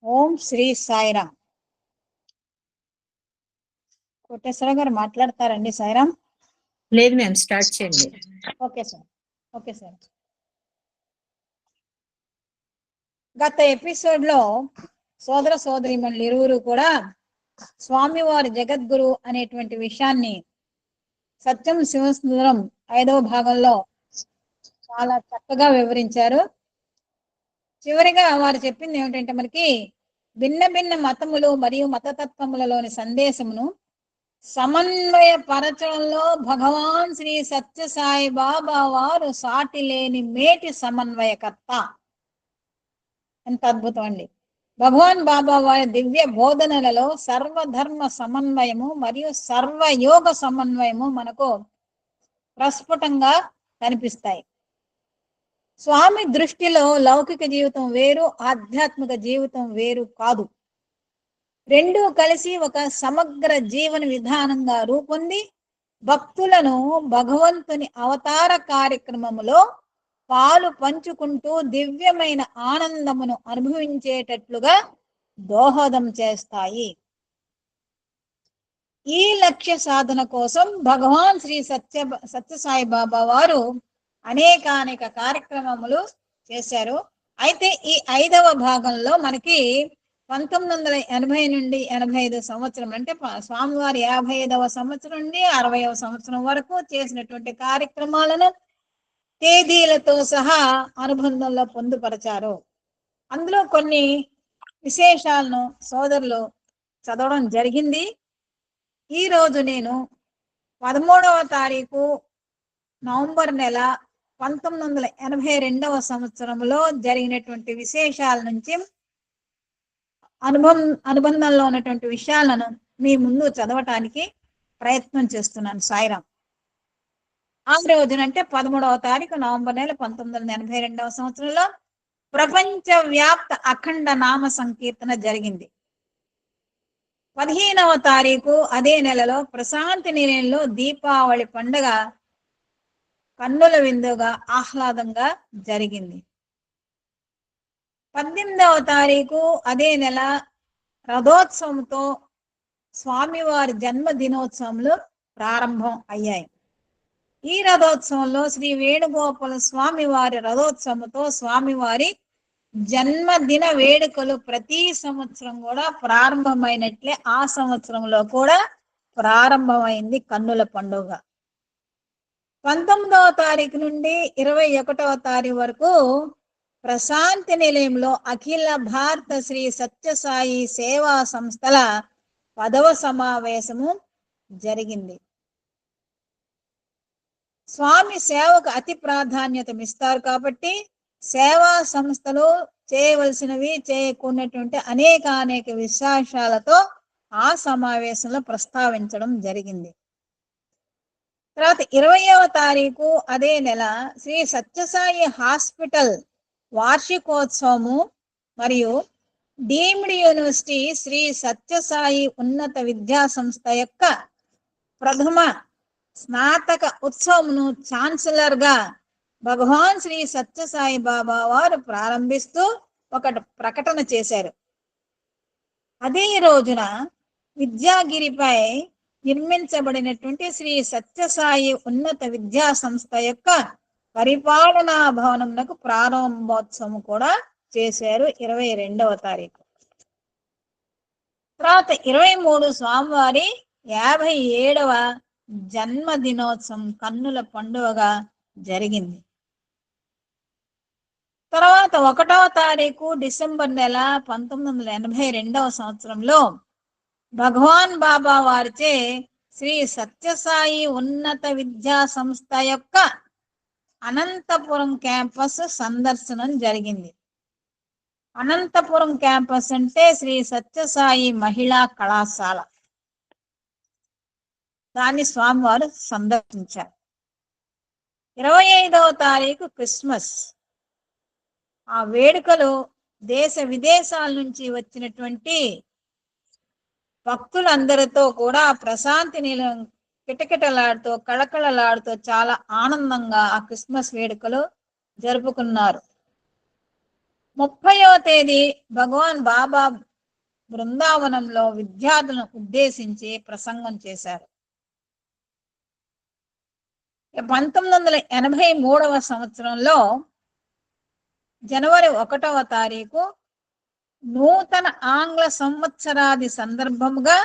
ఓం శ్రీ సాయిరామ్. కోటేశ్వర గారు మాట్లాడతారండి. సాయిరామ్. లేదు మ్యామ్, స్టార్ట్ చేయండి. Okay sir. Okay sir. గత ఎపిసోడ్ లో సోదర సోదరిమణులు ఇరువురు కూడా స్వామివారి జగద్గురు అనేటువంటి విషయాన్ని సత్యం శివసుందరం 5వ భాగంలో చాలా చక్కగా వివరించారు. చివరిగా వారు చెప్పింది ఏమిటంటే, మనకి భిన్న భిన్న మతములు మరియు మతతత్వములలోని సందేశమును సమన్వయపరచడంలో భగవాన్ శ్రీ సత్యసాయి బాబా వారు సాటి లేని మేటి సమన్వయకర్త. ఎంత అద్భుతం అండి! భగవాన్ బాబా వారి దివ్య బోధనలలో సర్వధర్మ సమన్వయము మరియు సర్వయోగ సమన్వయము మనకు ప్రస్ఫుటంగా కనిపిస్తాయి. స్వామి దృష్టిలో లౌకిక జీవితం వేరు, ఆధ్యాత్మిక జీవితం వేరు కాదు. రెండూ కలిసి ఒక సమగ్ర జీవన విధానంగా రూపొంది భక్తులను భగవంతుని అవతార కార్యక్రమములో పాలు పంచుకుంటూ దివ్యమైన ఆనందమును అనుభవించేటట్లుగా దోహదం చేస్తాయి. ఈ లక్ష్య సాధన కోసం భగవాన్ శ్రీ సత్యసాయి బాబా వారు అనేక కార్యక్రమములు చేశారు. అయితే ఈ 5వ భాగంలో మనకి 1980 నుండి 85 సంవత్సరం, అంటే స్వామివారి 55వ సంవత్సరం నుండి 60వ సంవత్సరం వరకు చేసినటువంటి కార్యక్రమాలను తేదీలతో సహా అనుబంధంలో పొందుపరచారు. అందులో కొన్ని విశేషాలను సోదరులు చదవడం జరిగింది. ఈ రోజు నేను 13వ తారీఖు నవంబర్ నెల 1982వ సంవత్సరంలో జరిగినటువంటి విశేషాల నుంచి అనుబంధంలో ఉన్నటువంటి విషయాలను మీ ముందు చదవటానికి ప్రయత్నం చేస్తున్నాను. సాయిరామ్. ఆ రోజునంటే 13వ తారీఖు నవంబర్ నెల 1982వ సంవత్సరంలో ప్రపంచ వ్యాప్త అఖండ నామ సంకీర్తన జరిగింది. 15వ తారీఖు అదే నెలలో ప్రశాంతి నిలయంలో దీపావళి పండుగ కన్నుల విందుగా ఆహ్లాదంగా జరిగింది. 18వ తారీఖు అదే నెల రథోత్సవంతో స్వామివారి జన్మదినోత్సవంలో ప్రారంభం అయ్యాయి. ఈ రథోత్సవంలో శ్రీ వేణుగోపాల స్వామివారి రథోత్సవంతో స్వామివారి జన్మదిన వేడుకలు ప్రతి సంవత్సరం కూడా ప్రారంభమైనట్లే ఆ సంవత్సరంలో కూడా ప్రారంభమైంది కన్నుల పండుగ. 19వ తారీఖు నుండి 21వ తారీఖు వరకు ప్రశాంతి నిలయంలో అఖిల భారత శ్రీ సత్యసాయి సేవా సంస్థల 10వ సమావేశము జరిగింది. స్వామి సేవకు అతి ప్రాధాన్యతమిస్తారు కాబట్టి సేవా సంస్థలు చేయవలసినవి, చేయకున్నటువంటి అనేక విశేషాలతో ఆ సమావేశంలో ప్రస్తావించడం జరిగింది. తర్వాత 20వ తారీఖు అదే నెల శ్రీ సత్యసాయి హాస్పిటల్ వార్షికోత్సవము మరియు డీమ్డ్ యూనివర్సిటీ శ్రీ సత్యసాయి ఉన్నత విద్యా సంస్థ యొక్క ప్రథమ స్నాతక ఉత్సవమును ఛాన్సలర్ గా భగవాన్ శ్రీ సత్యసాయి బాబా వారు ప్రారంభిస్తూ ఒక ప్రకటన చేశారు. అదే రోజున విద్యాగిరిపై నిర్మించబడినటువంటి శ్రీ సత్యసాయి ఉన్నత విద్యా సంస్థ యొక్క పరిపాలనా భవనమునకు ప్రారంభోత్సవం కూడా చేశారు 22వ తారీఖు. తర్వాత 23 స్వామివారి 57వ జన్మదినోత్సవం కన్నుల పండుగగా జరిగింది. తర్వాత 1వ తారీఖు డిసెంబర్ నెల 1982వ సంవత్సరంలో భగవాన్ బాబా వారిచే శ్రీ సత్యసాయి ఉన్నత విద్యా సంస్థ యొక్క అనంతపురం క్యాంపస్ సందర్శనం జరిగింది. అనంతపురం క్యాంపస్ అంటే శ్రీ సత్యసాయి మహిళా కళాశాల. దాన్ని స్వామివారు సందర్శించారు. 25వ తారీఖు క్రిస్మస్. ఆ వేడుకలు దేశ విదేశాల నుంచి వచ్చినటువంటి భక్తులందరితో కూడా ప్రశాంతి నిలయం కిటకిటలాడుతూ కళకళలాడుతూ చాలా ఆనందంగా ఆ క్రిస్మస్ వేడుకలు జరుపుకున్నారు. 30వ తేదీ భగవాన్ బాబా బృందావనంలో విద్యార్థులను ఉద్దేశించి ప్రసంగం చేశారు. 1983వ సంవత్సరంలో జనవరి 1వ తారీఖు నూతన ఆంగ్ల సంవత్సరాది సందర్భముగా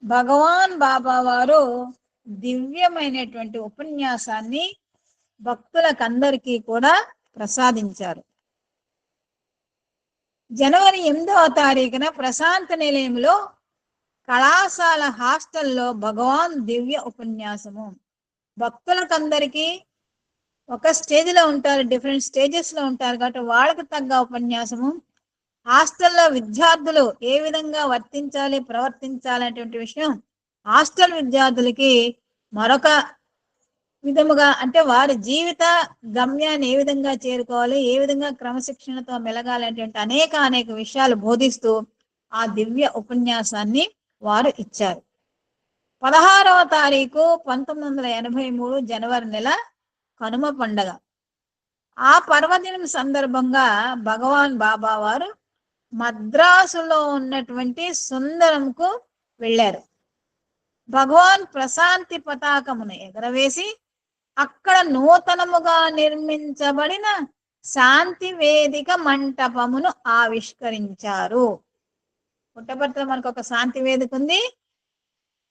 భగవాన్ బాబా వారు దివ్యమైనటువంటి ఉపన్యాసాన్ని భక్తులకందరికీ కూడా ప్రసాదించారు. జనవరి 8వ తారీఖున ప్రశాంత నిలయంలో కళాశాల హాస్టల్లో భగవాన్ దివ్య ఉపన్యాసము. భక్తులకందరికీ ఒక స్టేజ్లో ఉంటారు, డిఫరెంట్ స్టేజెస్లో ఉంటారు కాబట్టి వాళ్ళకి తగ్గ ఉపన్యాసము. హాస్టల్లో విద్యార్థులు ఏ విధంగా వర్తించాలి ప్రవర్తించాలి అనేటువంటి విషయం హాస్టల్ విద్యార్థులకి మరొక విధముగా, అంటే వారి జీవిత గమ్యాన్ని ఏ విధంగా చేరుకోవాలి, ఏ విధంగా క్రమశిక్షణతో మెలగాలి అనేటువంటి అనేక విషయాలు బోధిస్తూ ఆ దివ్య ఉపన్యాసాన్ని వారు ఇచ్చారు. 16వ తారీఖు 1983 జనవరి నెల కనుమ పండగ. ఆ పర్వదినం సందర్భంగా భగవాన్ బాబా వారు మద్రాసులో ఉన్నటువంటి సుందరంకు వెళ్ళారు. భగవాన్ ప్రశాంతి పతాకమును ఎగరవేసి అక్కడ నూతనముగా నిర్మించబడిన శాంతి వేదిక మంటపమును ఆవిష్కరించారు. పుట్టపర్తిలో మనకు ఒక శాంతి వేదిక ఉంది,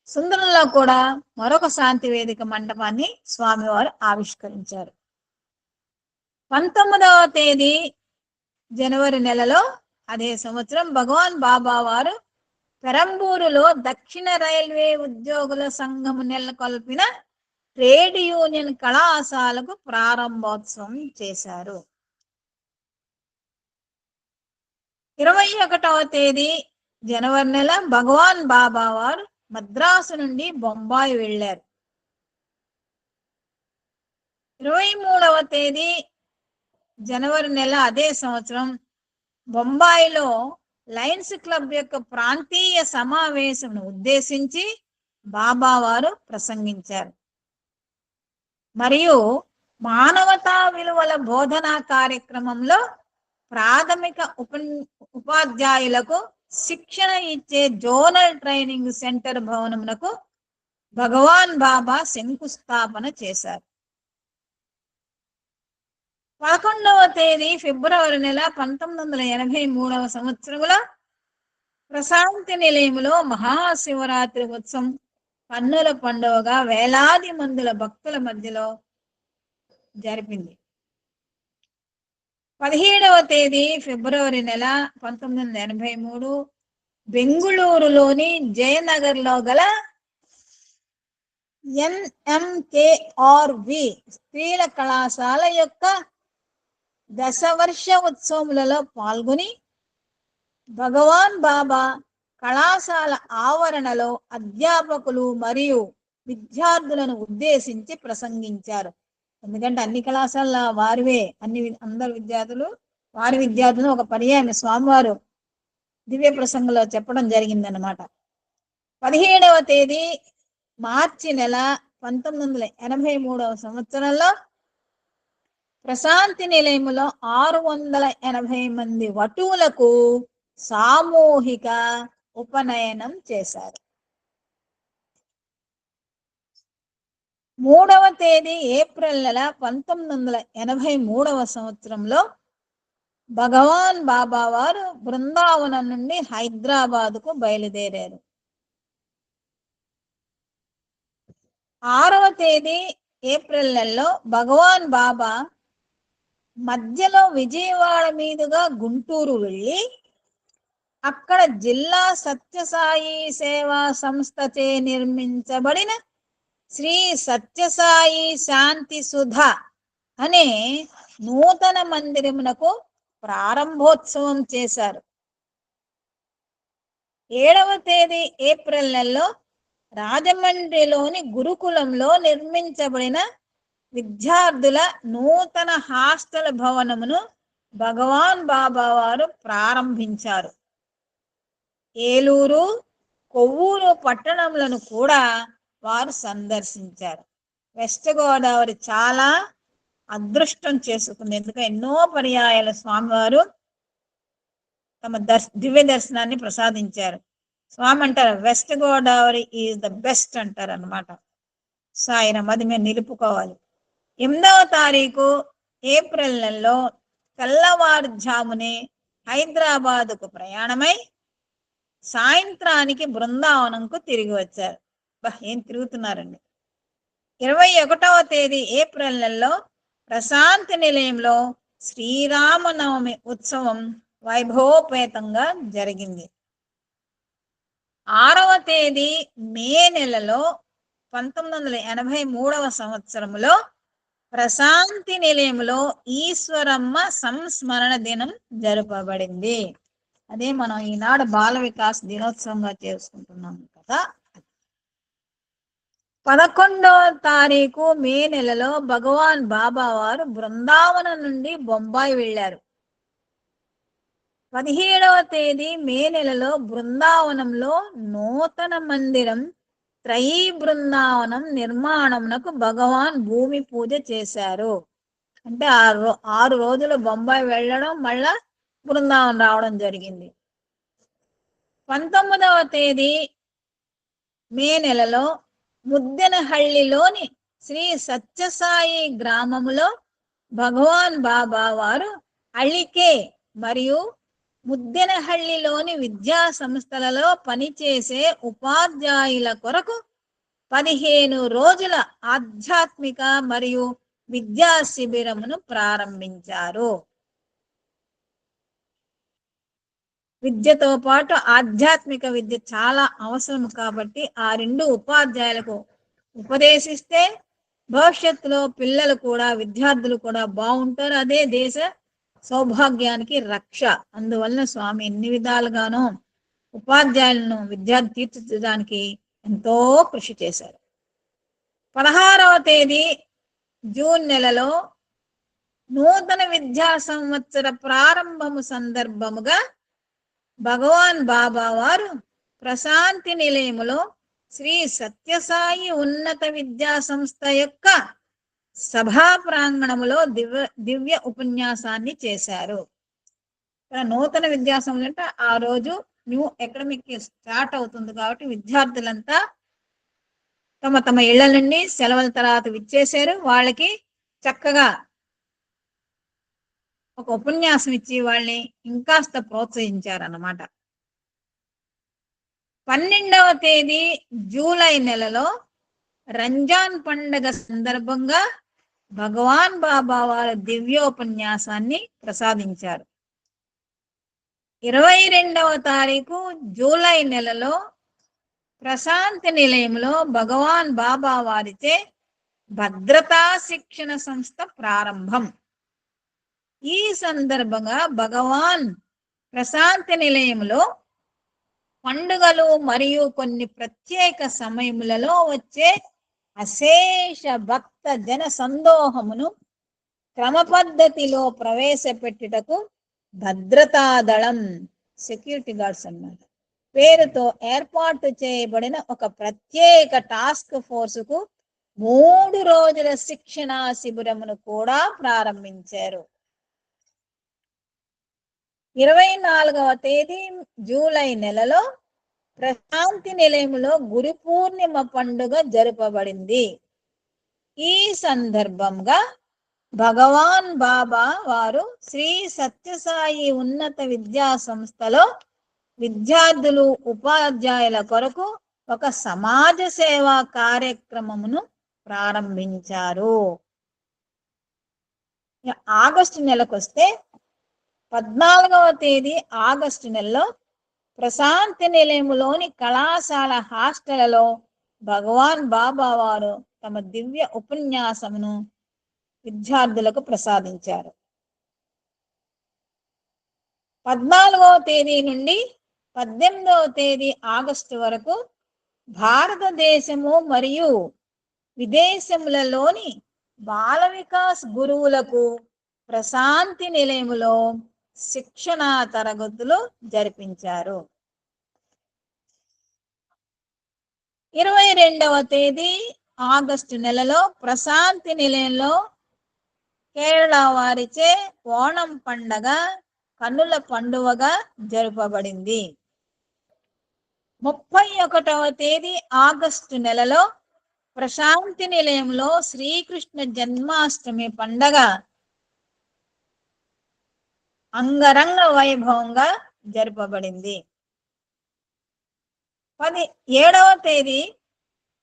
సుందరంలో కూడా మరొక శాంతి వేదిక మంటపాన్ని స్వామివారు ఆవిష్కరించారు. 19వ తేదీ జనవరి నెలలో అదే సంవత్సరం భగవాన్ బాబా వారు పెరంబూరులో దక్షిణ రైల్వే ఉద్యోగుల సంఘము నెలకొల్పిన ట్రేడ్ యూనియన్ కళాశాలకు ప్రారంభోత్సవం చేశారు. 21వ తేదీ జనవరి నెల భగవాన్ బాబా వారు మద్రాసు నుండి బొంబాయి వెళ్ళారు. 23వ తేదీ జనవరి నెల అదే సంవత్సరం బొంబాయిలో లయన్స్ క్లబ్ యొక్క ప్రాంతీయ సమావేశంను ఉద్దేశించి బాబా వారు ప్రసంగించారు. మరియు మానవతా విలువల బోధనా కార్యక్రమంలో ప్రాథమిక ఉపాధ్యాయులకు శిక్షణ ఇచ్చే జోనల్ ట్రైనింగ్ సెంటర్ భవనమునకు భగవాన్ బాబా శంకుస్థాపన చేశారు. 11వ తేదీ ఫిబ్రవరి నెల 1983వ సంవత్సరంలో ప్రశాంతి నిలయంలో మహాశివరాత్రి ఉత్సవం కన్నుల పండుగగా వేలాది మందుల భక్తుల మధ్యలో జరిపింది. 17వ తేదీ ఫిబ్రవరి నెల 1983 బెంగుళూరులోని జయనగర్లో గల NMKRV స్త్రీల కళాశాల యొక్క దశవర్ష ఉత్సవములలో పాల్గొని భగవాన్ బాబా కళాశాల ఆవరణలో అధ్యాపకులు మరియు విద్యార్థులను ఉద్దేశించి ప్రసంగించారు. ఎందుకంటే అన్ని కళాశాల వారివే, అందరు విద్యార్థులు వారి విద్యార్థులు ఒక పర్యాయం స్వామివారు దివ్య ప్రసంగంలో చెప్పడం జరిగిందన్నమాట. 17వ తేదీ మార్చి నెల 1983వ సంవత్సరంలో ప్రశాంతి నిలయములో 680 మంది వటువులకు సామూహిక ఉపనయనం చేశారు. 3వ తేదీ ఏప్రిల్ నెల 1983వ సంవత్సరంలో భగవాన్ బాబా వారు బృందావనం నుండి హైదరాబాదుకు బయలుదేరారు. 6వ తేదీ ఏప్రిల్ నెలలో భగవాన్ బాబా మధ్యలో విజయవాడ మీదుగా గుంటూరు వెళ్ళి అక్కడ జిల్లా సత్యసాయి సేవా సంస్థచే నిర్మించబడిన శ్రీ సత్యసాయి శాంతి సుధ అనే నూతన మందిరమునకు ప్రారంభోత్సవం చేశారు. 7వ తేదీ ఏప్రిల్ నెలలో రాజమండ్రిలోని గురుకులంలో నిర్మించబడిన విద్యార్థుల నూతన హాస్టల్ భవనమును భగవాన్ బాబా వారు ప్రారంభించారు. ఏలూరు, కొవ్వూరు పట్టణములను కూడా వారు సందర్శించారు. వెస్ట్ గోదావరి చాలా అదృష్టం చేసుకుంది, ఎందుకంటే ఎన్నో పర్యాయాల స్వామివారు తమ దివ్య దర్శనాన్ని ప్రసాదించారు. స్వామి అంటారు west Godavari is the best అంటారు అన్నమాట. సాయిరాం అది మేము నిలుపుకోవాలి. 8వ తారీఖు ఏప్రిల్ నెలలో తెల్లవారుజామునే హైదరాబాదుకు ప్రయాణమై సాయంత్రానికి బృందావనంకు తిరిగి వచ్చారు. ఏం తిరుగుతున్నారండి. 21వ తేదీ ఏప్రిల్ నెలలో ప్రశాంతి నిలయంలో శ్రీరామనవమి ఉత్సవం వైభవోపేతంగా జరిగింది. 6వ తేదీ మే నెలలో 1983వ సంవత్సరంలో ప్రశాంతి నిలయంలో ఈశ్వరమ్మ సంస్మరణ దినం జరపబడింది. అదే మనం ఈనాడు బాల వికాస్ దినోత్సవంగా చేసుకుంటున్నాం కదా. 11వ తారీఖు మే నెలలో భగవాన్ బాబా వారు బృందావనం నుండి బొంబాయి వెళ్ళారు. 17వ తేదీ మే నెలలో బృందావనంలో నూతన మందిరం త్రయీ బృందావనం నిర్మాణమునకు భగవాన్ భూమి పూజ చేశారు. అంటే 6 రోజులు బొంబాయి వెళ్ళడం మళ్ళా బృందావనం రావడం జరిగింది. 19వ తేదీ మే నెలలో ముద్దెనహళ్ళిలోని శ్రీ సత్యసాయి గ్రామములో భగవాన్ బాబా వారు అళికే మరియు ముద్దెనహళ్ళిలోని విద్యా సంస్థలలో పనిచేసే ఉపాధ్యాయుల కొరకు 15 రోజుల ఆధ్యాత్మిక మరియు విద్యా శిబిరమును ప్రారంభించారు. విద్యతో పాటు ఆధ్యాత్మిక విద్య చాలా అవసరం కాబట్టి ఆ 2 ఉపాధ్యాయులకు ఉపదేశిస్తే భవిష్యత్తులో పిల్లలు కూడా విద్యార్థులు కూడా బాగుంటారు. అదే దేశ సౌభాగ్యానికి రక్ష. అందువలన స్వామి ఎన్ని విధాలుగానో ఉపాధ్యాయులను విద్యార్థి తీర్చిదిద్దడానికి ఎంతో కృషి చేశారు. 16వ తేదీ జూన్ నెలలో నూతన విద్యా సంవత్సర ప్రారంభము సందర్భముగా భగవాన్ బాబా వారు ప్రశాంతి నిలయములో శ్రీ సత్యసాయి ఉన్నత విద్యా సంస్థ యొక్క సభా ప్రాంగణములో దివ్య ఉపన్యాసాన్ని చేశారు. నూతన విద్యా సంస్థ అంటే ఆ రోజు న్యూ అకాడమిక్ స్టార్ట్ అవుతుంది కాబట్టి విద్యార్థులంతా తమ తమ ఇళ్ల నుండి సెలవుల తర్వాత విచ్చేశారు. వాళ్ళకి చక్కగా ఒక ఉపన్యాసం ఇచ్చి వాళ్ళని ఇంకాస్త ప్రోత్సహించారన్నమాట. 12వ తేదీ జూలై నెలలో రంజాన్ పండుగ సందర్భంగా భగవాన్ బాబా వారి దివ్యోపన్యాసాన్ని ప్రసాదించారు. 22వ తారీఖు జూలై నెలలో ప్రశాంతి నిలయంలో భగవాన్ బాబా వారిచే భద్రతా శిక్షణ సంస్థ ప్రారంభం. ఈ సందర్భంగా భగవాన్ ప్రశాంతి నిలయంలో పండుగలు మరియు కొన్ని ప్రత్యేక సమయములలో వచ్చే అశేష భక్త జన సందోహమును క్రమ పద్ధతిలో ప్రవేశపెట్టుటకు భద్రతా దళం సెక్యూరిటీ గార్డ్స్ అన్నమాట పేరుతో ఏర్పాటు చేయబడిన ఒక ప్రత్యేక టాస్క్ ఫోర్సుకు 3 రోజుల శిక్షణా శిబిరమును కూడా ప్రారంభించారు. 24వ తేదీ జూలై నెలలో ప్రశాంతి నిలయంలో గురు పూర్ణిమ పండుగ జరపబడింది. ఈ సందర్భంగా భగవాన్ బాబా వారు శ్రీ సత్యసాయి ఉన్నత విద్యా సంస్థలో విద్యార్థులు ఉపాధ్యాయుల కొరకు ఒక సమాజ సేవా కార్యక్రమమును ప్రారంభించారు. ఆగస్టు నెలకు వస్తే 14వ తేదీ ఆగస్టు నెలలో ప్రశాంతి నిలయములోని కళాశాల హాస్టల్లో భగవాన్ బాబా వారు తమ దివ్య ఉపన్యాసమును విద్యార్థులకు ప్రసాదించారు. 14వ తేదీ నుండి 18వ తేదీ ఆగస్టు వరకు భారతదేశము మరియు విదేశములలోని బాల వికాస్ గురువులకు ప్రశాంతి నిలయములో శిక్షణా తరగతులు జరిపించారు. 22వ తేదీ ఆగస్టు నెలలో ప్రశాంతి నిలయంలో కేరళ వారిచే ఓణం పండగ కన్నుల పండువగా జరుపబడింది. 31వ తేదీ ఆగస్టు నెలలో ప్రశాంతి నిలయంలో శ్రీకృష్ణ జన్మాష్టమి పండగ అంగరంగ వైభవంగా జరుపబడింది. 17వ తేదీ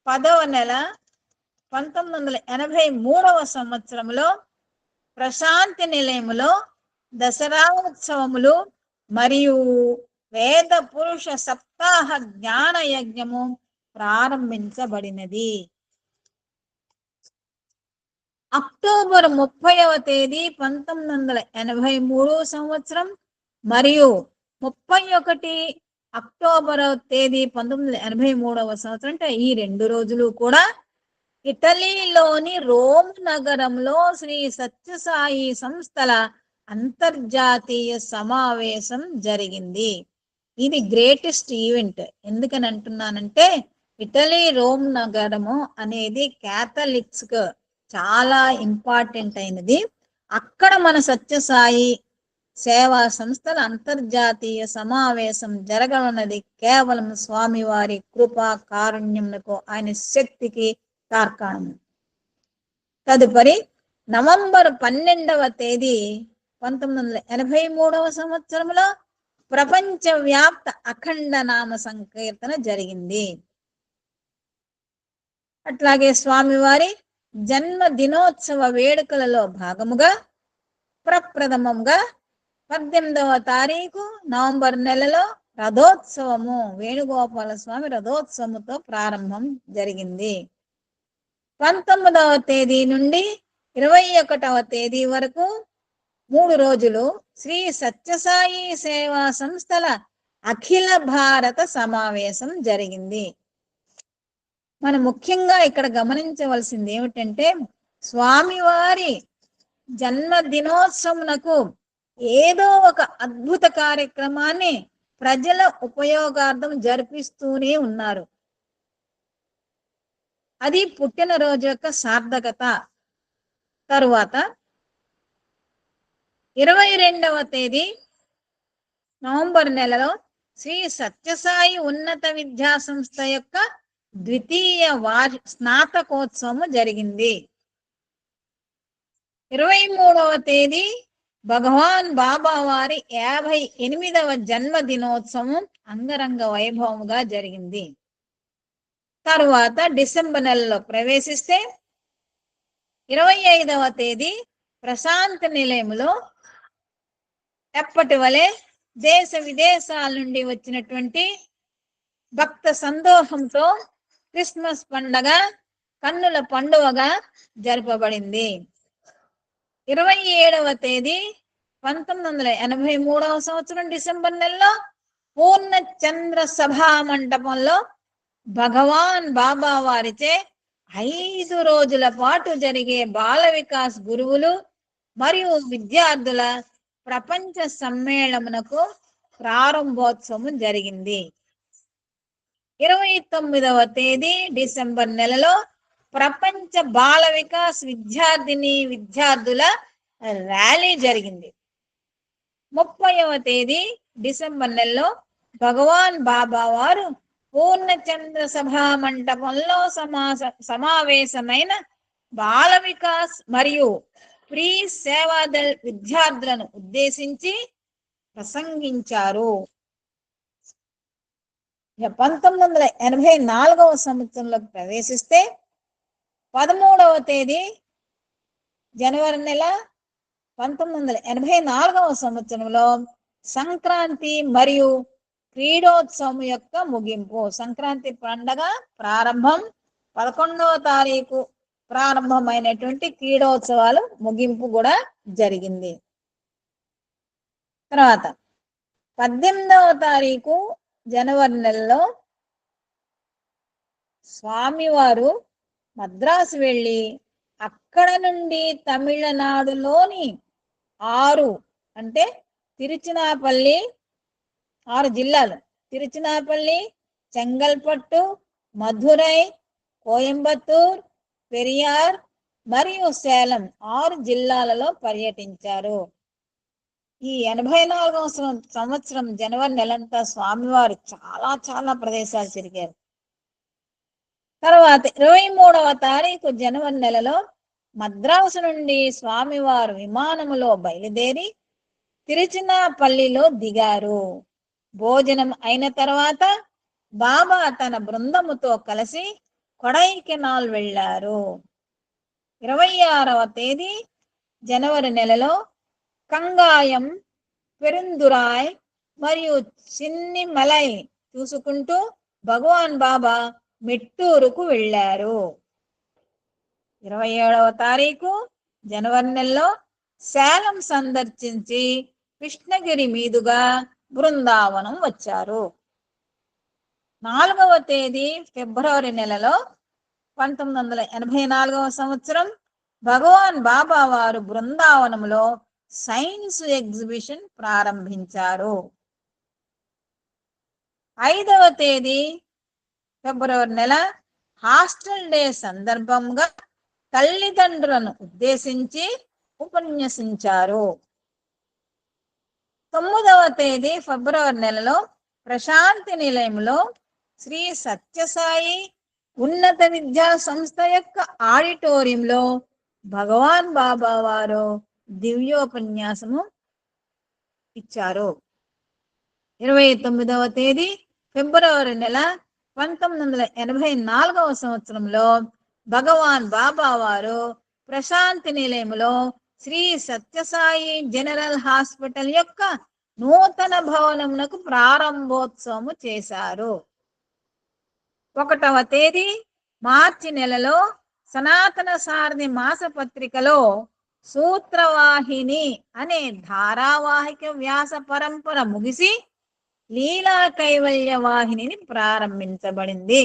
10వ నెల 1983వ సంవత్సరంలో ప్రశాంతి నిలయములో దసరా ఉత్సవములు మరియు వేద పురుష సప్తాహ జ్ఞాన యజ్ఞము ప్రారంభించబడినది. అక్టోబర్ 30వ తేదీ 1983 సంవత్సరం మరియు 31 అక్టోబర్ తేదీ 1983వ సంవత్సరం అంటే ఈ 2 రోజులు కూడా ఇటలీలోని రోమ్ నగరంలో శ్రీ సత్యసాయి సంస్థల అంతర్జాతీయ సమావేశం జరిగింది. ఇది గ్రేటెస్ట్ ఈవెంట్. ఎందుకని అంటున్నానంటే ఇటలీ రోమ్ నగరము అనేది క్యాథలిక్స్ కు చాలా ఇంపార్టెంట్ అయినది. అక్కడ మన సత్యసాయి సేవా సంస్థల అంతర్జాతీయ సమావేశం జరగనున్నది కేవలం స్వామివారి కృపా కారుణ్యమునకు, ఆయన శక్తికి తార్కాణము. తదుపరి నవంబర్ 12వ తేదీ 1983వ సంవత్సరంలో ప్రపంచవ్యాప్త అఖండ నామ సంకీర్తన జరిగింది. అట్లాగే స్వామివారి జన్మ దినోత్సవ వేడుకలలో భాగముగా ప్రప్రథమంగా 18వ తారీఖు నవంబర్ నెలలో రథోత్సవము, వేణుగోపాల స్వామి రథోత్సవముతో ప్రారంభం జరిగింది. 19వ తేదీ నుండి 21వ తేదీ వరకు 3 రోజులు శ్రీ సత్యసాయి సేవా సంస్థల అఖిల భారత సమావేశం జరిగింది. మనం ముఖ్యంగా ఇక్కడ గమనించవలసింది ఏమిటంటే స్వామివారి జన్మ దినోత్సవమునకు ఏదో ఒక అద్భుత కార్యక్రమాన్ని ప్రజల ఉపయోగార్థం జరిపిస్తూనే ఉన్నారు. అది పుట్టినరోజు యొక్క సార్థకత. తరువాత 22వ తేదీ నవంబర్ నెలలో శ్రీ సత్యసాయి ఉన్నత విద్యా సంస్థ యొక్క ద్వితీయ స్నాతకోత్సవం జరిగింది. 23వ తేదీ భగవాన్ బాబా వారి 58వ జన్మదినోత్సవం అంగరంగ వైభవముగా జరిగింది. తరువాత డిసెంబర్ నెలలో ప్రవేశిస్తే 25వ తేదీ ప్రశాంతి నిలయములో ఎప్పటి వలె దేశ విదేశాల నుండి వచ్చినటువంటి భక్త సందోహంతో క్రిస్మస్ పండగ కన్నుల పండువగా జరపబడింది. 27వ తేదీ 1983వ సంవత్సరం డిసెంబర్ నెలలో పూర్ణ చంద్ర సభా మంటపంలో భగవాన్ బాబా వారిచే 5 రోజుల పాటు జరిగే బాల వికాస్ గురువులు మరియు విద్యార్థుల ప్రపంచ సమ్మేళనమునకు ప్రారంభోత్సవం జరిగింది. 29వ తేదీ డిసెంబర్ నెలలో ప్రపంచ బాల వికాస్ విద్యార్థుల ర్యాలీ జరిగింది. 30వ తేదీ డిసెంబర్ నెలలో భగవాన్ బాబా వారు పూర్ణచంద్ర సభా మంటపంలో సమావేశమైన బాల వికాస్ మరియు ప్రీ సేవాదళ్ విద్యార్థులను ఉద్దేశించి ప్రసంగించారు. 1984వ సంవత్సరంలోకి ప్రవేశిస్తే 13వ తేదీ జనవరి నెల 1984వ సంవత్సరంలో సంక్రాంతి మరియు క్రీడోత్సవం యొక్క ముగింపు. సంక్రాంతి పండగ ప్రారంభం, 11వ తారీఖు ప్రారంభమైనటువంటి క్రీడోత్సవాలు ముగింపు కూడా జరిగింది. తర్వాత 18వ తారీఖు జనవరి నెలలో స్వామివారు మద్రాసు వెళ్ళి అక్కడ నుండి తమిళనాడులోని 6 అంటే తిరుచినాపల్లి 6 జిల్లాలు తిరుచినాపల్లి, చెంగల్పట్టు, మధురై, కోయంబత్తూర్, పెరియార్ మరియు సేలం 6 జిల్లాలలో పర్యటించారు. ఈ 84వ సంవత్సరం జనవరి నెలంతా స్వామివారు చాలా చాలా ప్రదేశాలు తిరిగారు. తర్వాత 23వ తారీఖు జనవరి నెలలో మద్రాసు నుండి స్వామివారు విమానములో బయలుదేరి తిరుచినాపల్లిలో దిగారు. భోజనం అయిన తర్వాత బాబా తన బృందముతో కలిసి కొడైకెనాల్ వెళ్ళారు. 26వ తేదీ జనవరి నెలలో కంగాయం, పెరుందురాయ్ మరియు చిన్నిమలై చూసుకుంటూ భగవాన్ బాబా మెట్టూరుకు వెళ్ళారు. 27వ తారీఖు జనవరి నెలలో సేలం సందర్శించి కృష్ణగిరి మీదుగా బృందావనం వచ్చారు. 4వ తేదీ ఫిబ్రవరి నెలలో 1984వ సంవత్సరం భగవాన్ బాబా వారు బృందావనంలో సైన్స్ ఎగ్జిబిషన్ ప్రారంభించారు. 5వ తేదీ ఫిబ్రవరి నెల హాస్టల్ డే సందర్భంగా తల్లిదండ్రులను ఉద్దేశించి ఉపన్యసించారు. 9వ తేదీ ఫిబ్రవరి నెలలో ప్రశాంతి నిలయంలో శ్రీ సత్యసాయి ఉన్నత విద్యా సంస్థ యొక్క ఆడిటోరియంలో భగవాన్ బాబా వారు దివ్యోపన్యాసము ఇచ్చారు. 29వ తేదీ ఫిబ్రవరి నెల 1984వ సంవత్సరంలో భగవాన్ బాబా వారు ప్రశాంతి నిలయంలో శ్రీ సత్యసాయి జనరల్ హాస్పిటల్ యొక్క నూతన భవనమునకు ప్రారంభోత్సవము చేశారు. 1వ తేదీ మార్చి నెలలో సనాతన సారథి మాసపత్రికలో సూత్రవాహిని అనే ధారావాహిక వ్యాస పరంపర ముగిసి లీలా కైవల్య వాహినిని ప్రారంభించబడింది.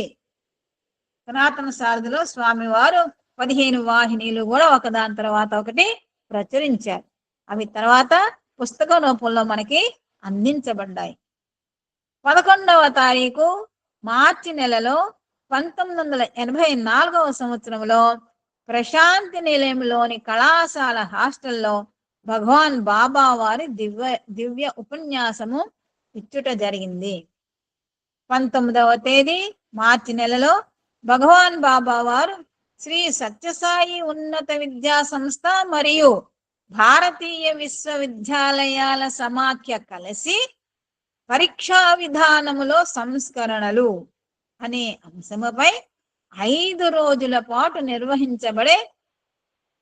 సనాతన సారథిలో స్వామివారు 15 వాహినీలు కూడా ఒకదాని తర్వాత ఒకటి ప్రచురించారు. అవి తర్వాత పుస్తక రూపంలో మనకి అందించబడ్డాయి. 11వ తారీఖు మార్చి నెలలో 1984వ సంవత్సరంలో ప్రశాంతి నిలయంలోని కళాశాల హాస్టల్లో భగవాన్ బాబా వారి దివ్య ఉపన్యాసము ఇచ్చుట జరిగింది. 19వ తేదీ మార్చి నెలలో భగవాన్ బాబా వారు శ్రీ సత్యసాయి ఉన్నత విద్యా సంస్థ మరియు భారతీయ విశ్వవిద్యాలయాల సమాఖ్య కలిసి పరీక్షా విధానములో సంస్కరణలు అనే అంశముపై 5 రోజుల పాటు నిర్వహించబడే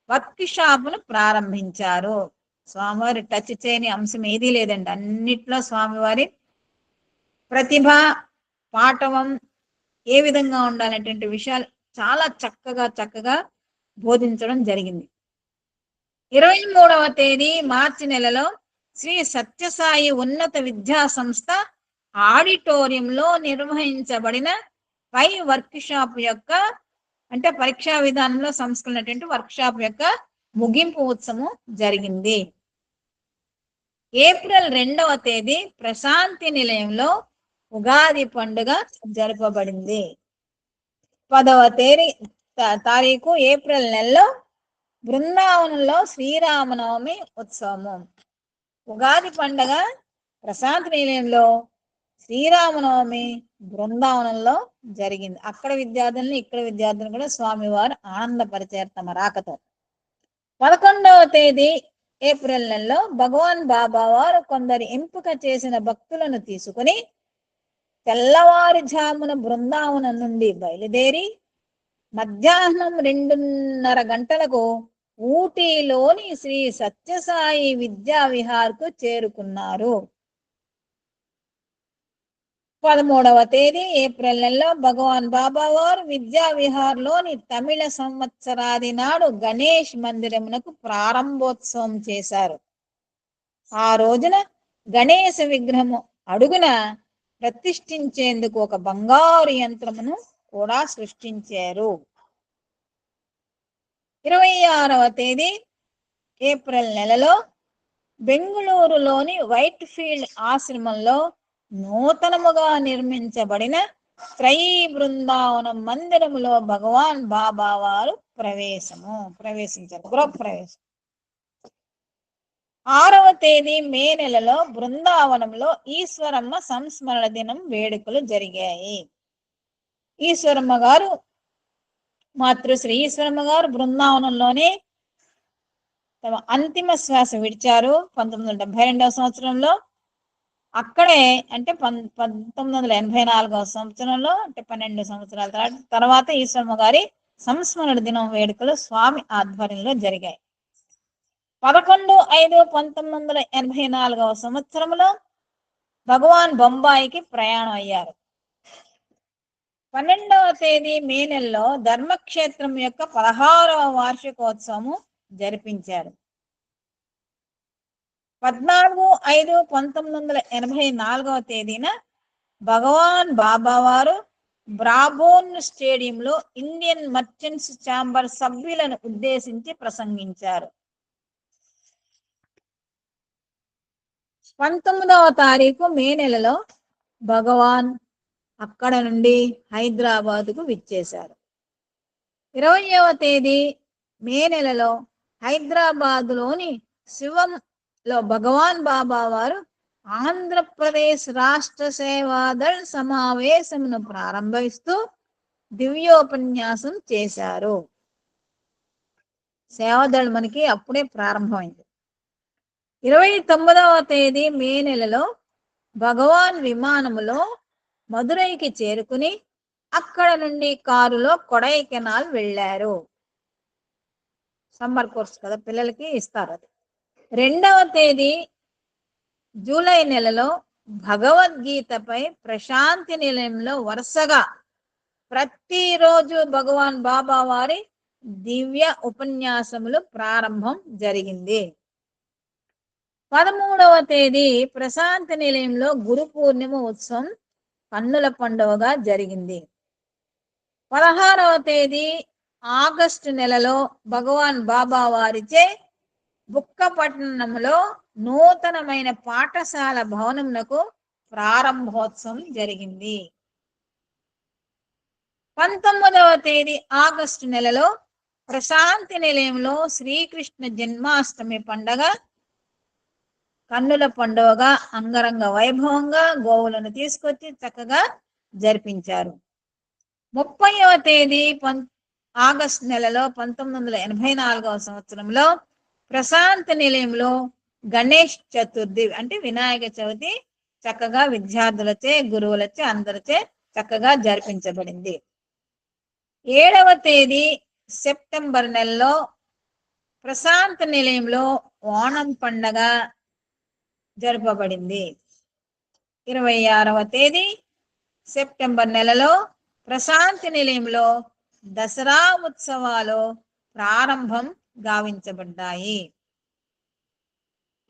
వర్క్ షాపును ప్రారంభించారు. స్వామివారి టచ్ చేయని అంశం ఏదీ లేదండి. అన్నిట్లో స్వామివారి ప్రతిభ, పాఠవం ఏ విధంగా ఉండాలనేటువంటి విషయాలు చాలా చక్కగా బోధించడం జరిగింది. 23వ తేదీ మార్చి నెలలో శ్రీ సత్యసాయి ఉన్నత విద్యా సంస్థ ఆడిటోరియంలో నిర్వహించబడిన పై వర్క్ షాప్ యొక్క అంటే పరీక్షా విధానంలో సంస్కరణటువంటి వర్క్ షాప్ యొక్క ముగింపు ఉత్సవం జరిగింది. ఏప్రిల్ 2వ తేదీ ప్రశాంతి నిలయంలో ఉగాది పండుగ జరపబడింది. 10వ తారీఖు ఏప్రిల్ నెలలో బృందావనంలో శ్రీరామనవమి ఉత్సవము. ఉగాది పండుగ ప్రశాంతి నిలయంలో, శ్రీరామనవమి బృందావనంలో జరిగింది. అక్కడ విద్యార్థులను ఇక్కడ విద్యార్థులను కూడా స్వామివారు ఆనందపరిచారు తమ రాకతో. 11వ తేదీ ఏప్రిల్ నెలలో భగవాన్ బాబా వారు కొందరు ఎంపిక చేసిన భక్తులను తీసుకుని తెల్లవారుజామున బృందావనం నుండి బయలుదేరి మధ్యాహ్నం 2:30 గంటలకు ఊటీలోని శ్రీ సత్యసాయి విద్యా విహార్కు చేరుకున్నారు. 13వ తేదీ ఏప్రిల్ నెలలో భగవాన్ బాబా వారు విద్యా విహార్లోని తమిళ సంవత్సరాది నాడు గణేష్ మందిరమునకు ప్రారంభోత్సవం చేశారు. ఆ రోజున గణేశ విగ్రహము అడుగున ప్రతిష్ఠించేందుకు ఒక బంగారు యంత్రమును కూడా సృష్టించారు. 26వ తేదీ ఏప్రిల్ నెలలో బెంగుళూరులోని వైట్ ఫీల్డ్ ఆశ్రమంలో నూతనముగా నిర్మించబడిన త్రయీ బృందావనం మందిరములో భగవాన్ బాబా వారు ప్రవేశించారు. గృహప్రవేశం. 6వ తేదీ మే నెలలో బృందావనంలో ఈశ్వరమ్మ సంస్మరణ దినం వేడుకలు జరిగాయి. ఈశ్వరమ్మ గారు మాతృశ్రీ ఈశ్వరమ్మ గారు బృందావనంలోనే తమ అంతిమ శ్వాస విడిచారు 1972వ సంవత్సరంలో. అక్కడే అంటే 1984వ సంవత్సరంలో అంటే 12 సంవత్సరాల తర్వాత ఈశ్వరమ్మ గారి సంస్మరణ దినం వేడుకలు స్వామి ఆధ్వర్యంలో జరిగాయి. 11/5/1984వ సంవత్సరంలో భగవాన్ బొంబాయికి ప్రయాణం అయ్యారు. 12వ తేదీ మే నెలలో ధర్మక్షేత్రం యొక్క 16వ వార్షికోత్సవం జరిపించారు. 14/5/1984వ తేదీన భగవాన్ బాబా వారు బ్రాబోన్ స్టేడియంలో ఇండియన్ మర్చెంట్స్ ఛాంబర్ సభ్యులను ఉద్దేశించి ప్రసంగించారు. 19వ తారీఖు మే నెలలో భగవాన్ అక్కడ నుండి హైదరాబాదుకు విచ్చేశారు. 20వ తేదీ మే నెలలో హైదరాబాదులోని శివంలో భగవాన్ బాబా వారు ఆంధ్రప్రదేశ్ రాష్ట్ర సేవాదళ్ సమావేశమును ప్రారంభిస్తూ దివ్యోపన్యాసం చేశారు. సేవాదళ్ మనకి అప్పుడే ప్రారంభమైంది. 29వ తేదీ మే నెలలో భగవాన్ విమానములో మదురైకి చేరుకుని అక్కడ నుండి కారులో కొడైకెనాల్ వెళ్ళారు. సమ్మర్ కోర్స్ కదా, పిల్లలకి ఇస్తారు అది. 2వ తేదీ జూలై నెలలో భగవద్గీతపై ప్రశాంతి నిలయంలో వరుసగా ప్రతిరోజు భగవాన్ బాబా వారి దివ్య ఉపన్యాసములు ప్రారంభం జరిగింది. 13వ తేదీ ప్రశాంతి నిలయంలో గురు పూర్ణిమ ఉత్సవం కన్నుల పండుగగా జరిగింది. 16వ తేదీ ఆగస్టు నెలలో భగవాన్ బాబా వారిచే బుక్కపట్నంలో నూతనమైన పాఠశాల భవనమునకు ప్రారంభోత్సవం జరిగింది. 19వ తేదీ ఆగస్టు నెలలో ప్రశాంతి నిలయంలో శ్రీకృష్ణ జన్మాష్టమి పండుగ కన్నుల పండుగగా అంగరంగ వైభవంగా గోవులను తీసుకొచ్చి చక్కగా జరిపించారు. 30వ తేదీ ఆగస్టు నెలలో 1984వ సంవత్సరంలో ప్రశాంతి నిలయంలో గణేష్ చతుర్థి అంటే వినాయక చవితి చక్కగా విద్యార్థులచే గురువులచే అందరిచే చక్కగా జరిపించబడింది. 7వ తేదీ సెప్టెంబర్ నెలలో ప్రశాంతి నిలయంలో ఓణం పండగ జరపబడింది. 26వ తేదీ సెప్టెంబర్ నెలలో ప్రశాంతి నిలయంలో దసరా ఉత్సవాలు ప్రారంభం గావించబడ్డాయి.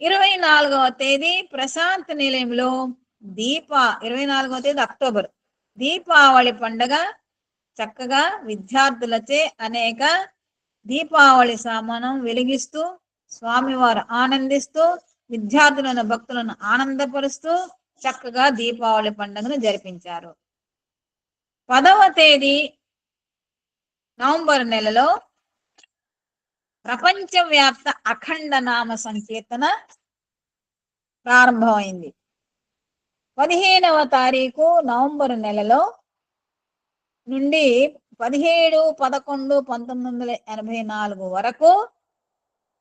24వ తేదీ ప్రశాంతి నిలయంలో 24వ తేదీ అక్టోబర్ దీపావళి పండుగ చక్కగా విద్యార్థులచే అనేక దీపావళి సామానం వెలిగిస్తూ స్వామివారు ఆనందిస్తూ విద్యార్థులను భక్తులను ఆనందపరుస్తూ చక్కగా దీపావళి పండుగను జరిపించారు. 10వ తేదీ నవంబర్ నెలలో ప్రపంచవ్యాప్త అఖండ నామ సంకీర్తన ప్రారంభమైంది. 15వ తారీఖు నవంబర్ నెలలో నుండి 17-11-1984 వరకు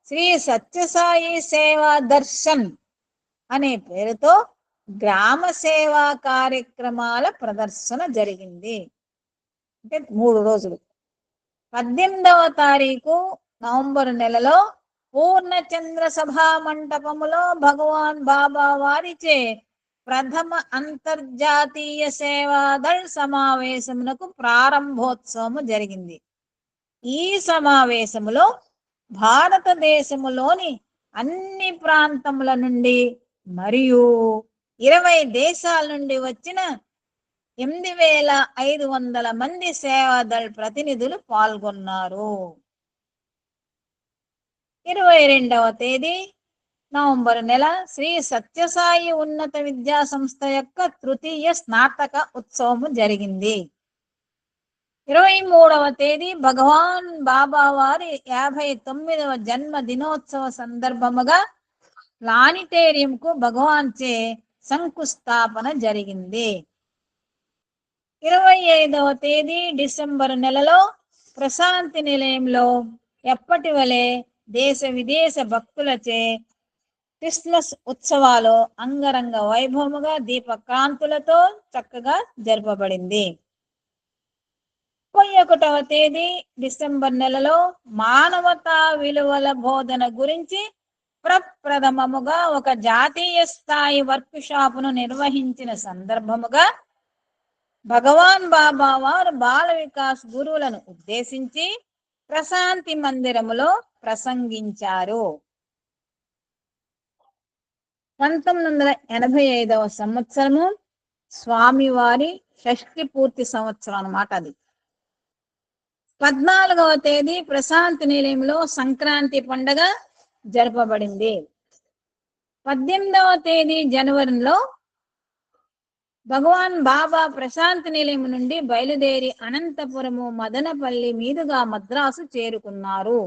శ్రీ సత్యసాయి సేవా దర్శన్ అనే పేరుతో గ్రామ సేవా కార్యక్రమాల ప్రదర్శన జరిగింది. అంటే 3 రోజులు. 18వ తారీఖు నవంబర్ నెలలో పూర్ణచంద్ర సభా మంటపములో భగవాన్ బాబా వారిచే ప్రథమ అంతర్జాతీయ సేవాదళ్ సమావేశమునకు ప్రారంభోత్సవము జరిగింది. ఈ సమావేశములో భారతదేశములోని అన్ని ప్రాంతముల నుండి మరియు 20 దేశాల నుండి వచ్చిన 8500 మంది సేవాదళ్ ప్రతినిధులు పాల్గొన్నారు. 22వ తేదీ నవంబర్ నెల శ్రీ సత్యసాయి ఉన్నత విద్యా సంస్థ యొక్క తృతీయ స్నాతక ఉత్సవము జరిగింది. 23వ తేదీ భగవాన్ బాబా వారి 59వ జన్మ దినోత్సవ సందర్భముగా ప్లానిటేరియంకు భగవాన్ చే శంకుస్థాపన జరిగింది. 25వ తేదీ డిసెంబర్ నెలలో ప్రశాంతి నిలయంలో ఎప్పటి వలె దేశ విదేశ భక్తులచే క్రిస్మస్ ఉత్సవాలు అంగరంగ వైభవముగా దీపకాంతులతో చక్కగా జరపబడింది. 31వ తేదీ డిసెంబర్ నెలలో మానవతా విలువల బోధన గురించి ప్రప్రథమముగా ఒక జాతీయ స్థాయి వర్క్ షాపును నిర్వహించిన సందర్భముగా భగవాన్ బాబా వారు బాల వికాస్ గురువులను ఉద్దేశించి ప్రశాంతి మందిరములో ప్రసంగించారు. 1985వ సంవత్సరము స్వామివారి షష్ఠి పూర్తి సంవత్సరం అన్నమాట. అది 14వ తేదీ ప్రశాంతి నిలయంలో సంక్రాంతి పండుగ జరపబడింది. 18వ తేదీ జనవరిలో భగవాన్ బాబా ప్రశాంతి నిలయం నుండి బయలుదేరి అనంతపురము మదనపల్లి మీదుగా మద్రాసు చేరుకున్నారు.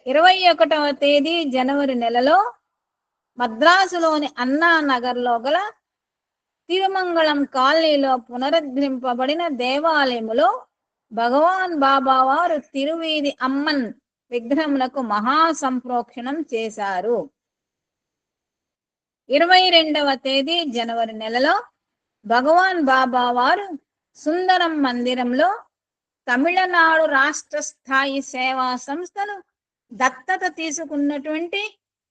21వ తేదీ జనవరి నెలలో మద్రాసులోని అన్నానగర్లో గల తిరుమంగళం కాలనీలో పునరుద్ధరింపబడిన దేవాలయములో భగవాన్ బాబా వారు తిరువీధి అమ్మన్ విగ్రహములకు మహాసంప్రోక్షణం చేశారు. 22వ తేదీ జనవరి నెలలో భగవాన్ బాబా వారు సుందరం మందిరంలో తమిళనాడు రాష్ట్ర స్థాయి సేవా సంస్థలు దత్తత తీసుకున్నటువంటి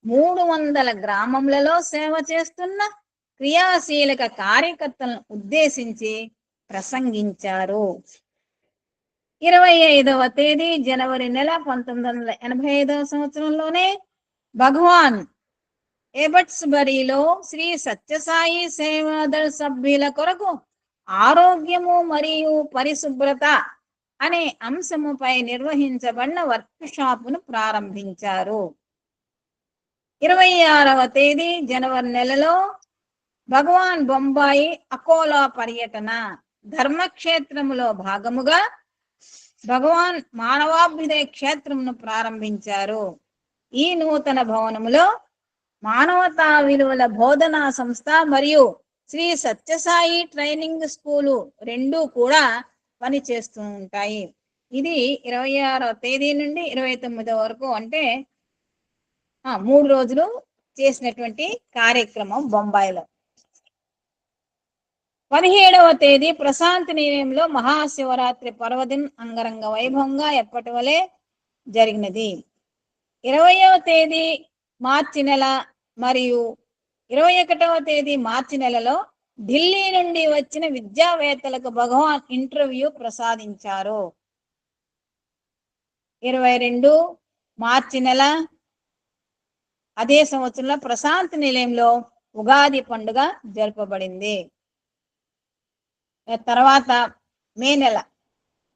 300 గ్రామములలో సేవ చేస్తున్న క్రియాశీలక కార్యకర్తలను ఉద్దేశించి ప్రసంగించారు. 25వ తేదీ జనవరి నెల 1985వ సంవత్సరంలోనే భగవాన్ ఎబట్స్బరీలో శ్రీ సత్యసాయి సేవాదళ సభ్యుల కొరకు ఆరోగ్యము మరియు పరిశుభ్రత అనే అంశముపై నిర్వహించబడిన వర్క్ షాపును ప్రారంభించారు. 26వ తేదీ జనవరి నెలలో భగవాన్ బొంబాయి అకోలా పర్యటన ధర్మక్షేత్రములో భాగముగా భగవాన్ మానవాభ్యుదయ క్షేత్రమును ప్రారంభించారు. ఈ నూతన భవనములో మానవతా విలువల బోధనా సంస్థ మరియు శ్రీ సత్యసాయి ట్రైనింగ్ స్కూలు రెండూ కూడా పనిచేస్తూ ఉంటాయి. ఇది 26వ తేదీ నుండి 29వ వరకు, అంటే 3 రోజులు చేసినటువంటి కార్యక్రమం బొంబాయిలో. 17వ తేదీ ప్రశాంతి నిలయంలో మహాశివరాత్రి పర్వదినం అంగరంగ వైభవంగా ఎప్పటి వలె జరిగినది. 20వ తేదీ మార్చి నెల మరియు 21వ తేదీ మార్చి నెలలో ఢిల్లీ నుండి వచ్చిన విద్యావేత్తలకు భగవాన్ ఇంటర్వ్యూ ప్రసాదించారు. 22 మార్చి నెల అదే సంవత్సరంలో ప్రశాంతి నిలయంలో ఉగాది పండుగ జరపబడింది. తర్వాత మే నెల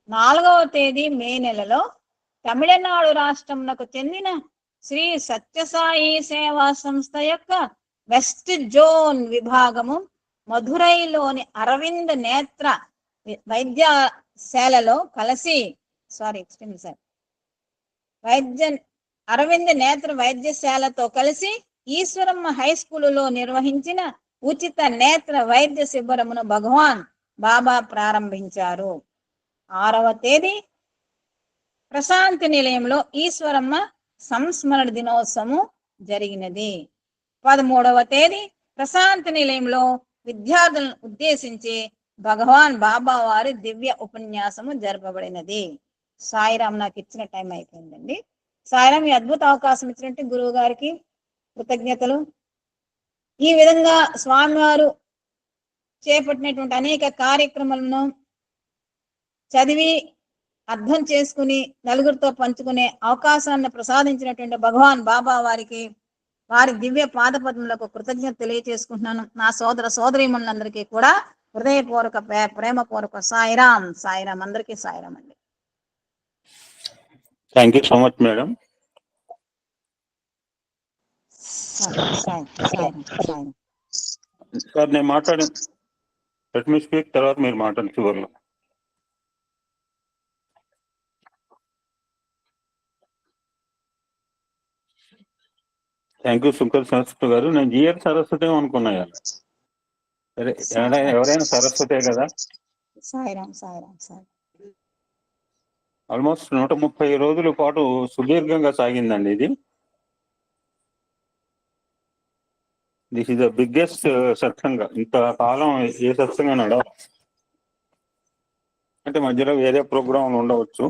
4వ తేదీ మే నెలలో తమిళనాడు రాష్ట్రంకు చెందిన శ్రీ సత్యసాయి సేవా సంస్థ యొక్క వెస్ట్ జోన్ విభాగము మధురైలోని అరవింద్ నేత్ర వైద్యశాలలో కలిసి అరవింద్ నేత్ర వైద్యశాలతో కలిసి ఈశ్వరమ్మ హై స్కూలులో నిర్వహించిన ఉచిత నేత్ర వైద్య శిబిరమును భగవాన్ బాబా ప్రారంభించారు. 6వ తేదీ ప్రశాంతి నిలయంలో ఈశ్వరమ్మ సంస్మరణ దినోత్సవం జరిగినది. 13వ తేదీ ప్రశాంతి నిలయంలో విద్యార్థులను ఉద్దేశించి భగవాన్ బాబా వారి దివ్య ఉపన్యాసము జరపబడినది. సాయిరామ్, నాకు ఇచ్చిన టైం అయిపోయిందండి. సాయిరామ్, ఈ అద్భుత అవకాశం ఇచ్చినట్టు గురువు గారికి కృతజ్ఞతలు. ఈ విధంగా స్వామివారు చేపట్టినటువంటి అనేక కార్యక్రమాలను చదివి అర్థం చేసుకుని నలుగురితో పంచుకునే అవకాశాన్ని ప్రసాదించినటువంటి భగవాన్ బాబా వారికి, వారి దివ్య పాదపద్మలకు కృతజ్ఞత తెలియజేసుకుంటున్నాను. నా సోదర సోదరీమణులందరికీ కూడా హృదయపూర్వక ప్రేమపూర్వక సాయిరామ్. సాయిరామ్, అందరికీ సాయిరామ్ అండి. Thank you so much madam. Sir నేను మాట్లాడాను, లెట్ మీ స్పీక్, తర్వాత మీరు మాట్లాడండి చివరిలో. థ్యాంక్ యూ శంకర్ సరస్వతి గారు. నేను జిఎల్ సరస్వతి అనుకున్నాను. సరే, ఎవరైనా సరస్వతే కదా. సాయిరాం సాయిరాం సాయి. ఆల్మోస్ట్ 130 రోజుల పాటు సుదీర్ఘంగా సాగిందండి ఇది. దిస్ ఇస్ ద బిగ్గెస్ట్ సత్సంగ. ఇంత కాలం ఏ సత్సంగా నడవ, అంటే మధ్యలో వేరే ప్రోగ్రాంలు ఉండవచ్చు.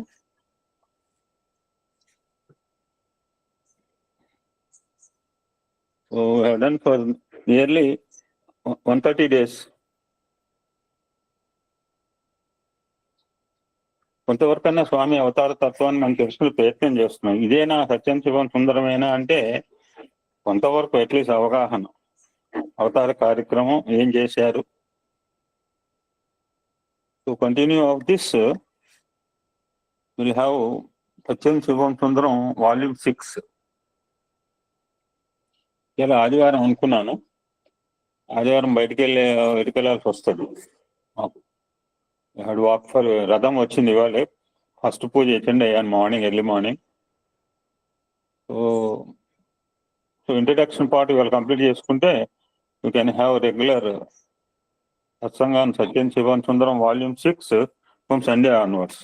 So done for nearly 130 days. కొంతవరకన్నా స్వామి అవతార తత్వాన్ని మనం తెలుసుకునే ప్రయత్నం చేస్తున్నాం. ఇదేనా సత్యం శివం సుందరమేనా అంటే కొంతవరకు అట్లీస్ట్ అవగాహన, అవతార కార్యక్రమం ఏం చేశారు. To continue of this will have Satyam Sivam Sundaram volume 6. ఇలా ఆదివారం అనుకున్నాను, ఆదివారం బయటికి వెళ్ళాల్సి వస్తుంది. వాక్ ఫర్ రథం వచ్చింది ఇవాళ. ఫస్ట్ పూజ అటెండ్ అయ్యాను morning, early morning. So introduction part ఇవాళ కంప్లీట్ చేసుకుంటే యూ కెన్ హ్యావ్ రెగ్యులర్ సత్సంగాన్ Sathyam Sivam Sundaram volume 6 from Sunday onwards.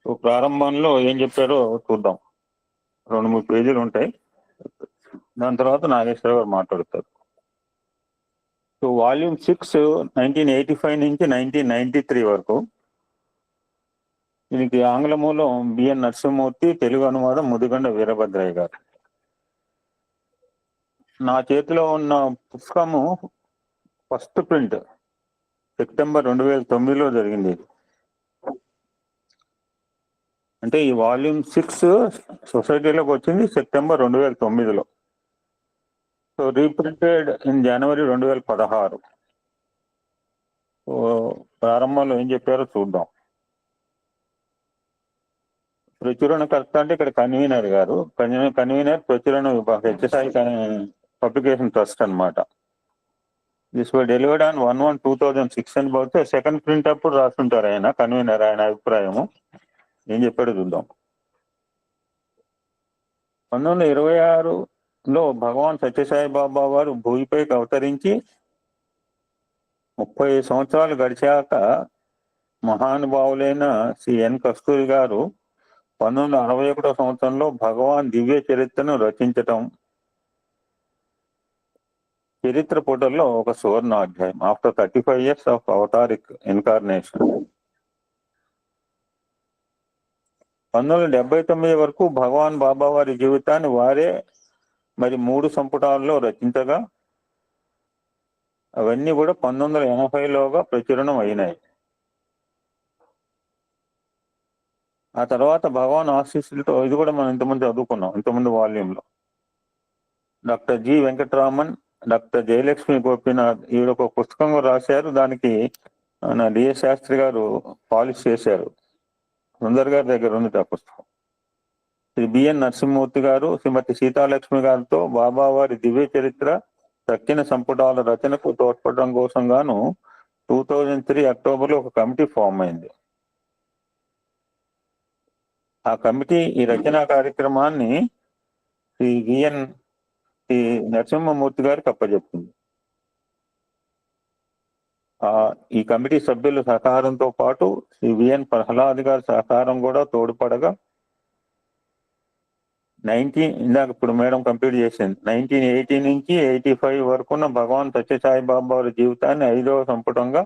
So ప్రారంభంలో ఏం చెప్పారో చూద్దాం. 2-3 పేజీలు ఉంటాయి. దాని తర్వాత నాగేశ్వర గారు మాట్లాడతారు. సో వాల్యూమ్ 6 1985 నుంచి 1993 వరకు. దీనికి ఆంగ్ల మూలం బిఎన్ నరసింహమూర్తి, తెలుగు అనువాదం ముదిగొండ వీరభద్రయ్య గారు. నా చేతిలో ఉన్న పుస్తకము ఫస్ట్ ప్రింట్ సెప్టెంబర్ 2009లో జరిగింది. అంటే ఈ వాల్యూమ్ 6 సొసైటీలోకి వచ్చింది సెప్టెంబర్ 2009లో. So reprinted in January 2016. So ప్రారంభంలో ఏం చెప్పారో చూద్దాం. ప్రచురణకర్త అంటే ఇక్కడ కన్వీనర్ గారు, కన్వీనర్ ప్రచురణ విభాగం, హెచ్ఎస్ఐ పబ్లికేషన్ ట్రస్ట్ అనమాట. దిస్ వర్ డెలివర్డ్ ఆన్ 1/1/2006 అని పోతే సెకండ్ ప్రింట్ అప్పుడు రాస్తుంటారు ఆయన కన్వీనర్. ఆయన అభిప్రాయము ఏం చెప్పాడో చూద్దాం. 1926లో భగవాన్ సత్యసాయి బాబా వారు భూమిపైకి అవతరించి 30 సంవత్సరాలు గడిచాక మహానుభావులైన శ్రీ ఎన్ కస్తూరి గారు 1961 సంవత్సరంలో భగవాన్ దివ్య చరిత్రను రచించటం చరిత్ర పుటల్లో ఒక సువర్ణాధ్యాయం. After 35 years of avataric incarnation. 1979 వరకు భగవాన్ బాబా వారి జీవితాన్ని వారే మరి 3 సంపుటాల్లో రచించగా అవన్నీ కూడా 1980లోగా ప్రచురణం అయినాయి. ఆ తర్వాత భగవాన్ ఆశీస్సులతో, ఇది కూడా మనం ఇంతకుముందు చదువుకున్నాం ఇంతకుముందు వాల్యూమ్లో, doctor G Venkataraman, doctor Jayalakshmi Gopinath ఈవిడ ఒక పుస్తకం రాశారు. దానికి డిఎస్ శాస్త్రి గారు పాలిష్ చేశారు. సుందర్ గారి దగ్గర ఉంది ఆ పుస్తకం. శ్రీ బిఎన్ నరసింహమూర్తి గారు, శ్రీమతి సీతాలక్ష్మి గారితో బాబావారి దివ్య చరిత్ర తక్కిన సంపుటాల రచనకు తోడ్పడడం కోసం గాను 2003 అక్టోబర్లో ఒక కమిటీ ఫామ్ అయింది. ఆ కమిటీ ఈ రచనా కార్యక్రమాన్ని శ్రీ విఎన్ నరసింహమూర్తి గారికి అప్పచెప్పింది. ఈ కమిటీ సభ్యుల సహకారంతో పాటు శ్రీ విఎన్ ప్రహ్లాద్ గారి సహకారం కూడా తోడ్పడగా ఇందాక ఇప్పుడు మేడం కంప్లీట్ చేసింది 1980 నుంచి 85 వరకున్న భగవాన్ సత్యసాయి బాబా వారి జీవితాన్ని 5వ సంపుటంగా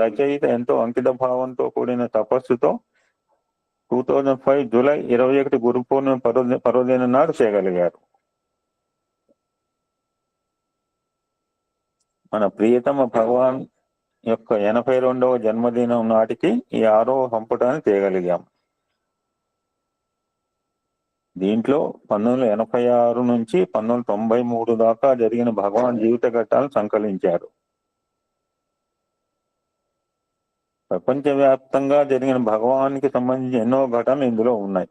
రచయిత ఎంతో అంకిత భావంతో కూడిన తపస్సుతో 2005 జూలై 21 గురు పూర్ణిమ పర్వదినం నాడు చేయగలిగారు. మన ప్రియతమ భగవాన్ యొక్క 82వ జన్మదినం నాటికి ఈ 6వ సంపుటాన్ని చేయగలిగాం. దీంట్లో 1986 నుంచి 1993 దాకా జరిగిన భగవాన్ జీవిత ఘట్టాలను సంకలించారు. ప్రపంచవ్యాప్తంగా జరిగిన భగవానికి సంబంధించి ఎన్నో ఘటనలు ఇందులో ఉన్నాయి.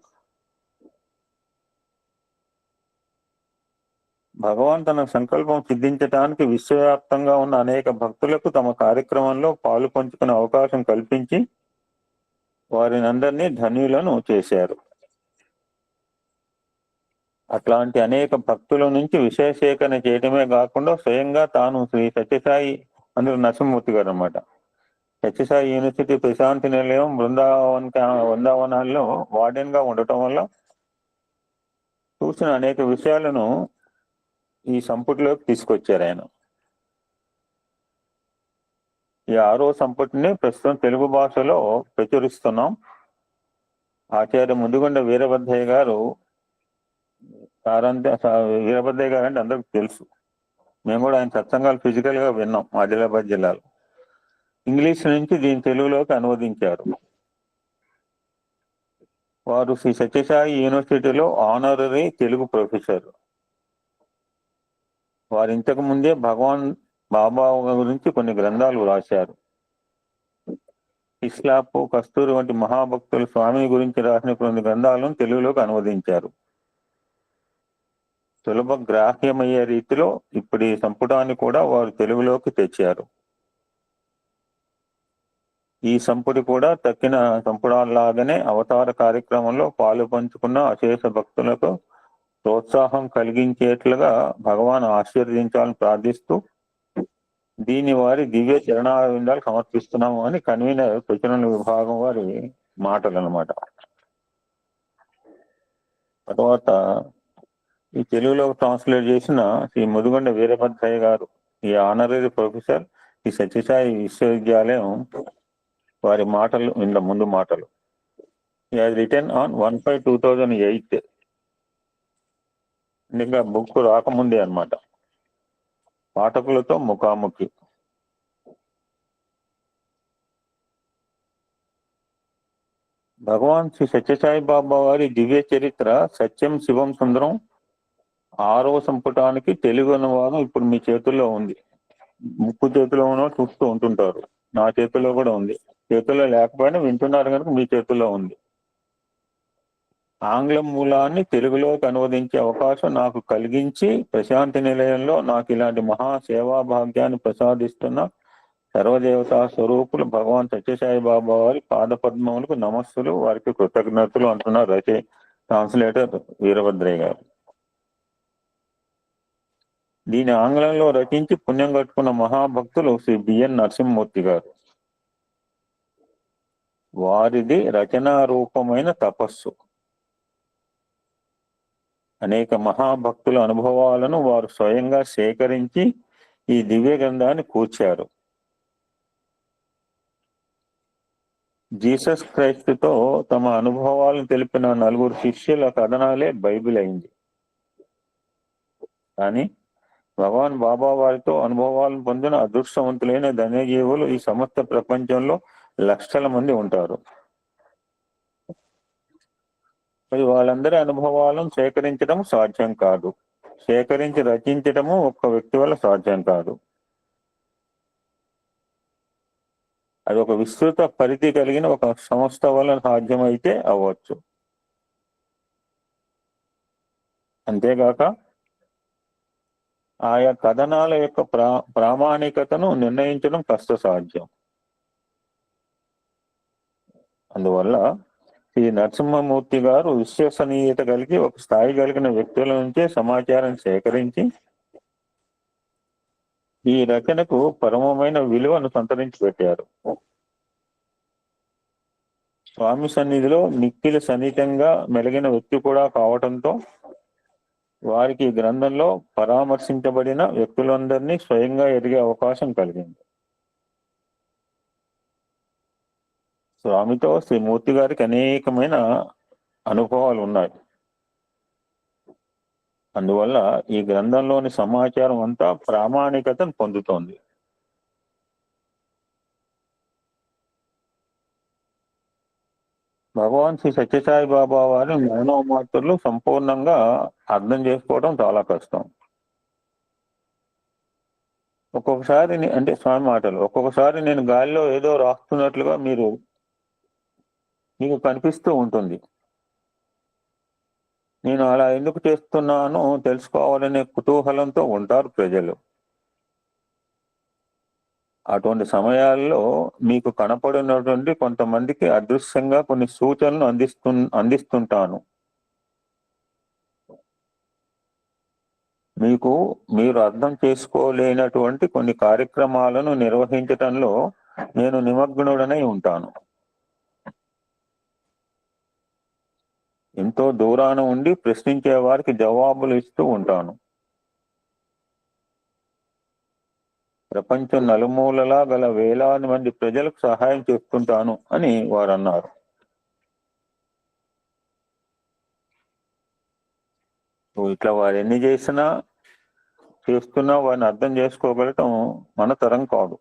భగవాన్ తన సంకల్పం సిద్ధించడానికి విశ్వవ్యాప్తంగా ఉన్న అనేక భక్తులకు తమ కార్యక్రమంలో పాలు పంచుకునే అవకాశం కల్పించి వారిని అందరినీ ధన్యులను చేశారు. అట్లాంటి అనేక భక్తుల నుంచి విశేషీకరణ చేయడమే కాకుండా స్వయంగా తాను శ్రీ సత్యసాయి అందులో నరసింహమూర్తి గారు అనమాట. సత్యసాయి యూనివర్సిటీ ప్రశాంతి నిలయం బృందావనాల్లో వార్డెన్ గా ఉండటం వల్ల చూసిన అనేక విషయాలను ఈ సంపుటిలోకి తీసుకొచ్చారు ఆయన. ఈ 6వ సంపుటిని ప్రస్తుతం తెలుగు భాషలో ప్రచురిస్తున్నాం. ఆచార్య ముదిగొండ వీరభద్రయ్య గారు వీరభద్రయ్య గారు అంటే అందరికి తెలుసు. మేము కూడా ఆయన సత్సంగాలు ఫిజికల్ గా విన్నాం ఆదిలాబాద్ జిల్లాలో. ఇంగ్లీష్ నుంచి దీని తెలుగులోకి అనువదించారు. వారు శ్రీ సత్యసాయి యూనివర్సిటీలో ఆనరరీ తెలుగు ప్రొఫెసర్. వారు ఇంతకు ముందే భగవాన్ బాబా గురించి కొన్ని గ్రంథాలు రాశారు. ఇస్లాపు, కస్తూరి వంటి మహాభక్తులు స్వామి గురించి రాసిన కొన్ని గ్రంథాలను తెలుగులోకి అనువదించారు. సులభ గ్రాహ్యమయ్యే రీతిలో ఇప్పుడు ఈ సంపుటాన్ని కూడా వారు తెలుగులోకి తెచ్చారు. ఈ సంపుటి కూడా తక్కిన సంపుటాల్లాగానే అవతార కార్యక్రమంలో పాలు పంచుకున్న అశేష భక్తులకు ప్రోత్సాహం కలిగించేట్లుగా భగవాన్ ఆశీర్వదించాలని ప్రార్థిస్తూ దీని వారి దివ్య చరణారవిందాలు సమర్పిస్తున్నాము అని కన్వీనర్ ప్రచురణ విభాగం వారి మాటలు అన్నమాట. తర్వాత ఈ తెలుగులో ట్రాన్స్లేట్ చేసిన శ్రీ ముదిగొండ వీరభద్రయ్య గారు, ఈ ఆనరరీ ప్రొఫెసర్, ఈ సత్యసాయి విశ్వవిద్యాలయం వారి మాటలు ఇంత ముందు మాటలు. Return on 1/5/2008. ఇంకా బుక్ రాకముందే అన్నమాట. పాఠకులతో ముఖాముఖి. భగవాన్ శ్రీ సత్యసాయి బాబా వారి దివ్య చరిత్ర సత్యం శివం సుందరం 6వ సంపుటానికి తెలుగు అనువాదం ఇప్పుడు మీ చేతుల్లో ఉంది. ముక్కు చేతిలో ఉన్న చూస్తూ ఉంటుంటారు. నా చేతుల్లో కూడా ఉంది. చేతుల్లో లేకపోయినా వింటున్నారు కనుక మీ చేతుల్లో ఉంది. ఆంగ్ల మూలాన్ని తెలుగులోకి అనువదించే అవకాశం నాకు కలిగించి ప్రశాంతి నిలయంలో నాకు ఇలాంటి మహా సేవా భాగ్యాన్ని ప్రసాదిస్తున్న సర్వదేవతా స్వరూపులు భగవాన్ సత్యసాయి బాబా వారి పాదపద్మములకు నమస్సులు, వారికి కృతజ్ఞతలు అంటున్నారు ట్రాన్స్లేటర్ వీరభద్రయ్య గారు. దీని ఆంగ్లంలో రచించి పుణ్యం కట్టుకున్న మహాభక్తులు శ్రీ బిఎన్ నరసింహమూర్తి గారు. వారిది రచనా రూపమైన తపస్సు. అనేక మహాభక్తుల అనుభవాలను వారు స్వయంగా సేకరించి ఈ దివ్య గ్రంథాన్ని కూర్చారు. జీసస్ క్రైస్తుతో తమ అనుభవాలను తెలిపిన 4 శిష్యుల కథనాలే బైబిల్ అయింది. కానీ భగవాన్ బాబా వారితో అనుభవాలను పొందిన అదృష్టవంతులైన ధన్యజీవులు ఈ సమస్త ప్రపంచంలో లక్షల మంది ఉంటారు. మరి వాళ్ళందరి అనుభవాలను సేకరించడం సాధ్యం కాదు. సేకరించి రచించడము ఒక్క వ్యక్తి వల్ల సాధ్యం కాదు. అది ఒక విస్తృత పరిధి కలిగిన ఒక సంస్థ వల్ల సాధ్యమైతే అవ్వచ్చు. అంతేగాక ఆయా కథనాల యొక్క ప్రామాణికతను నిర్ణయించడం కష్టసాధ్యం. అందువల్ల ఈ నరసింహమూర్తి గారు విశ్వసనీయత కలిగి ఒక స్థాయి కలిగిన వ్యక్తుల నుంచే సమాచారం సేకరించి ఈ రచనకు పరమమైన విలువను సంతరించి పెట్టారు. స్వామి సన్నిధిలో మిక్కిలి సన్నిహితంగా మెలిగిన వ్యక్తి కూడా కావటంతో వారికి ఈ గ్రంథంలో పరామర్శించబడిన వ్యక్తులందరినీ స్వయంగా ఎదిగే అవకాశం కలిగింది. స్వామితో శ్రీ మూర్తి గారికి అనేకమైన అనుభవాలు ఉన్నాయి. అందువల్ల ఈ గ్రంథంలోని సమాచారం అంతా ప్రామాణికతను పొందుతోంది. భగవాన్ శ్రీ సత్యసాయి బాబా వారి మౌనమాత్రులు సంపూర్ణంగా అర్థం చేసుకోవడం చాలా కష్టం. ఒక్కొక్కసారి అంటే స్వామి మాటలు, ఒక్కొక్కసారి నేను గాలిలో ఏదో రాస్తున్నట్లుగా మీకు కనిపిస్తూ ఉంటుంది. నేను అలా ఎందుకు చేస్తున్నానో తెలుసుకోవాలనే కుతూహలంతో ఉంటారు ప్రజలు. అటువంటి సమయాల్లో మీకు కనపడినటువంటి కొంతమందికి అదృశ్యంగా కొన్ని సూచనలు అందిస్తుంటాను. మీరు అర్థం చేసుకోలేనటువంటి కొన్ని కార్యక్రమాలను నిర్వహించటంలో నేను నిమగ్నుడనై ఉంటాను. ఎంతో దూరాన ఉండి ప్రశ్నించే వారికి జవాబులు ఇస్తూ ఉంటాను. ప్రపంచం నలుమూలలా గల వేలాది మంది ప్రజలకు సహాయం చేస్తుంటాను అని వారు అన్నారు. ఇట్లా వారు ఎన్ని చేస్తున్నా వారిని అర్థం చేసుకోగలటం మన తరం కాదు.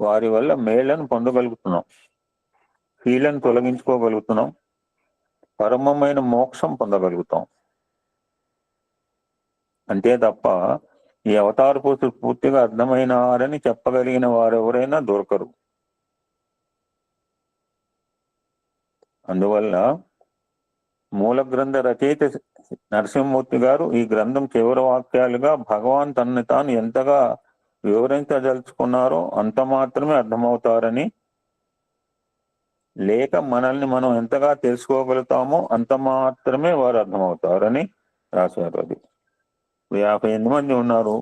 వారి వల్ల మేళ్లను పొందగలుగుతున్నాం, కీళ్లను తొలగించుకోగలుగుతున్నాం, పరమమైన మోక్షం పొందగలుగుతాం. అంతే తప్ప ఈ అవతార పురుషులు పూర్తిగా అర్థమైనారని చెప్పగలిగిన వారెవరైనా దొరకరు. అందువల్ల మూల గ్రంథ రచయిత నరసింహమూర్తి గారు ఈ గ్రంథం చివరి వాక్యాలుగా భగవాన్ తనని తాను ఎంతగా వివరించదలుచుకున్నారో అంత మాత్రమే అర్థమవుతారని, లేక మనల్ని మనం ఎంతగా తెలుసుకోగలుగుతామో అంత మాత్రమే వారు అర్థమవుతారని రాశారు. అది 58 మంది ఉన్నారు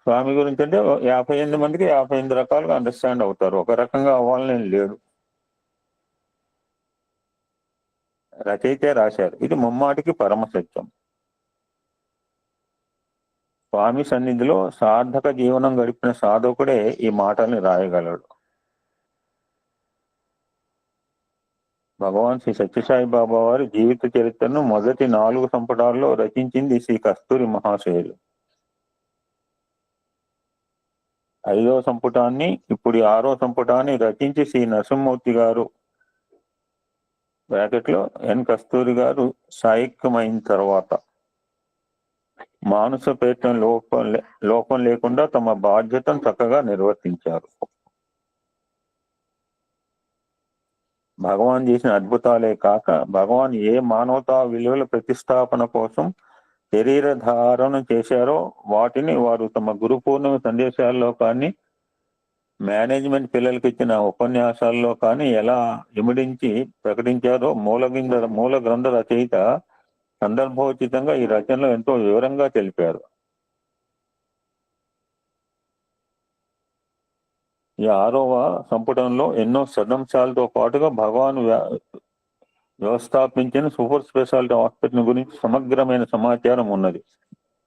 స్వామి గురించి అంటే 58 మందికి 58 రకాలుగా అండర్స్టాండ్ అవుతారు. ఒక రకంగా అవ్వాలని లేడు. రచయితే రాశారు. ఇది ముమ్మాటికి పరమ సత్యం. స్వామి సన్నిధిలో సార్థక జీవనం గడిపిన సాధకుడే ఈ మాటల్ని రాయగలడు. భగవాన్ శ్రీ సత్యసాయి బాబా వారి జీవిత చరిత్రను మొదటి 4 సంపుటాల్లో రచించింది శ్రీ కస్తూరి మహాశయులు. 5వ సంపుటాన్ని, ఇప్పుడు 6వ సంపుటాన్ని రచించి శ్రీ నరసింహమూర్తి గారు బ్రాకెట్లో ఎన్ కస్తూరి గారు సాయిక్యమైన తర్వాత మానస ప్రయత్నం లోపం లేకుండా తమ బాధ్యతను చక్కగా నిర్వర్తించారు. భగవాన్ చేసిన అద్భుతాలే కాక భగవాన్ ఏ మానవతా విలువల ప్రతిష్టాపన కోసం శరీర ధారణ చేశారో వాటిని వారు తమ గురు పూర్ణిమ సందేశాల్లో కానీ, మేనేజ్మెంట్ పిల్లలకి ఇచ్చిన ఉపన్యాసాల్లో కానీ ఎలా ఇమిడించి ప్రకటించారో మూల గ్రంథ రచయిత సందర్భోచితంగా ఈ రచనలో ఎంతో వివరంగా తెలిపారు. ఈ 6వ సంపుటంలో ఎన్నో సదంశాలతో పాటుగా భగవాన్ వ్యవస్థాపించిన సూపర్ స్పెషాలిటీ హాస్పిటల్ గురించి సమగ్రమైన సమాచారం ఉన్నది.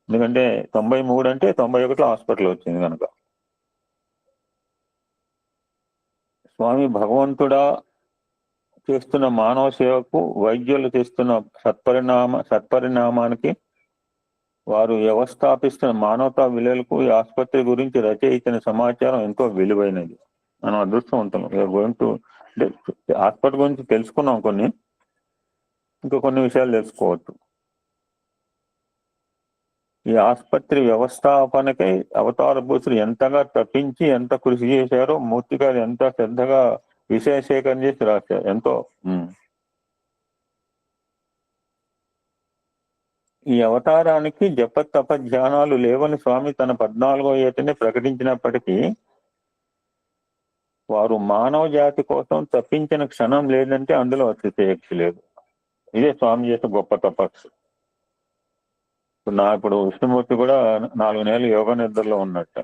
ఎందుకంటే 93 అంటే 91లో హాస్పిటల్ వచ్చింది కనుక. స్వామి భగవంతుడా చేస్తున్న మానవ సేవకు, వైద్యులు చేస్తున్న సత్పరిణామానికి, వారు వ్యవస్థాపిస్తున్న మానవతా విలువలకు ఈ ఆసుపత్రి గురించి రచయిత సమాచారం ఎంతో విలువైనది. మనం అదృష్టవంతులం. హాస్పిటల్ గురించి తెలుసుకున్నాం కొన్ని, ఇంకా కొన్ని విషయాలు తెలుసుకోవచ్చు. ఈ ఆసుపత్రి వ్యవస్థాపనకై అవతార పురుషులు ఎంతగా తప్పించి ఎంత కృషి చేశారో మూర్తి గారు ఎంత శ్రద్ధగా విషయ సేకరణ చేసి రాశారు. ఎంతో ఈ అవతారానికి జప తప ధ్యానాలు లేవని స్వామి తన 14వ ఏటనే ప్రకటించినప్పటికీ వారు మానవ జాతి కోసం తప్పించిన క్షణం లేదంటే అందులో అతిశయోక్తి లేదు. ఇదే స్వామి చేసే గొప్ప తపస్సు. ఇప్పుడు విష్ణుమూర్తి కూడా 4 నెలలు యోగ నిద్రలో ఉన్నట్ట.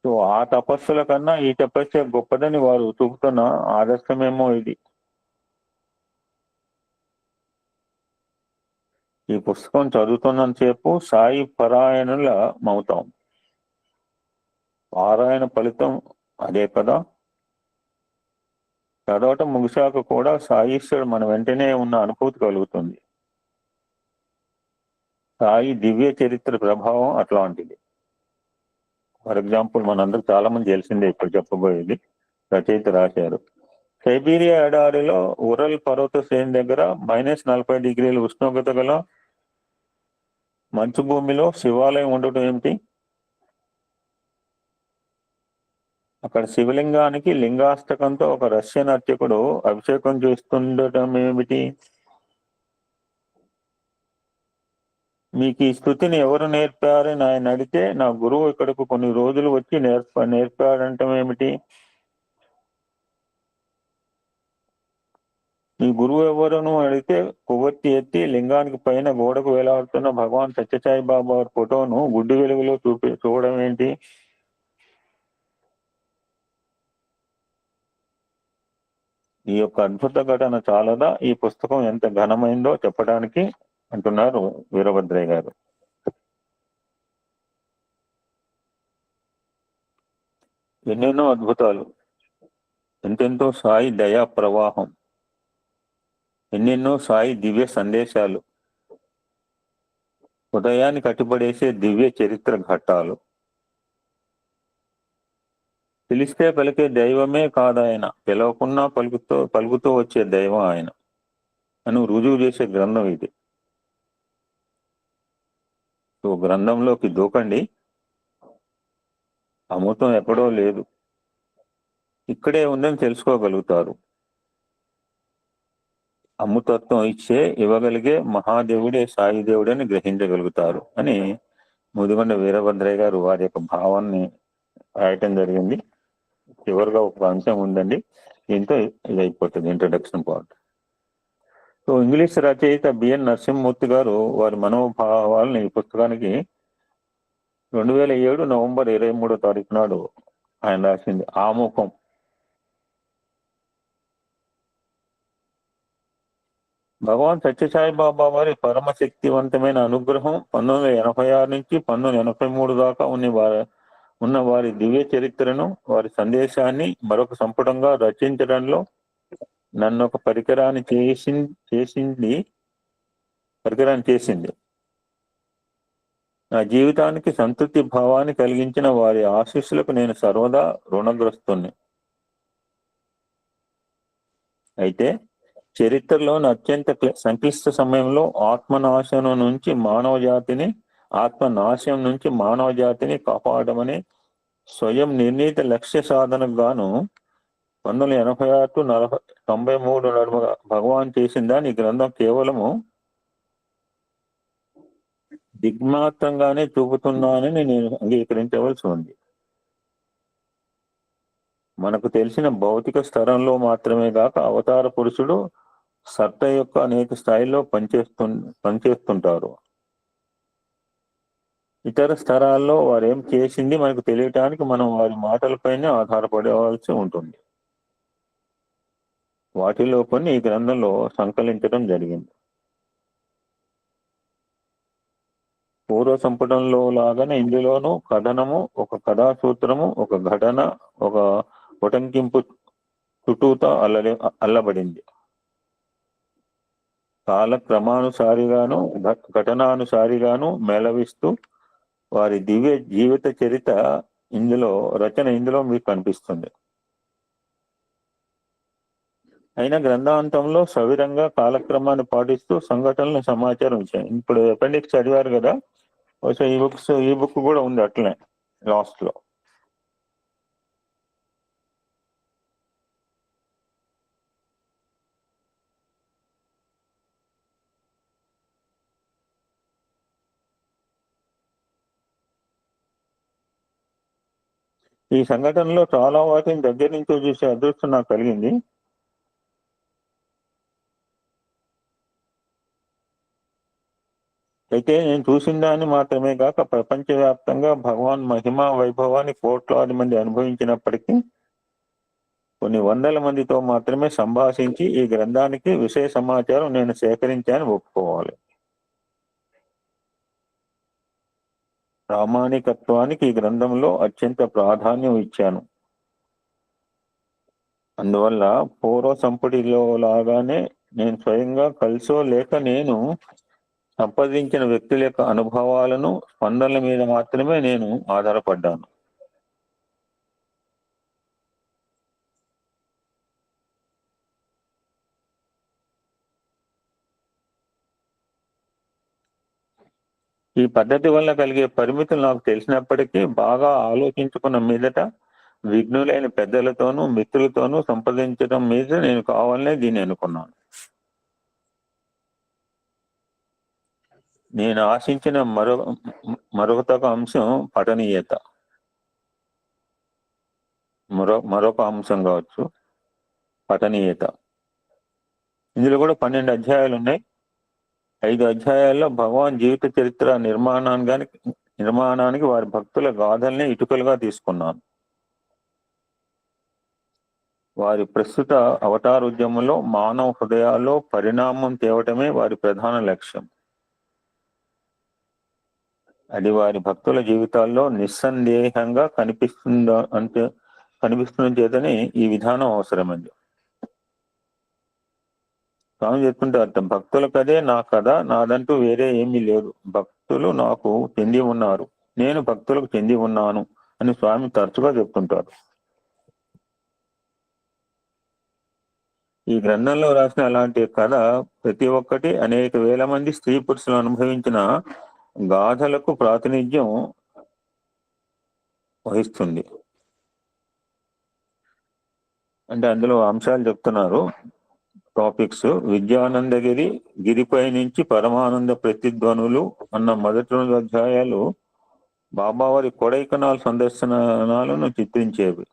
సో ఆ తపస్సుల కన్నా ఈ తపస్సే గొప్పదని వారు చూపుతున్న ఆదర్శమేమో ఇది. ఈ పుస్తకం చదువుతున్నంతసేపు సాయి పరాయణుల మౌతాం. పారాయణ ఫలితం అదే కదా. చదవటం ముగిశాక కూడా సాయీశ్వరుడు మన వెంటనే ఉన్న అనుభూతి కలుగుతుంది. సాయి దివ్య చరిత్ర ప్రభావం అట్లాంటిది. ఫర్ ఎగ్జాంపుల్ మనందరూ చాలా మంది తెలిసిందే ఇప్పుడు చెప్పబోయేది. రచయిత రాశారు, సైబీరియా ఎడారిలో ఉరల్ పర్వత శ్రేణి దగ్గర -40 డిగ్రీల ఉష్ణోగ్రత గల మంచు భూమిలో శివాలయం ఉండటం ఏమిటి? అక్కడ శివలింగానికి లింగాష్టకంతో ఒక రష్యన్ అర్చకుడు అభిషేకం చేస్తుండటం ఏమిటి? మీకు ఈ స్థుతిని ఎవరు నేర్పారని ఆయన అడిగితే నా గురువు ఇక్కడకు కొన్ని రోజులు వచ్చి నేర్పాడంటం ఏమిటి? ఈ గురువు ఎవరును అడిగితే కొవ్వొత్తి ఎత్తి లింగానికి పైన గోడకు వేలాడుతున్న భగవాన్ సత్యసాయి బాబా వారి ఫోటోను గుడ్డి వెలుగులో చూడడం ఏంటి? ఈ యొక్క అద్భుత ఘటన చాలదా ఈ పుస్తకం ఎంత ఘనమైందో చెప్పడానికి అంటున్నారు వీరభద్రయ్య గారు. ఎన్నెన్నో అద్భుతాలు, ఎంతెంతో సాయి దయా ప్రవాహం, ఎన్నెన్నో సాయి దివ్య సందేశాలు, ఉదయాన్ని కట్టిపడేసే దివ్య చరిత్ర ఘట్టాలు. పిలిస్తే పలికే దైవమే కాదాయన, పిలవకున్నా పలుకుతూ వచ్చే దైవం ఆయన అని రుజువు చేసే గ్రంథం ఇది. సో గ్రంథంలోకి దూకండి, అమృతం ఎక్కడో లేదు, ఇక్కడే ఉందని తెలుసుకోగలుగుతారు. అమృతత్వం ఇవ్వగలిగే మహాదేవుడే సాయి దేవుడని గ్రహించగలుగుతారు అని ముదిగొండ వీరభద్రయ్య గారు వారి యొక్క భావాన్ని రాయటం జరిగింది. చివరిగా ఒక అంశం ఉందండి, దీంతో ఇది అయిపోతుంది ఇంట్రడక్షన్ పార్ట్. సో ఇంగ్లీష్ రచయిత బిఎన్ నరసింహమూర్తి గారు వారి మనోభావాలను ఈ పుస్తకానికి 2007 నవంబర్ 23 నాడు ఆయన రాసింది ఆముఖం. భగవాన్ సత్యసాయి బాబా వారి పరమశక్తివంతమైన అనుగ్రహం 1986 నుంచి 1983 దాకా ఉన్న వారి దివ్య చరిత్రను, వారి సందేశాన్ని మరొక సంపుటంగా రచించడంలో నన్ను ఒక పరికరాన్ని చేసింది. నా జీవితానికి సంతృప్తి భావాన్ని కలిగించిన వారి ఆశీస్సులకు నేను సర్వదా రుణగ్రస్తుని. అయితే చరిత్రలోని అత్యంత సంక్లిష్ట సమయంలో ఆత్మనాశనం నుంచి మానవ జాతిని కాపాడమని స్వయం నిర్ణీత లక్ష్య సాధనకు గాను 1986-93 నడుమ భగవాన్ చేసిందని ఈ గ్రంథం కేవలము దిగ్మాత్రంగానే చూపుతున్నానని నేను అంగీకరించవలసి ఉంది. మనకు తెలిసిన భౌతిక స్థలంలో మాత్రమే కాక అవతార పురుషుడు సత్త యొక్క అనేక స్థాయిల్లో పనిచేస్తుంటారు. ఇతర స్థలాల్లో వారేం చేసింది మనకు తెలియటానికి మనం వారి మాటలపైనే ఆధారపడవలసి ఉంటుంది. వాటిలో కొన్ని ఈ గ్రంథంలో సంకలించడం జరిగింది. పూర్వ సంపుటంలో లాగానే ఇందులోనూ కథనము, ఒక కథా సూత్రము, ఒక ఘటన, ఒక ఉటంకింపు చుట్టూత అల్లబడింది. కాల క్రమానుసారిగాను ఘటనానుసారిగాను మేళవిస్తూ వారి దివ్య జీవిత చరిత్ర ఇందులో మీకు కనిపిస్తుంది. అయినా గ్రంథాంతంలో సవిరంగా కాలక్రమాన్ని పాటిస్తూ సంఘటనల సమాచారం ఇచ్చాను. ఇప్పుడు అపెండిక్స్ చదివారు కదా, ఈ బుక్ కూడా ఉంది అట్లనే లాస్ట్ లో. ఈ సంఘటనలో చాలా వాటిని దగ్గర నుంచి చూసే అదృష్టం నాకు కలిగింది. అయితే నేను చూసిన దాన్ని మాత్రమే కాక ప్రపంచవ్యాప్తంగా భగవాన్ మహిమా వైభవాన్ని కోట్లాది మంది అనుభవించినప్పటికీ కొన్ని వందల మందితో మాత్రమే సంభాషించి ఈ గ్రంథానికి విషయ సమాచారం నేను సేకరించాను ఒప్పుకోవాలి. ప్రామాణికత్వానికి ఈ గ్రంథంలో అత్యంత ప్రాధాన్యం ఇచ్చాను. అందువల్ల పూర్వ సంపుటిలో లాగానే నేను స్వయంగా కలిసో లేక నేను సంపాదించిన వ్యక్తుల యొక్క అనుభవాలను, స్పందనల మీద మాత్రమే నేను ఆధారపడ్డాను. ఈ పద్ధతి వల్ల కలిగే పరిమితులు నాకు తెలిసినప్పటికీ బాగా ఆలోచించుకున్న మీదట విఘ్నులైన పెద్దలతోనూ మిత్రులతోనూ సంప్రదించడం మీద నేను కావాలనే దీన్ని అనుకున్నాను. నేను ఆశించిన మరొక అంశం పఠనీయత, మరొక అంశం కావచ్చు పఠనీయత. ఇందులో కూడా 12 అధ్యాయాలు ఉన్నాయి. 5 అధ్యాయాల్లో భగవాన్ జీవిత చరిత్ర నిర్మాణానికి వారి భక్తుల గాథల్ని ఇటుకలుగా తీసుకున్నాను. వారి ప్రస్తుత అవతార ఉద్యమంలో మానవ హృదయాల్లో పరిణామం తేవటమే వారి ప్రధాన లక్ష్యం. అది వారి భక్తుల జీవితాల్లో నిస్సందేహంగా కనిపిస్తున్న చేతనే ఈ విధానం అవసరమైంది. స్వామి చెప్తుంటే అర్థం, భక్తుల కదే నా కథ, నాదంటూ వేరే ఏమీ లేదు. భక్తులు నాకు చెంది ఉన్నారు, నేను భక్తులకు చెంది ఉన్నాను అని స్వామి తరచుగా చెప్తుంటారు. ఈ గ్రంథంలో రాసిన అలాంటి కథ ప్రతి ఒక్కటి అనేక వేల మంది స్త్రీ పురుషులు అనుభవించిన గాథలకు ప్రాతినిధ్యం వహిస్తుంది. అంటే అందులో అంశాలు చెప్తున్నారు, టాపిక్స్. విద్యానందగిరి, గిరిపై నుంచి పరమానంద ప్రతిధ్వనులు అన్న మొదటి 2 అధ్యాయాలు బాబావారి కొడైకెనాల్ సందర్శనాలను చిత్రించేవి.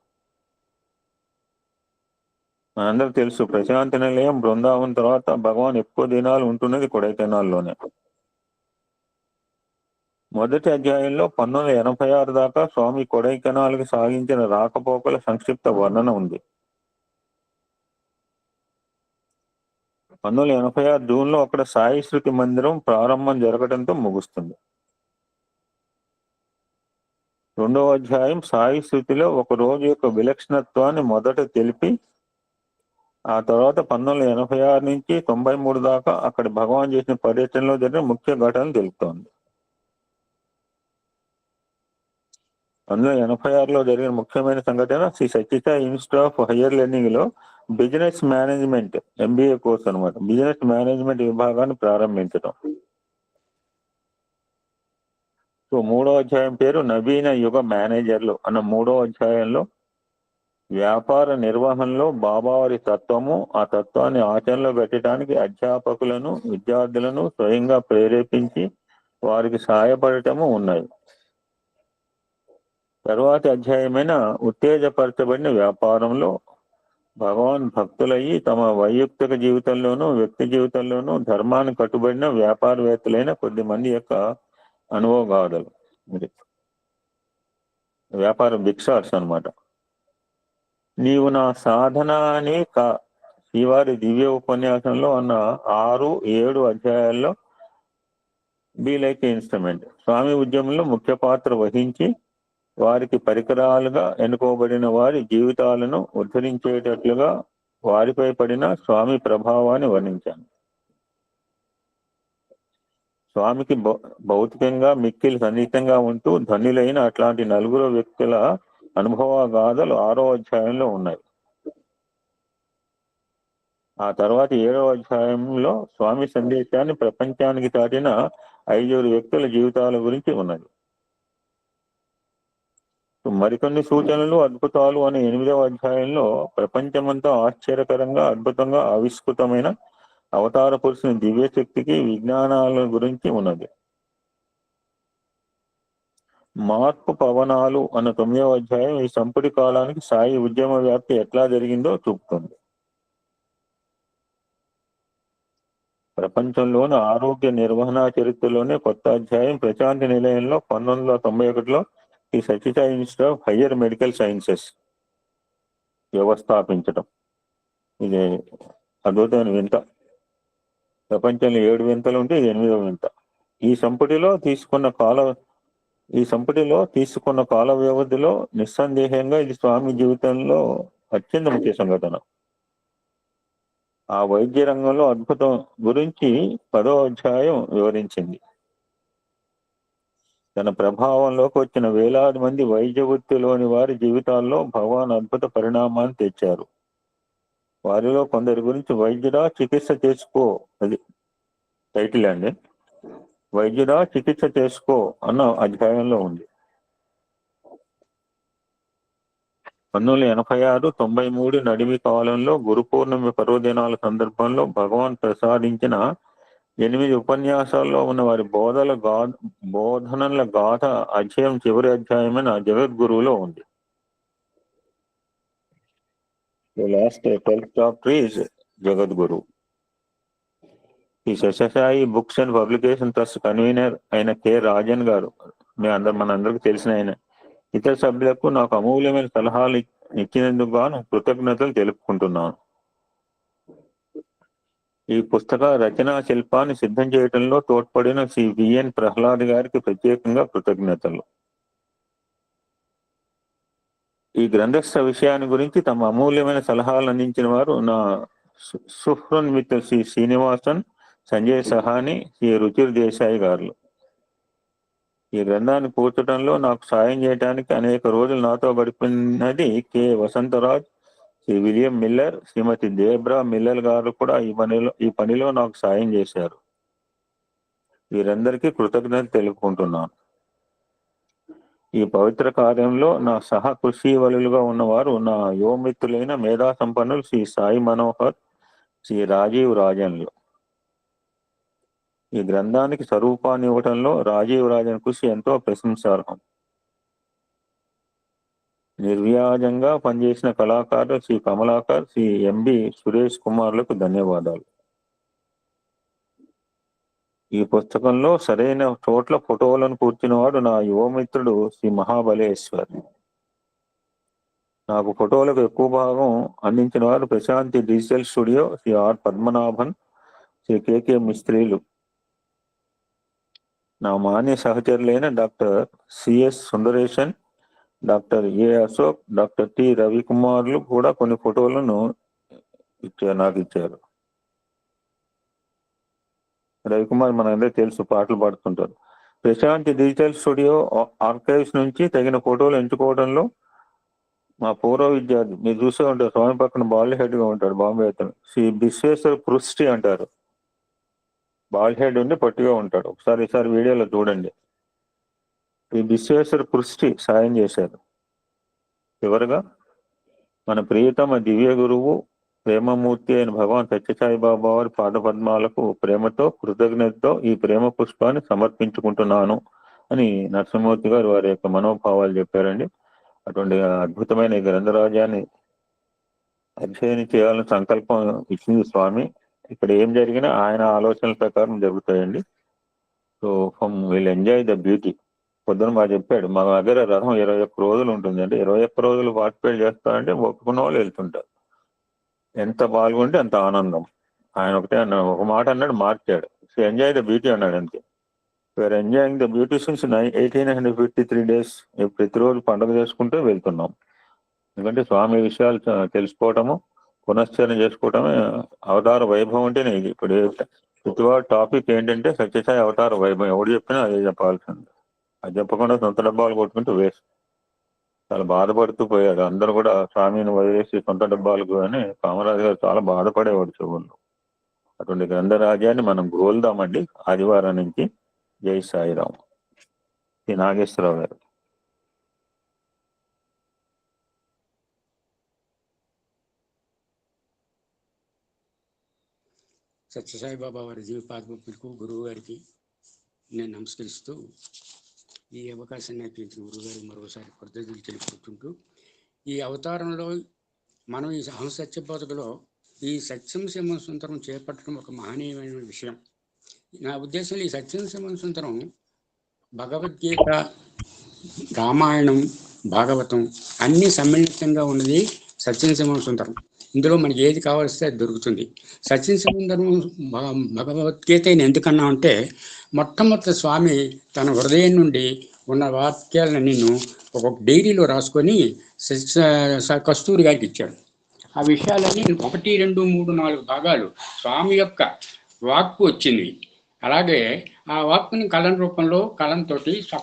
మనందరూ తెలుసు, ప్రశాంతి నిలయం బృందావనం తర్వాత భగవాన్ ఎక్కువ దినాలు ఉంటున్నది కొడైకెనాల్లోనే. మొదటి అధ్యాయంలో 1986 దాకా స్వామి కొడైకెనాల్కి సాగించిన రాకపోకల సంక్షిప్త వర్ణన ఉంది. 1986 జూన్లో అక్కడ సాయి శృతి మందిరం ప్రారంభం జరగడంతో ముగుస్తుంది. 2వ అధ్యాయం సాయి శృతిలో ఒక రోజు యొక్క విలక్షణత్వాన్ని మొదట తెలిపి, ఆ తర్వాత 1986 నుంచి 93 దాకా అక్కడ భగవాన్ చేసిన పర్యటనలో జరిగిన ముఖ్య ఘటనలు తెలుపుతోంది. 1986లో జరిగిన ముఖ్యమైన సంఘటన Shri Sathya Sai institute of higher learning లో బిజినెస్ మేనేజ్మెంట్ MBA కోర్స్ అనమాట, బిజినెస్ మేనేజ్మెంట్ విభాగాన్ని ప్రారంభించడం. సో 3వ అధ్యాయం పేరు నవీన యుగ మేనేజర్లు అన్న 3వ అధ్యాయంలో వ్యాపార నిర్వహణలో బాబావారి తత్వము, ఆ తత్వాన్ని ఆచరణలో పెట్టడానికి అధ్యాపకులను, విద్యార్థులను స్వయంగా ప్రేరేపించి వారికి సహాయపడటము ఉన్నాయి. తరువాతి అధ్యాయమైన ఉత్తేజపరచబడిన వ్యాపారంలో భగవాన్ భక్తులయ్యి తమ వైయక్తిక జీవితంలోనూ వ్యక్తి జీవితంలోనూ ధర్మాన్ని కట్టుబడిన వ్యాపారవేత్తలైన కొద్దిమంది యొక్క అనుభవగాథలు. వ్యాపార భిక్షార్స్ అనమాట. నీవు నా సాధన అని శ్రీవారి దివ్య ఉపన్యాసంలో అన్న 6, 7 అధ్యాయాల్లో బీ లైక్ ఇన్స్ట్రుమెంట్ స్వామి ఉద్యమంలో ముఖ్య పాత్ర వహించి వారికి పరికరాలుగా ఎన్నుకోబడిన వారి జీవితాలను ఉద్ధరించేటట్లుగా వారిపై పడిన స్వామి ప్రభావాన్ని వర్ణించాను. స్వామికి భౌతికంగా మిక్కిలి సన్నిహితంగా ఉంటూ ధన్యులైన అట్లాంటి 4 వ్యక్తుల అనుభవ గాథలు 6వ అధ్యాయంలో ఉన్నాయి. ఆ తర్వాత 7వ అధ్యాయంలో స్వామి సందేశాన్ని ప్రపంచానికి చాటిన 5 వ్యక్తుల జీవితాల గురించి ఉన్నది. మరికొన్ని సూచనలు, అద్భుతాలు అనే 8వ అధ్యాయంలో ప్రపంచమంతా ఆశ్చర్యకరంగా, అద్భుతంగా ఆవిష్కృతమైన అవతార పురుషుని దివ్యశక్తికి విజ్ఞానాల గురించి ఉన్నది. మార్పు పవనాలు అన్న 9వ అధ్యాయం ఈ సంపుటి కాలానికి సాయి ఉద్యమ వ్యాప్తి ఎట్లా జరిగిందో చూపుతుంది. ప్రపంచంలోని ఆరోగ్య నిర్వహణ చరిత్రలోనే కొత్త అధ్యాయం ప్రశాంతి నిలయంలో 1991లో ఈ Sathya Sai institute of higher medical sciences వ్యవస్థాపించడం. ఇది అద్భుతమైన వింత. ప్రపంచంలో 7 వింతలు ఉంటే ఇది 8వ వింత. ఈ సంపుటిలో తీసుకున్న కాల వ్యవధిలో నిస్సందేహంగా ఇది స్వామి జీవితంలో అత్యంత ముఖ్య సంఘటన. ఆ వైద్య రంగంలో అద్భుతం గురించి 10వ అధ్యాయం వివరించింది. తన ప్రభావంలోకి వచ్చిన వేలాది మంది వైద్య వృత్తిలోని వారి జీవితాల్లో భగవాన్ అద్భుత పరిణామాన్ని తెచ్చారు. వారిలో కొందరి గురించి వైద్యుడా చికిత్స చేసుకో, అది టైటిల్ అండి, వైద్యుడా చికిత్స చేసుకో అన్న అధ్యాయంలో ఉంది. 1986, 93 నడిమి కాలంలో గురు పౌర్ణమి పర్వదినాల సందర్భంలో భగవాన్ ప్రసాదించిన 8 ఉపన్యాసాల్లో ఉన్న వారి బోధనల గాథ అధ్యాయం చివరి అధ్యాయమైన జగద్గురువులో ఉంది. Last 12th chapter is Jagadguru. ఈ Sathya Sai books and publication trust convener అయిన కె రాజన్ గారు, మనందరికి తెలిసిన ఆయన, ఇతర సభ్యులకు నాకు అమూల్యమైన సలహాలు ఇచ్చినందుకు గాను కృతజ్ఞతలు తెలుపుకుంటున్నాను. ఈ పుస్తక రచనా శిల్పాన్ని సిద్ధం చేయడంలో తోడ్పడిన శ్రీ విఎన్ ప్రహ్లాద్ గారికి ప్రత్యేకంగా కృతజ్ఞతలు. ఈ గ్రంథస్థ విషయాన్ని గురించి తమ అమూల్యమైన సలహాలు అందించిన వారు నా సుహృన్మిత్ర శ్రీ శ్రీనివాసన్, సంజయ్ సహాని, శ్రీ రుచిర్ దేశాయి గారు. ఈ గ్రంథాన్ని కూర్చడంలో నాకు సాయం చేయడానికి అనేక రోజులు నాతో గడిపినది K Vasantharaj, Shri William Miller, శ్రీమతి దేబ్రా మిల్లర్ గారు కూడా ఈ పనిలో నాకు సాయం చేశారు. వీరందరికీ కృతజ్ఞత తెలుపుకుంటున్నాను. ఈ పవిత్ర కార్యంలో నా సహ కృషివలులుగా ఉన్నవారు నా యువమిత్రులైన మేధా సంపన్నులు శ్రీ సాయి మనోహర్, శ్రీ రాజీవ్ రాజన్లు. ఈ గ్రంథానికి స్వరూపాన్ని ఇవ్వటంలో రాజీవ్ రాజన్ కృషి ఎంతో ప్రశంసార్హం. నిర్వ్యాజంగా పనిచేసిన కళాకారులు శ్రీ కమలాకర్, శ్రీ ఎంబి సురేష్ కుమార్లకు ధన్యవాదాలు. ఈ పుస్తకంలో సరైన చోట్ల ఫోటోలను కూర్చున్నవాడు నా యువమిత్రుడు శ్రీ మహాబలేశ్వర్. నాకు ఫోటోలకు ఎక్కువ భాగం అందించిన వారు Prasanthi digital studio Sri R Padmanabhan, Sri KK మిస్త్రీలు. నా మాన్య సహచరులైన doctor CS Sundaresan, doctor A Ashok, doctor T రవికుమార్లు కూడా కొన్ని ఫోటోలను నాకు ఇచ్చారు. రవికుమార్ మనందరికీ తెలుసు, పాటలు పాడుతుంటారు. ప్రశాంతి డిజిటల్ స్టూడియో ఆర్కైవ్స్ నుంచి తగిన ఫోటోలు ఎంచుకోవడంలో మా పూర్వ విద్యార్థి, మీరు చూసే ఉంటారు, స్వామి పక్కన బాల్ హెడ్ గా ఉంటాడు, బాంబే అతను, శ్రీ బిశ్వేశ్వర్ పృష్టి అంటారు. బాల్ హెడ్ ఉండి పట్టుగా ఉంటాడు. ఈసారి వీడియోలో చూడండి. ఈ విశ్వేశ్వర పృష్టి సాయం చేశారు. చివరగా మన ప్రియతమ దివ్య గురువు ప్రేమమూర్తి అయిన భగవాన్ సత్యసాయి బాబా వారి పాద పద్మాలకు ప్రేమతో కృతజ్ఞతతో ఈ ప్రేమ పుష్పాన్ని సమర్పించుకుంటున్నాను అని నరసింహమూర్తి గారు వారి యొక్క మనోభావాలు చెప్పారండి. అటువంటి అద్భుతమైన ఈ గ్రంథరాజ్యాన్ని అధ్యయనం చేయాలని సంకల్పం ఇచ్చింది స్వామి. ఇక్కడ ఏం జరిగినా ఆయన ఆలోచనల ప్రకారం జరుగుతాయండి. So will enjoy the beauty. పొద్దున మా చెప్పాడు, మా దగ్గర రథం 21 రోజులు ఉంటుందండి. 21 రోజులు పార్టిసిపేట్ చేస్తారంటే ఒప్పుకున్న వాళ్ళు వెళ్తుంటారు. ఎంత పాల్గొంటే అంత ఆనందం. ఆయన ఒక మాట అన్నాడు, మార్చాడు. సో ఎంజాయ్ ద బ్యూటీ అన్నాడు అంతే. We are enjoying the beauty since 1853 days. ప్రతిరోజు పండుగ చేసుకుంటూ వెళ్తున్నాం. ఎందుకంటే స్వామి విషయాలు తెలుసుకోవటము, పునశ్చరణ చేసుకోవటమే అవతార వైభవం అంటేనే ఇది. ఇప్పుడు ప్రతివాడు టాపిక్ ఏంటంటే సత్యసాయి అవతార వైభవం. ఎవడు చెప్పినా అదే చెప్పాల్సింది. అది చెప్పకుండా సొంత డబ్బాలు కొట్టుకుంటూ వేస్ట్. చాలా బాధపడుతూ పోయాడు. అందరూ కూడా స్వామిని వదిలేసి సొంత డబ్బాలకు అని కామరాజు గారు చాలా బాధపడేవాడు చెవుల్లో. అటువంటి గ్రంథరాజ్యాన్ని మనం గోల్దామండి ఆదివారం నుంచి. జై సాయిరామ్. శ్రీ నాగేశ్వరరావు గారు. సత్యసాయి బాబా వారి జీవితాత్మకు గురువు గారికి నేను నమస్కరిస్తూ ఈ అవకాశాన్ని అర్పించిన గురువు గారికి మరోసారి కృతజ్ఞతలు తెలుపుకుంటూ, ఈ అవతారంలో మనం ఈ సత్యబోధకులో ఈ సత్యం సింహసుందరం చేపట్టడం ఒక మహనీయమైన విషయం. నా ఉద్దేశంలో ఈ సత్యం సింహసుందరం భగవద్గీత, రామాయణం, భాగవతం అన్ని సమ్మిళితంగా ఉన్నది సత్యం సింహసుందరం. ఇందులో మనకి ఏది కావాల్స్తే అది దొరుకుతుంది. సత్యం సింహసుందరం భగవద్గీత ఎందుకన్నా అంటే, మొట్టమొదటి స్వామి తన హృదయం నుండి ఉన్న వాక్యాలను నేను ఒక డైరీలో రాసుకొని కస్తూరి గారికి ఇచ్చాడు. ఆ విషయాలన్నీ 1, 2, 3, 4 భాగాలు స్వామి యొక్క వాక్కు వచ్చింది. అలాగే ఆ వాక్కుని కలం రూపంలో కలంతో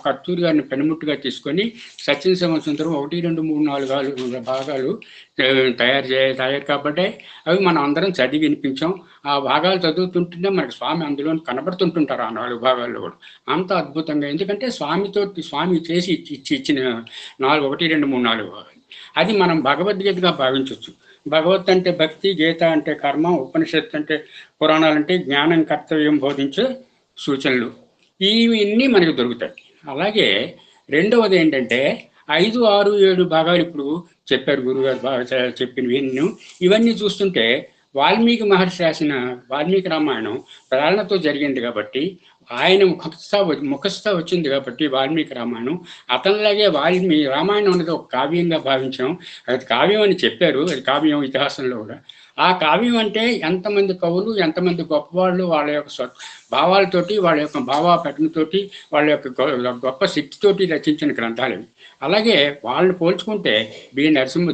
కస్తూరి గారిని పెనుముట్టుగా తీసుకొని సత్యం సింహసుందరం 1, 2, 3, 4 భాగాలు తయారు కాబట్టి అవి మనం అందరం చదివి వినిపించాం. ఆ భాగాలు చదువుతుంటేనే మనకి స్వామి అందులో కనబడుతుంటుంటారు. ఆ 4 భాగాల్లో కూడా అంత అద్భుతంగా. ఎందుకంటే స్వామి చేసి ఇచ్చిన 1, 2, 3, 4 భాగాలు అది మనం భగవద్గీతగా భావించవచ్చు. భగవత్ అంటే భక్తి, గీత అంటే కర్మ, ఉపనిషత్తు అంటే పురాణాలు అంటే జ్ఞానం, కర్తవ్యం బోధించే సూచనలు. ఇవన్నీ మనకు దొరుకుతాయి. అలాగే రెండవది ఏంటంటే 5, 6, 7 భాగాలు ఇప్పుడు చెప్పారు గురుగారు బాగా చెప్పినవి. ఇవన్నీ చూస్తుంటే వాల్మీకి మహర్షి రాసిన వాల్మీకి రామాయణం ప్రేరణతో జరిగింది కాబట్టి, ఆయన ముఖస్థ వచ్చింది కాబట్టి వాల్మీకి రామాయణం, అతనిలాగే రామాయణం అనేది ఒక కావ్యంగా భావించాం. అది కావ్యం అని చెప్పారు, అది కావ్యం ఇతిహాసంలో కూడా. ఆ కావ్యం అంటే ఎంతమంది కవులు, ఎంతమంది గొప్పవాళ్ళు వాళ్ళ యొక్క భావాలతోటి, వాళ్ళ యొక్క భావాపటంతోటి, వాళ్ళ యొక్క గొప్ప శక్తితోటి రచించిన గ్రంథాలు ఇవి. అలాగే వాళ్ళని పోల్చుకుంటే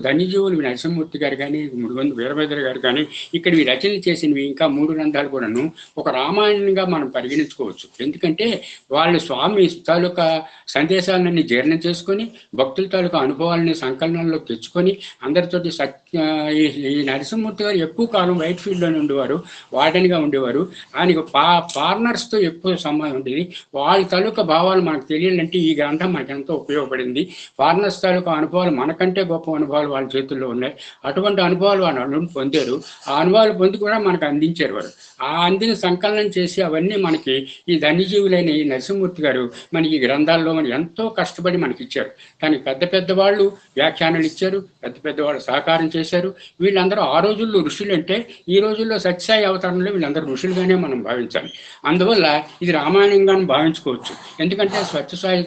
ధన్యజీవులు నరసింహమూర్తి గారు కానీ, ముడిగొందు వీరభద్ర గారు కానీ ఇక్కడ ఈ రచనలు చేసినవి ఇంకా 3 గ్రంథాలు కూడాను ఒక రామాయణంగా మనం పరిగణించుకోవచ్చు. ఎందుకంటే వాళ్ళు స్వామి తాలూకా సందేశాలన్నీ జీర్ణం చేసుకొని, భక్తుల తాలూకా అనుభవాలని సంకలనంలో తెచ్చుకొని, అందరితోటి ఈ నరసింహమూర్తి గారు ఎక్కువ కాలం వైట్ ఫీల్డ్లోనే ఉండేవారు, వార్డెన్గా ఉండేవారు. ఆయనకు ఫారినర్స్తో ఎక్కువ సంబంధం ఉండేది. వాళ్ళ తాలూకా భావాలు మనకు తెలియాలంటే ఈ గ్రంథం మనకు ఎంతో ఉపయోగపడింది. ఫారినర్స్ తాలూకా అనుభవాలు మనకంటే గొప్ప అనుభవాలు వాళ్ళ చేతుల్లో ఉన్నాయి. అటువంటి అనుభవాలు వాళ్ళు పొందారు. ఆ అనుభవాలు పొంది కూడా మనకు అందించారు వారు. ఆ అందిన సంకలనం చేసి అవన్నీ మనకి ఈ ధన్యజీవులైన ఈ నరసింహమూర్తి గారు మనకి ఈ గ్రంథాల్లో ఎంతో కష్టపడి మనకి ఇచ్చారు. కానీ పెద్ద వాళ్ళు వ్యాఖ్యానాలు ఇచ్చారు, పెద్ద వాళ్ళు సహకారం చేశారు. వీళ్ళందరూ ఆ రోజుల్లో ఋషులు అంటే, ఈ రోజుల్లో సత్యసాయి అవతారంలో వీళ్ళందరూ ఋషులుగానే మనం భావించాలి. అందువల్ల ఇది రామాయణంగానే భావించుకోవచ్చు. ఎందుకంటే సత్యసాయి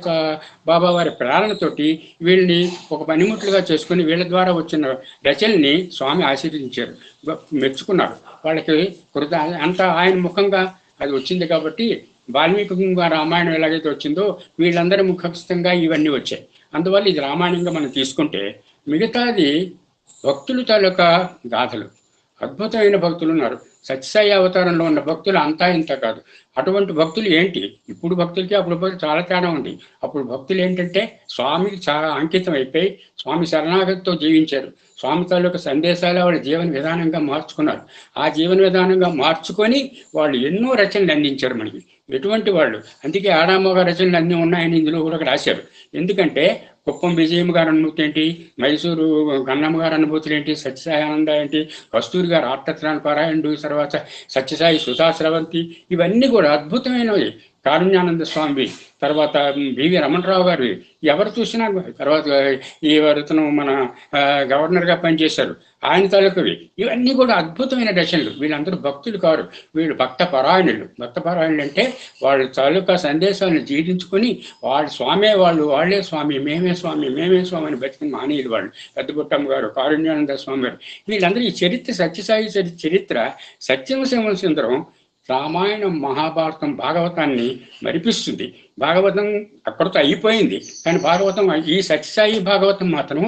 బాబా వారి ప్రేరణతోటి వీళ్ళని ఒక పనిముట్లుగా చేసుకుని వీళ్ళ ద్వారా వచ్చిన రచనల్ని స్వామి ఆశీర్వదించారు, మెచ్చుకున్నారు. వాళ్ళకి అంత ఆయన ముఖంగా అది వచ్చింది కాబట్టి వాల్మీకి రామాయణం ఎలాగైతే వచ్చిందో వీళ్ళందరి ముఖస్థంగా ఇవన్నీ వచ్చాయి. అందువల్ల ఇది రామాయణంగా మనం తీసుకుంటే, మిగతాది భక్తులు తాలూకా గాథలు. అద్భుతమైన భక్తులు ఉన్నారు. సత్యసాయి అవతారంలో ఉన్న భక్తులు అంతా ఇంత కాదు. అటువంటి భక్తులు ఏంటి, ఇప్పుడు భక్తులకి అప్పుడు చాలా తేడా ఉంది. అప్పుడు భక్తులు ఏంటంటే స్వామికి చాలా అంకితం అయిపోయి స్వామి శరణాగతితో జీవించారు. స్వామి తాలూకా సందేశాలు వాళ్ళ జీవన విధానంగా మార్చుకున్నారు. ఆ జీవన విధానంగా మార్చుకొని వాళ్ళు ఎన్నో రచనలు అందించారు మనకి. ఎటువంటి వాళ్ళు, అందుకే ఆడామోగ రచనలు అన్నీ ఉన్నాయని ఇందులో కూడా రాశారు. ఎందుకంటే కుప్పం విజయమ్మ గారి అనుభూతి ఏంటి, మైసూరు గన్నమ్మ గారి అనుభూతులు ఏంటి, సత్యసాయి ఆనంద ఏంటి, కస్తూరి గారు ఆర్తత్రాణ పారాయణుడు, తర్వాత సత్యసాయి సుధా స్రవంతి, ఇవన్నీ కూడా అద్భుతమైనవి. కారుణ్యానంద స్వామి, తర్వాత బివి రమణరావు గారు, ఎవరు చూసినా, తర్వాత ఈ వరుతను మన గవర్నర్గా పనిచేశారు ఆయన తాలూకవి, ఇవన్నీ కూడా అద్భుతమైన రచనలు. వీళ్ళందరూ భక్తులు కారు, వీళ్ళు భక్త పరాయణులు. అంటే వాళ్ళ తాలూకా సందేశాలను జీర్ణించుకొని వాళ్ళు స్వామే వాళ్ళే స్వామి, మేమే స్వామి అని బతికిన మానీయులు వాళ్ళు. పెద్దబుట్టమ్మ గారు, కారుణ్యానంద స్వామి గారు, వీళ్ళందరూ ఈ చరిత్ర, సత్యసాయి చరిత్ర, సత్యవశమ సుందరం రామాయణం, మహాభారతం, భాగవతాన్ని మరిపిస్తుంది. భాగవతం అక్కడితో అయిపోయింది, కానీ భాగవతం, ఈ సత్యసాయి భాగవతం మాత్రం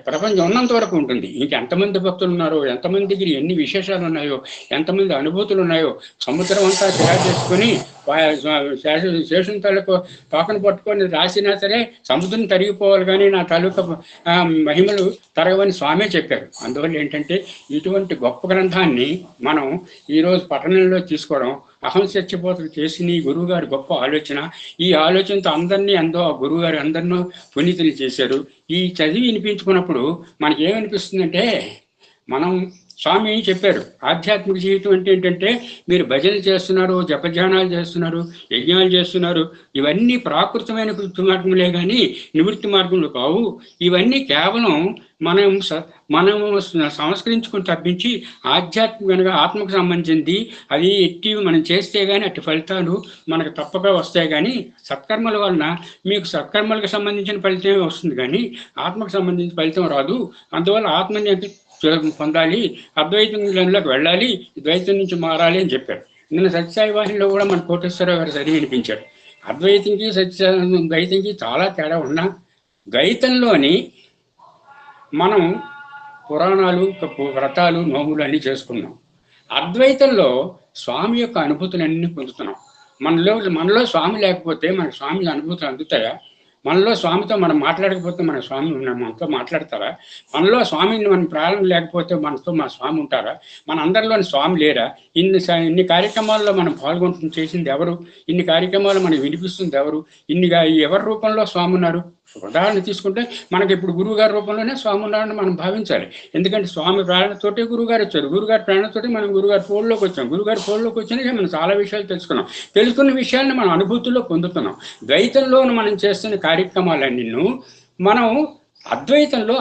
ప్రపంచం ఉన్నంత వరకు ఉంటుంది. ఇంకెంతమంది భక్తులు ఉన్నారో, ఎంతమంది దగ్గర ఎన్ని విశేషాలు ఉన్నాయో, ఎంతమంది అనుభూతులు ఉన్నాయో, సముద్రం అంతా తయారు చేసుకొని శేషం తాలూకు తోకను పట్టుకొని రాసినా సరే సముద్రం తరిగిపోవాలి, కానీ నా తాలూకా మహిమలు తరగవని స్వామే చెప్పారు. అందువల్ల ఏంటంటే ఇటువంటి గొప్ప గ్రంథాన్ని మనం ఈరోజు పట్టణంలో తీసుకోవడం, అహం సత్యబోధన చేసిన ఈ గురువు గారి గొప్ప ఆలోచన. ఈ ఆలోచనతో గురువు గారు అందరినో పునీతులు చేశారు. ఈ చదివి వినిపించుకున్నప్పుడు మనకి ఏమనిపిస్తుందంటే, మనం స్వామి చెప్పారు ఆధ్యాత్మిక జీవితం అంటే ఏంటంటే, మీరు భజనలు చేస్తున్నారు, జపధ్యానాలు చేస్తున్నారు, యజ్ఞాలు చేస్తున్నారు, ఇవన్నీ ప్రాకృతమైన కృత్య మార్గములే కానీ నివృత్తి మార్గములు కావు. ఇవన్నీ కేవలం మనం సంస్కరించుకుని తప్పించి ఆధ్యాత్మికంగా ఆత్మకు సంబంధించింది అది ఎట్టి మనం చేస్తే కానీ అట్టి ఫలితాలు మనకు తప్పక వస్తాయి. కానీ సత్కర్మల వలన మీకు సత్కర్మలకు సంబంధించిన ఫలితమే వస్తుంది, కానీ ఆత్మకు సంబంధించిన ఫలితం రాదు. అందువల్ల ఆత్మని పొందాలి, అద్వైతంలోకి వెళ్ళాలి, ద్వైతం నుంచి మారాలి అని చెప్పారు. నిన్న సత్యసాయి వాహినిలో కూడా మన కోటేశ్వరరావు గారు చదివి వినిపించారు. అద్వైతంకి ద్వైతంకి చాలా తేడా ఉన్నా, ద్వైతంలోని మనం పురాణాలు, వ్రతాలు, నోములు అన్నీ చేసుకున్నాం. అద్వైతంలో స్వామి యొక్క అనుభూతులన్నీ పొందుతున్నాం. మనలో స్వామి లేకపోతే మన స్వామి అనుభూతులు అందుతాయా? మనలో స్వామితో మనం మాట్లాడకపోతే మన స్వామి మనతో మాట్లాడతారా? మనలో స్వామిని మనం ప్రాణం లేకపోతే మనతో మన స్వామి ఉంటారా? మన అందరిలోని స్వామి లేరా? ఇన్ని కార్యక్రమాల్లో మనం పాల్గొంటు చేసింది ఎవరు? ఇన్ని కార్యక్రమాలు మనం వినిపిస్తుంది ఎవరు? ఎవరి రూపంలో స్వామి ఉన్నారు? ఉదాహరణ తీసుకుంటే మనకి ఇప్పుడు గురువుగారి రూపంలోనే స్వామి ఉన్నారని మనం భావించాలి. ఎందుకంటే స్వామి ప్రేరణతోటే గురువుగారు వచ్చారు, గురుగారి ప్రేరణతోటి మనం గురుగారి ఫోన్లోకి వచ్చాం. గురుగారి ఫోన్లోకి వచ్చినాక మనం చాలా విషయాలు తెలుసుకున్న విషయాన్ని మనం అనుభూతుల్లో పొందుతున్నాం. ద్వైతంలో మనం చేస్తున్న కార్యక్రమాలన్నీ మనం అద్వైతంలో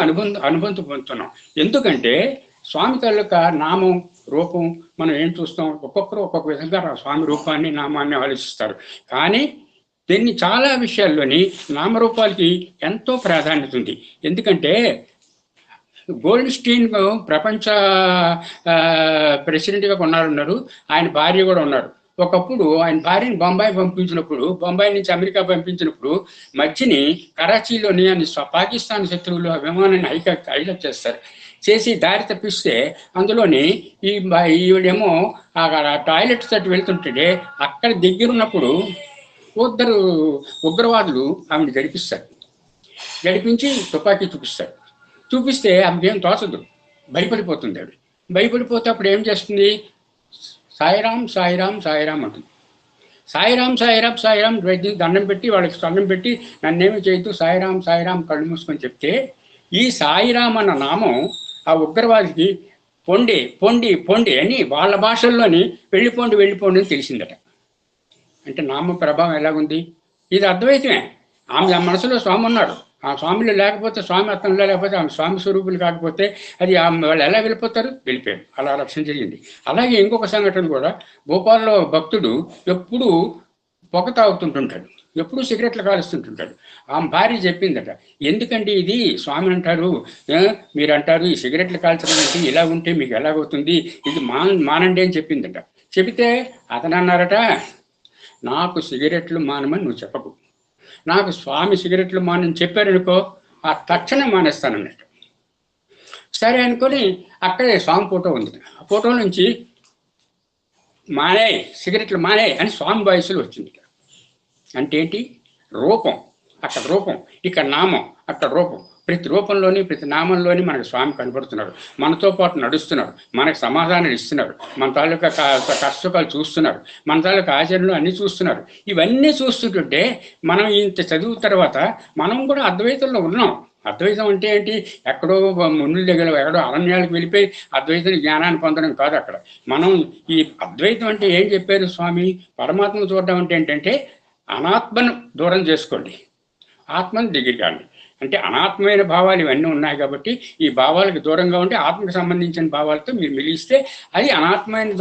అనుబంధం పొందుతున్నాం. ఎందుకంటే స్వామి తాలూకా నామం, రూపం మనం ఏం చూస్తాం, ఒక్కొక్కరు ఒక్కొక్క విధంగా స్వామి రూపాన్ని నామాన్ని ఆలోచిస్తారు. కానీ దీన్ని చాలా విషయాల్లోని నామరూపాలకి ఎంతో ప్రాధాన్యత ఉంది. ఎందుకంటే గోల్డ్ స్టీన్ ప్రపంచ ప్రెసిడెంట్గా ఉన్నారు, ఆయన భార్య కూడా ఉన్నారు. ఒకప్పుడు ఆయన భార్యని బొంబాయి పంపించినప్పుడు, బొంబాయి నుంచి అమెరికా పంపించినప్పుడు మధ్యని కరాచీలోని అని పాకిస్తాన్ శత్రువులు ఆ విమానాన్ని హైజాక్ చేస్తారు. చేసి దారి తప్పిస్తే అందులోని ఈవిడేమో ఆ టాయిలెట్ తట్టు వెళ్తుంటే అక్కడ దగ్గరున్నప్పుడు ఇద్దరు ఉగ్రవాదులు ఆమెను గడిపించి తుపాకీ చూపిస్తే ఆమెకేం తోచదు, భయపడిపోతుంది. ఆవిడ భయపడిపోతే అప్పుడు ఏం చేస్తుంది, సాయిరాం సాయిరాం సాయిరాం అంటుంది. సాయిరాం సాయిరాం సాయిరాం దండం పెట్టి వాళ్ళకి దండం పెట్టి నన్నేమి చేయొద్దు, సాయిరాం సాయిరాం కళ్ళు మూసుకొని చెప్తే ఈ సాయిరాం అన్న నామం ఆ ఉగ్రవాదికి పొండి పొండి పొండి అని వాళ్ళ భాషల్లోని వెళ్ళిపోండి అని తెలిసిందట. అంటే నామ ప్రభావం ఎలాగుంది? ఇది అద్వైతమే. ఆమె మనసులో స్వామి ఉన్నాడు, ఆ స్వామిలో లేకపోతే, స్వామి అర్థంలో లేకపోతే, ఆమె స్వామి స్వరూపులు కాకపోతే అది వాళ్ళు ఎలా వెళ్ళిపోతారు? వెళ్ళిపోయారు. అలా లక్ష్యం జరిగింది. అలాగే ఇంకొక సంఘటన కూడా, భోపాల్లో భక్తుడు ఎప్పుడు పొగ తాగుతుంటుంటాడు, ఎప్పుడు సిగరెట్లు కాలుస్తుంటుంటాడు. ఆమె భార్య చెప్పిందట, ఎందుకండి ఇది స్వామి అంటారు, మీరు అంటారు ఈ సిగరెట్లు కాల్చడం అంటే ఇలా ఉంటే మీకు ఎలాగవుతుంది, ఇది మానండి అని చెప్పిందట. చెబితే అతను అన్నారట, నాకు సిగరెట్లు మానమని నువ్వు చెప్పకు, నాకు స్వామి సిగరెట్లు మానని చెప్పారనుకో ఆ తక్షణం మానేస్తానన్నట్టు. సరే అనుకొని అక్కడే స్వామి ఫోటో ఉంది, ఆ ఫోటో నుంచి సిగరెట్లు మానే అని స్వామి వయసులో వచ్చింది. అంటే ఏంటి? రూపం, అక్కడ రూపం, ఇక్కడ నామం, అక్కడ రూపం. ప్రతి రూపంలోని ప్రతి నామంలోని మనకు స్వామి కనబడుతున్నాడు, మనతో పాటు నడుస్తున్నాడు, మనకు సమాధానాలు ఇస్తున్నాడు, మన తాలూకా కష్టకాలు చూస్తున్నాడు, మన తాలూకా ఆచరణలు అన్నీ చూస్తున్నాడు. ఇవన్నీ చూస్తుంటుంటే మనం ఇంత చదువు తర్వాత మనం కూడా అద్వైతంలో ఉన్నాం. అద్వైతం అంటే ఏంటి? ఎక్కడో మునుల దగ్గర ఎక్కడో అరణ్యాలకు వెళ్ళిపోయి అద్వైతం జ్ఞానాన్ని పొందడం కాదు. అక్కడ మనం ఈ అద్వైతం అంటే ఏం చెప్పారు స్వామి? పరమాత్మను చూడడం అంటే ఏంటంటే అనాత్మను దూరం చేసుకోండి, ఆత్మను దగ్గరికి రండి. అంటే అనాత్మైన భావాలు ఇవన్నీ ఉన్నాయి కాబట్టి ఈ భావాలకు దూరంగా ఉంటే ఆత్మకు సంబంధించిన భావాలతో మీరు మిలిస్తే అది అనాత్మైన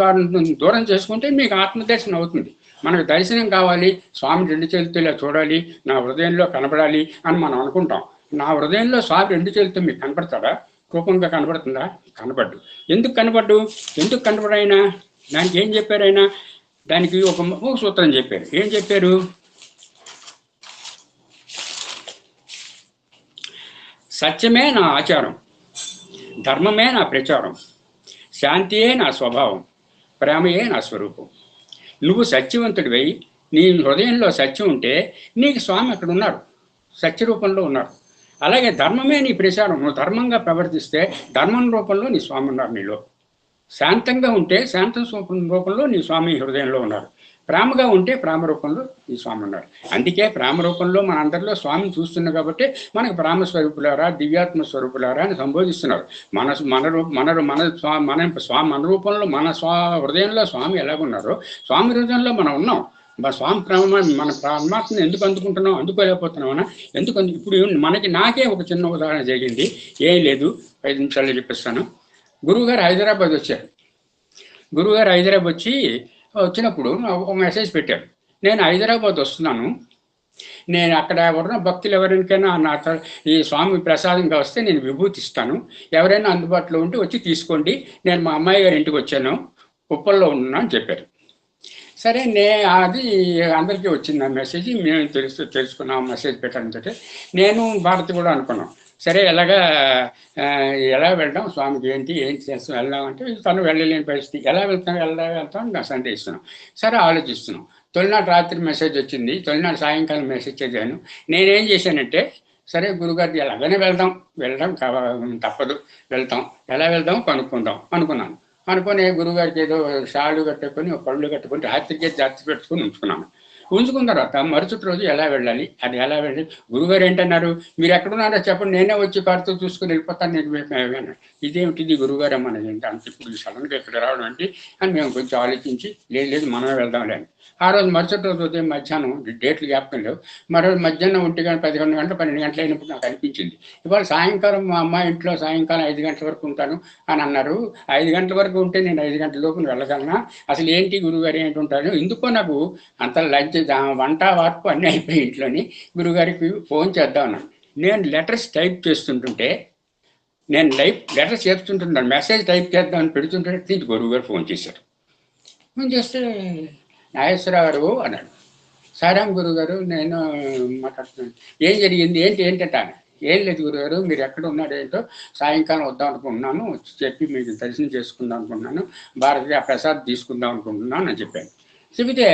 దూరం చేసుకుంటే మీకు ఆత్మదర్శనం అవుతుంది. మనకు దర్శనం కావాలి, స్వామి రెండు చేతులతో ఇలా చూడాలి, నా హృదయంలో కనబడాలి అని మనం అనుకుంటాం. నా హృదయంలో స్వామి రెండు చేతులతో మీకు కనపడతాడా? రూపంగా కనబడుతుందా? కనబడ్డు. ఎందుకు కనబడైనా దానికి ఏం చెప్పారు? ఆయన దానికి ఒక సూత్రం చెప్పారు. ఏం చెప్పారు? సత్యమే నా ఆచారం, ధర్మమే నా ప్రచారం, శాంతియే నా స్వభావం, ప్రేమయే నా స్వరూపం. నువ్వు సత్యవంతుడివై నీ హృదయంలో సత్యం ఉంటే నీకు స్వామి అక్కడ ఉన్నారు, సత్య రూపంలో ఉన్నారు. అలాగే ధర్మమే నీ ప్రచారం, నువ్వు ధర్మంగా ప్రవర్తిస్తే ధర్మం రూపంలో నీ స్వామి ఉన్నారు నీలో. శాంతంగా ఉంటే శాంతం రూపంలో నీ స్వామి హృదయంలో ఉన్నారు. ప్రేమగా ఉంటే ప్రేమ రూపంలో నీ స్వామి ఉన్నారు. అందుకే ప్రేమ రూపంలో మన అందరిలో స్వామిని చూస్తున్నాం కాబట్టి మనకు ప్రేమ స్వరూపులారా, దివ్యాత్మ స్వరూపులారా అని సంబోధిస్తున్నారు. మన రూపంలో మన హృదయంలో స్వామి ఎలాగున్నారో స్వామి హృదయంలో మనం ఉన్నాం. స్వామి ప్రేమ మన పరమాత్మను ఎందుకు అందుకుంటున్నాం? అందుకోలేకపోతున్నామన్నా? ఇప్పుడు నాకే ఒక చిన్న ఉదాహరణ జరిగింది. ఏం లేదు, 5 నిమిషాల్లో చెప్పిస్తాను. గురువుగారు హైదరాబాద్ వచ్చారు. గురువుగారు హైదరాబాద్ వచ్చినప్పుడు ఒక మెసేజ్ పెట్టారు, నేను హైదరాబాద్ వస్తున్నాను, నేను అక్కడ ఉన్న భక్తులు ఎవరికైనా ఈ స్వామి ప్రసాదంగా వస్తే నేను విభూతి ఇస్తాను, ఎవరైనా అందుబాటులో ఉంటే వచ్చి తీసుకోండి, నేను మా అమ్మాయి గారి ఇంటికి వచ్చాను, ఉప్పల్లో ఉన్నా అని చెప్పారు. సరే, అది అందరికీ వచ్చింది ఆ మెసేజ్. మేము తెలుసుకున్నాం మెసేజ్ పెట్టాలంటే. నేను భారతి కూడా అనుకున్నాం, సరే ఎలా వెళ్దాం, స్వామికి ఏం చేస్తాం, వెళ్దామంటే తను వెళ్ళలేని పరిస్థితి, ఎలా వెళ్తాం నా సందేహిస్తున్నాం. సరే ఆలోచిస్తున్నాం. తొలినాడు రాత్రి మెసేజ్ వచ్చింది, తొలినాడు సాయంకాలం మెసేజ్ చదివాను. నేనేం చేశానంటే, సరే గురుగారు ఎలాగైనా వెళ్ళడం తప్పదు, ఎలా వెళ్దాం కనుక్కుందాం అనుకున్నాను. అనుకుని గురుగారికి ఏదో షాళ్ళు కట్టుకొని పళ్ళు కట్టుకొని రాత్రికి జాతి పెట్టుకుని ఉంచుకున్న తర్వాత మరుసటి రోజు ఎలా వెళ్ళాలి, అది ఎలా వెళ్ళాలి. గురుగారు ఏంటన్నారు, మీరు ఎక్కడున్నారో చెప్పండి, నేనే వచ్చి కారుతో చూసుకుని వెళ్ళిపోతాను. నేను ఇదేమిటిది గురుగారు అమ్మనేది ఏంటి అంత ఇప్పుడు సడన్గా ఇక్కడ రావడం ఏంటి అని మేము కొంచెం ఆలోచించి, లేదు మనమే వెళ్దాంలే అని. ఆ రోజు మరుసటి రోజు ఉదయం మధ్యాహ్నం డేట్లు జ్ఞాపకం లేవు, మరోజు మధ్యాహ్నం 1 గంట 11 గంటలు 12 గంటలు అయినప్పుడు నాకు అనిపించింది, ఇవాళ సాయంకాలం మా అమ్మాయి ఇంట్లో సాయంకాలం 5 గంటల వరకు ఉంటాను అని అన్నారు. 5 గంటల వరకు ఉంటే నేను 5 గంటల లోపు వెళ్ళగలనా? అసలు ఏంటి గురువుగారు ఏంటి ఉంటాను? ఎందుకో నాకు అంత లంచ్ వంట వరకు అన్నీ అయిపోయి ఇంట్లోని గురువుగారికి ఫోన్ చేద్దామన్నాను. నేను లెటర్స్ టైప్ చేస్తుంటుంటే మెసేజ్ టైప్ చేద్దామని పెడుతుంటే దీనికి గురువుగారు ఫోన్ చేశారు. ఫోన్ చేస్తే నాగేశ్వరరావు గారు అన్నాడు. సారాం గురుగారు నేను మాట్లాడుతున్నాను. ఏం జరిగింది ఏంటంటే ఏం లేదు గురుగారు, మీరు ఎక్కడ ఉన్నారో ఏంటో, సాయంకాలం వద్దాం అనుకుంటున్నాను, చెప్పి మీకు దర్శనం చేసుకుందాం అనుకుంటున్నాను, భారతీయ ప్రసాద్ తీసుకుందాం అనుకుంటున్నాను అని చెప్పాను. చెబితే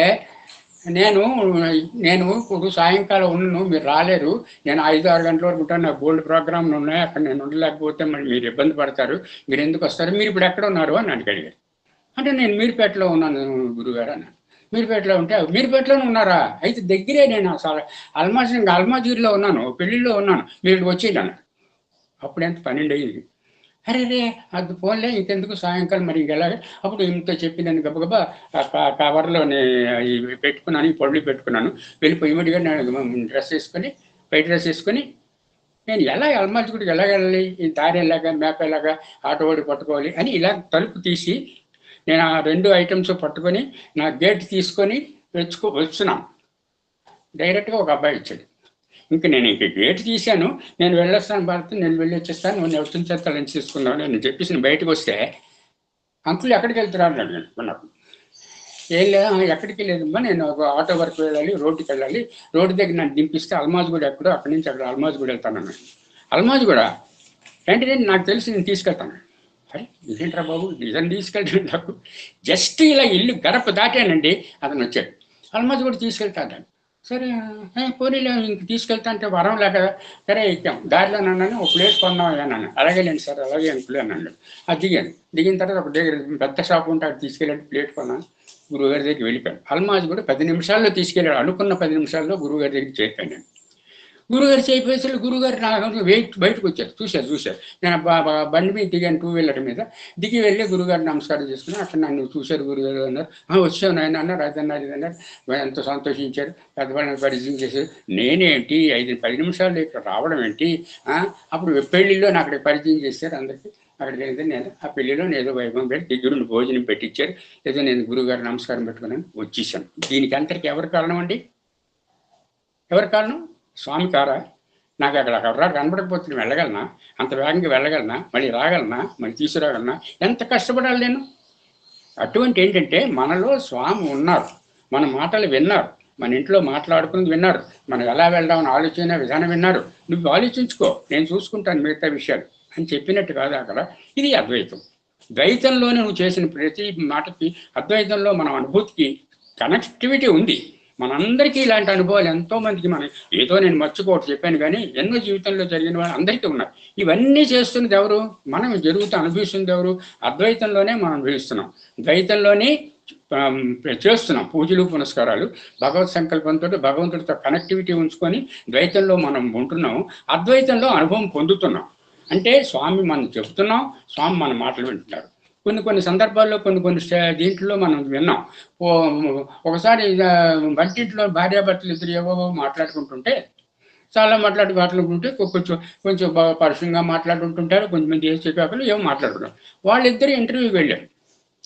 నేను ఇప్పుడు సాయంకాలం ఉన్నాను, మీరు రాలేరు, నేను 5-6 గంటల వరకు ఉంటాను, నాకు గోల్డ్ ప్రోగ్రామ్లు ఉన్నాయి, అక్కడ నేను ఉండలేకపోతే మళ్ళీ మీరు ఇబ్బంది పడతారు, మీరు ఎందుకు వస్తారు, మీరు ఇప్పుడు ఎక్కడ ఉన్నారు అని నన్ను అడిగారు. అంటే నేను మీరుపేటలో ఉన్నాను గురుగారు అన్నాను. మీరుపేటలో ఉంటే మీరుపేటలోనే ఉన్నారా? అయితే దగ్గరే, నేను అసలు అల్మాజీలో ఉన్నాను, పెళ్ళిళ్ళలో ఉన్నాను, మీరు వచ్చేయను. అప్పుడు ఎంత 12 అయ్యింది. అరే అది ఫోన్లే ఇంకెందుకు సాయంకాలం మరి ఇంకెలాగే. అప్పుడు ఇంత చెప్పి నేను గబగబా కవర్లో పెట్టుకున్నాను, ఈ పొడులు పెట్టుకున్నాను, వెళ్ళిపోయి ఇమీడియట్గా నేను డ్రెస్ వేసుకొని బయట డ్రెస్ వేసుకొని నేను ఎలా అల్మాజీ గుడికి ఎలా వెళ్ళాలి, ఈ దారి ఎలాగా, మ్యాప్ ఎలాగా, ఆటో ఓడి పట్టుకోవాలి అని ఇలా తలుపు తీసి నేను ఆ 2 ఐటమ్స్ పట్టుకొని నా గేట్ తీసుకొని వచ్చున్నాను. డైరెక్ట్గా ఒక అబ్బాయి వచ్చాడు. ఇంక నేను గేట్ తీశాను, నేను వెళ్ళొస్తాను భారత్, నేను వెళ్ళి వచ్చేస్తాను, నేను వచ్చిన చేత లంచ్ తీసుకుందాం నేను చెప్పేసి నేను బయటకు వస్తే అంకుల్ ఎక్కడికి వెళ్తున్నారు అని అడిగాను. నాకు ఏం లేదు, ఎక్కడికి లేదమ్మా, నేను ఒక ఆటో వరకు వెళ్ళాలి, రోడ్డుకి వెళ్ళాలి, రోడ్డు దగ్గర నన్ను దింపిస్తే అల్మాజ్గూడ ఎక్కడో, అక్కడి నుంచి అక్కడ అల్మాజ్గూడ వెళ్తాను. అల్మాజ్గూడ ఏంటి, నాకు తెలిసి నేను తీసుకెళ్తాను. అరే ఇదేంట్రా బాబు, నిజం తీసుకెళ్ళాను, నాకు జస్ట్ ఇలా ఇల్లు గడప దాటానండి, అతను వచ్చాడు. అల్మాజ్గూడ తీసుకెళ్తాను. సరే పోనీలే, ఇంక తీసుకెళ్తా అంటే వరం లేక సరే ఎక్కాం. దారిలో అన్నాను, ఒక ప్లేట్ కొన్నాం అన్నాను. అలాగే లేండి సార్, అలాగే అనుకులే అన్నాడు. అది దిగిన తర్వాత ఒక దగ్గర పెద్ద షాప్ ఉంటే అక్కడ తీసుకెళ్ళాడు, ప్లేట్ కొన్నాను, గురువుగారి దగ్గరికి వెళ్ళిపోయాను. అల్మాజ్గూడ 10 నిమిషాల్లో తీసుకెళ్ళాడు, అనుకున్న 10 నిమిషాల్లో గురువుగారి దగ్గరికి చేరిపోయాను నేను. గురుగారు చేయిపోయేసరికి గురుగారు నా బయటకు వచ్చారు, చూశారు. నేను బండి మీద దిగాను, 2 వీలర్ మీద దిగి వెళ్ళి గురుగారు నమస్కారం చేసుకున్నాను. అక్కడ నన్ను చూశారు, గురుగారు అన్నారు, వచ్చాను ఆయన అన్నారు, అదన్నారు ఇదన్నారు, ఎంతో సంతోషించారు, పెద్దవాళ్ళని పరిచయం చేశారు. నేనేంటి 5-10 నిమిషాల్లో ఇక్కడ రావడం ఏంటి, అప్పుడు పెళ్లిలో నాకు అక్కడ పరిచయం చేశారు అందరికీ. అక్కడికి వెళ్తే నేను ఆ పెళ్లిలో ఏదో వైభవం పెట్టి దగ్గరుండి భోజనం పెట్టించారు, ఏదో నేను గురుగారు నమస్కారం పెట్టుకున్నాను, వచ్చేసాను. దీనికి అంతటికి ఎవరి కారణం అండి? ఎవరి కారణం? స్వామి కారా? నాకు అక్కడ ఎవరు కనబడకపోతే నేను వెళ్ళగలనా? అంత వేగంగా వెళ్ళగలనా? మళ్ళీ రాగలనా? మళ్ళీ తీసుకురాగలనా? ఎంత కష్టపడాలి నేను? అటువంటి ఏంటంటే మనలో స్వామి ఉన్నారు, మన మాటలు విన్నారు, మన ఇంట్లో మాట్లాడుకున్నది విన్నారు, మనం ఎలా వెళ్దామని ఆలోచన విధానం విన్నారు. నువ్వు ఆలోచించుకో, నేను చూసుకుంటాను మిగతా విషయాలు అని చెప్పినట్టు కాదు అక్కడ. ఇది అద్వైతం. ద్వైతంలోనే నువ్వు చేసిన ప్రతి మాటకి, అద్వైతంలో మన అనుభూతికి కనెక్టివిటీ ఉంది. మనందరికీ ఇలాంటి అనుభవాలు ఎంతోమందికి, మనం ఏదో నేను మర్చిపోవట్టు చెప్పాను కానీ ఎన్నో జీవితంలో జరిగిన వాళ్ళు అందరికీ ఉన్నారు. ఇవన్నీ చేస్తున్నది ఎవరు? మనం జరుగుతూ అనుభవిస్తుంది ఎవరు? అద్వైతంలోనే మనం అనుభవిస్తున్నాం, ద్వైతంలోనే చేస్తున్నాం పూజలు పునస్కారాలు. భగవత్ సంకల్పంతో భగవంతుడితో కనెక్టివిటీ ఉంచుకొని ద్వైతంలో మనం ఉంటున్నాం, అద్వైతంలో అనుభవం పొందుతున్నాం. అంటే స్వామి మనం చెబుతున్నాం, స్వామి మన మాటలు వింటున్నారు. కొన్ని సందర్భాల్లో కొన్ని దీంట్లో మనం విన్నాం. ఒకసారి వంటింట్లో భార్యాభర్తలు ఇద్దరు ఏవో మాట్లాడుకుంటుంటే, చాలా మాట్లాడుకుంటుంటే కొంచెం బాగా పరుషంగా మాట్లాడుకుంటుంటారు, కొంతమంది చెప్పాకలు ఏమో మాట్లాడుకున్నారు. వాళ్ళిద్దరు ఇంటర్వ్యూకి వెళ్ళారు.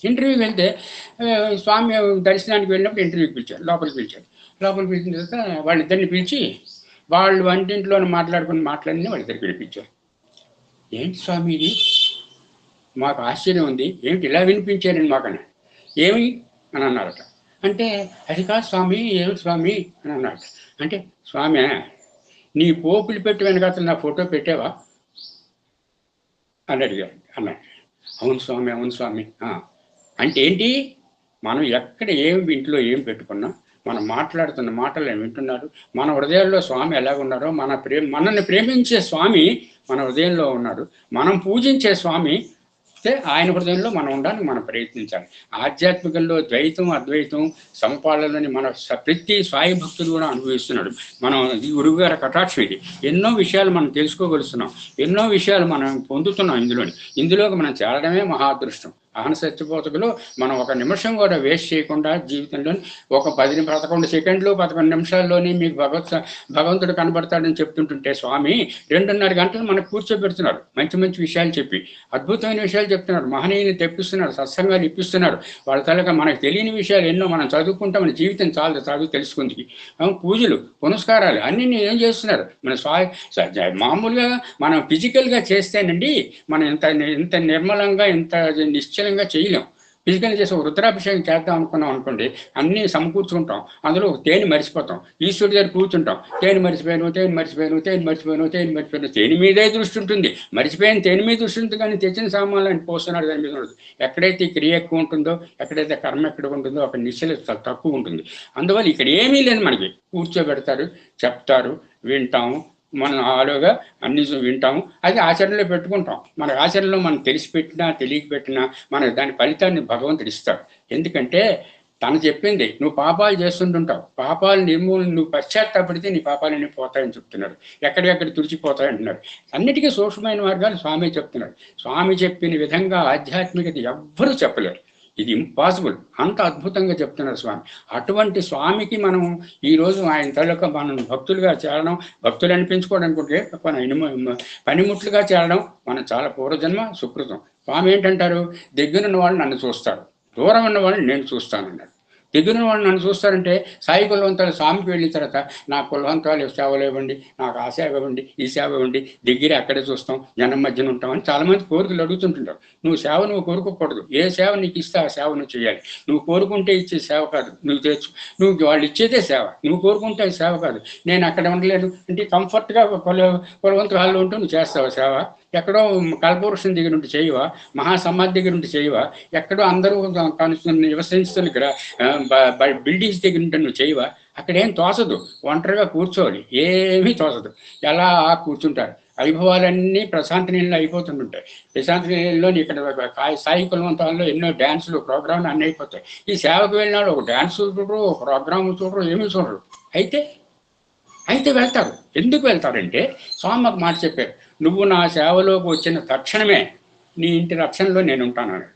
ఇంటర్వ్యూకి వెళ్తే స్వామి దర్శనానికి వెళ్ళినప్పుడు ఇంటర్వ్యూకి పిలిచారు, లోపలికి పిలిచిన తర్వాత వాళ్ళిద్దరిని పిలిచి వాళ్ళు వంటింట్లో మాట్లాడుకుని మాట్లాడింది వాళ్ళిద్దరికి వినిపించారు. ఏంటి స్వామి ఇది, మాకు ఆశ్చర్యం ఉంది, ఏమిటి ఇలా వినిపించారండి మాకన్నా, ఏమి అని అన్నారట. అంటే అది కాదు స్వామి, ఏమిటి స్వామి అని అన్నారట. అంటే స్వామి, నీ పోపులు పెట్టి వెనకాల నా ఫోటో పెట్టావా అని అడిగారు. అన్నాడు. అవును స్వామి. అంటే ఏంటి, మనం ఎక్కడ ఇంట్లో ఏం పెట్టుకున్నా, మనం మాట్లాడుతున్న మాటలు వింటున్నారు, మన హృదయాల్లో స్వామి ఎలాగున్నారో, మనల్ని ప్రేమించే స్వామి మన హృదయంలో ఉన్నాడు, మనం పూజించే స్వామి ఆయన హృదయంలో మనం ఉండడానికి మనం ప్రయత్నించాలి. ఆధ్యాత్మికంలో ద్వైతం అద్వైతం సమపాలనని మన ప్రతి స్వాయి భక్తులు కూడా అనుభవిస్తున్నాడు. మనం ఈ గురువుగారి కటాక్షం ఇది. ఎన్నో విషయాలు మనం తెలుసుకోగలుగుతున్నాం, ఎన్నో విషయాలు మనం పొందుతున్నాం ఇందులోకి మనం చేరడమే మహా అదృష్టం. అహన సత్యబోధకులు మనం ఒక నిమిషం కూడా వేస్ట్ చేయకుండా జీవితంలో ఒక 11 సెకండ్లు 11 నిమిషాల్లోనే మీకు భగవంతుడు కనబడతాడని చెప్తుంటుంటే స్వామి 2.5 గంటలు మనకు కూర్చోబెడుతున్నారు, మంచి మంచి విషయాలు చెప్పి అద్భుతమైన విషయాలు చెప్తున్నారు, మహనీయుని తెప్పిస్తున్నారు, సత్సంగాలు ఇప్పిస్తున్నారు. వాళ్ళ తలగా మనకు తెలియని విషయాలు ఎన్నో మనం చదువుకుంటాం, మన జీవితం చాలా చదువు తెలుసుకుంది. పూజలు పునస్కారాలు అన్ని ఏం చేస్తున్నారు. మన మామూలుగా మనం ఫిజికల్గా చేస్తేనండి మనం ఇంత నిర్మలంగా ఇంత నిశ్చలంగా చేయలేం. ఫిజికల్ చేసి రుద్రాభిషేకం చేద్దాం అనుకున్నాం అనుకోండి, అన్నీ సమకూర్చుకుంటాం, అందులో తేనె మరిచిపోతాం, ఈశ్వరుడి దగ్గర కూర్చుంటాం, తేనె మరిచిపోయాను, తేనె మీదే దృష్టి ఉంటుంది, మరిచిపోయిన తేనె మీద దృష్టి ఉంటుంది, కానీ తెచ్చిన సామాన్లు అని పోస్తున్నాడు దాని మీద ఉండదు. ఎక్కడైతే క్రియ ఎక్కువ ఉంటుందో, ఎక్కడైతే కర్మ ఎక్కడ ఉంటుందో అక్కడ నిశ్చల తక్కువ ఉంటుంది. అందువల్ల ఇక్కడ ఏమీ లేదు, మనకి కూర్చోబెడతారు, చెప్తారు, వింటాము, మనం ఆలోగా అన్ని వింటాము, అది ఆచరణలో పెట్టుకుంటాం. మన ఆచరణలో మనం తెలిసిపెట్టినా తెలియకపోయినా మన దాని ఫలితాన్ని భగవంతుడు ఇస్తాడు. ఎందుకంటే తను చెప్పింది, నువ్వు పాపాలు చేస్తుంటుంటావు, పాపాలు నిర్మూలన నువ్వు పశ్చాత్తాపడితే నీ పాపాలన్నీ పోతాయని చెప్తున్నారు, ఎక్కడెక్కడ తుడిచిపోతాయంటున్నారు. అన్నిటికీ సూక్ష్మమైన మార్గాలు స్వామి చెప్తున్నారు. స్వామి చెప్పిన విధంగా ఆధ్యాత్మికత ఎవ్వరూ చెప్పలేరు, ఇది ఇంపాసిబుల్, అంత అద్భుతంగా చెప్తున్నారు స్వామి. అటువంటి స్వామికి మనం ఈరోజు ఆయన తాలూకా మనం భక్తులుగా చేరడం, భక్తులు అనిపించుకోవడం అనుకుంటే పనిముట్లుగా చేరడం మన చాలా పూర్వజన్మ సుకృతం. స్వామి ఏంటంటారు, దగ్గరున్న వాళ్ళు నన్ను చూస్తారు, దూరం ఉన్న వాళ్ళని నేను చూస్తానన్నారు. దగ్గర వాళ్ళు నన్ను చూస్తారంటే సాయి కులవంతాలు స్వామికి వెళ్ళిన తర్వాత నా కులవంతాలు సేవలు ఇవ్వండి, నాకు ఆ సేవ ఇవ్వండి, ఈ సేవ ఇవ్వండి, దగ్గర అక్కడే చూస్తాం, జనం మధ్యన ఉంటామని చాలామంది కోరికలు అడుగుతుంటుంటారు. నువ్వు సేవ నువ్వు కోరుకోకూడదు, ఏ సేవ నీకు ఇస్తే ఆ సేవ నువ్వు చేయాలి. నువ్వు కోరుకుంటే ఇచ్చే సేవ కాదు, నువ్వు వాళ్ళు ఇచ్చేదే సేవ, నువ్వు కోరుకుంటే సేవ కాదు. నేను అక్కడ ఉండలేను అంటే కంఫర్ట్గా కులవంతుల హాల్లో ఉంటూ నువ్వు చేస్తావా సేవ? ఎక్కడో కల్పవృక్షం దగ్గర ఉండి చేయవా? మహాసమాధి దగ్గర ఉండి చేయవా? ఎక్కడో అందరూ నివసిస్తున్న ఇక్కడ బిల్డింగ్స్ దగ్గర ఉంటే నువ్వు చేయవా? అక్కడేం తోచదు, ఒంటరిగా కూర్చోవాలి, ఏమీ తోచదు, ఎలా కూర్చుంటారు. వైభవాలన్నీ ప్రశాంతి నీళ్ళు అయిపోతుంటాయి. ప్రశాంతి నీళ్ళలో ఇక్కడ సాయి కులవంతాల్లో ఎన్నో డ్యాన్సులు ప్రోగ్రాంలు అన్నీ అయిపోతాయి. ఈ సేవకు వెళ్ళిన వాళ్ళు ఒక డ్యాన్స్ చూడరు, ఒక ప్రోగ్రామ్ చూడరు, ఏమీ చూడరు. అయితే వెళ్తారు. ఎందుకు వెళ్తారంటే స్వామి ఒక మాట చెప్పారు, నువ్వు నా సేవలోకి వచ్చిన తక్షణమే నీ ఇంటి రక్షణలో నేను ఉంటానని.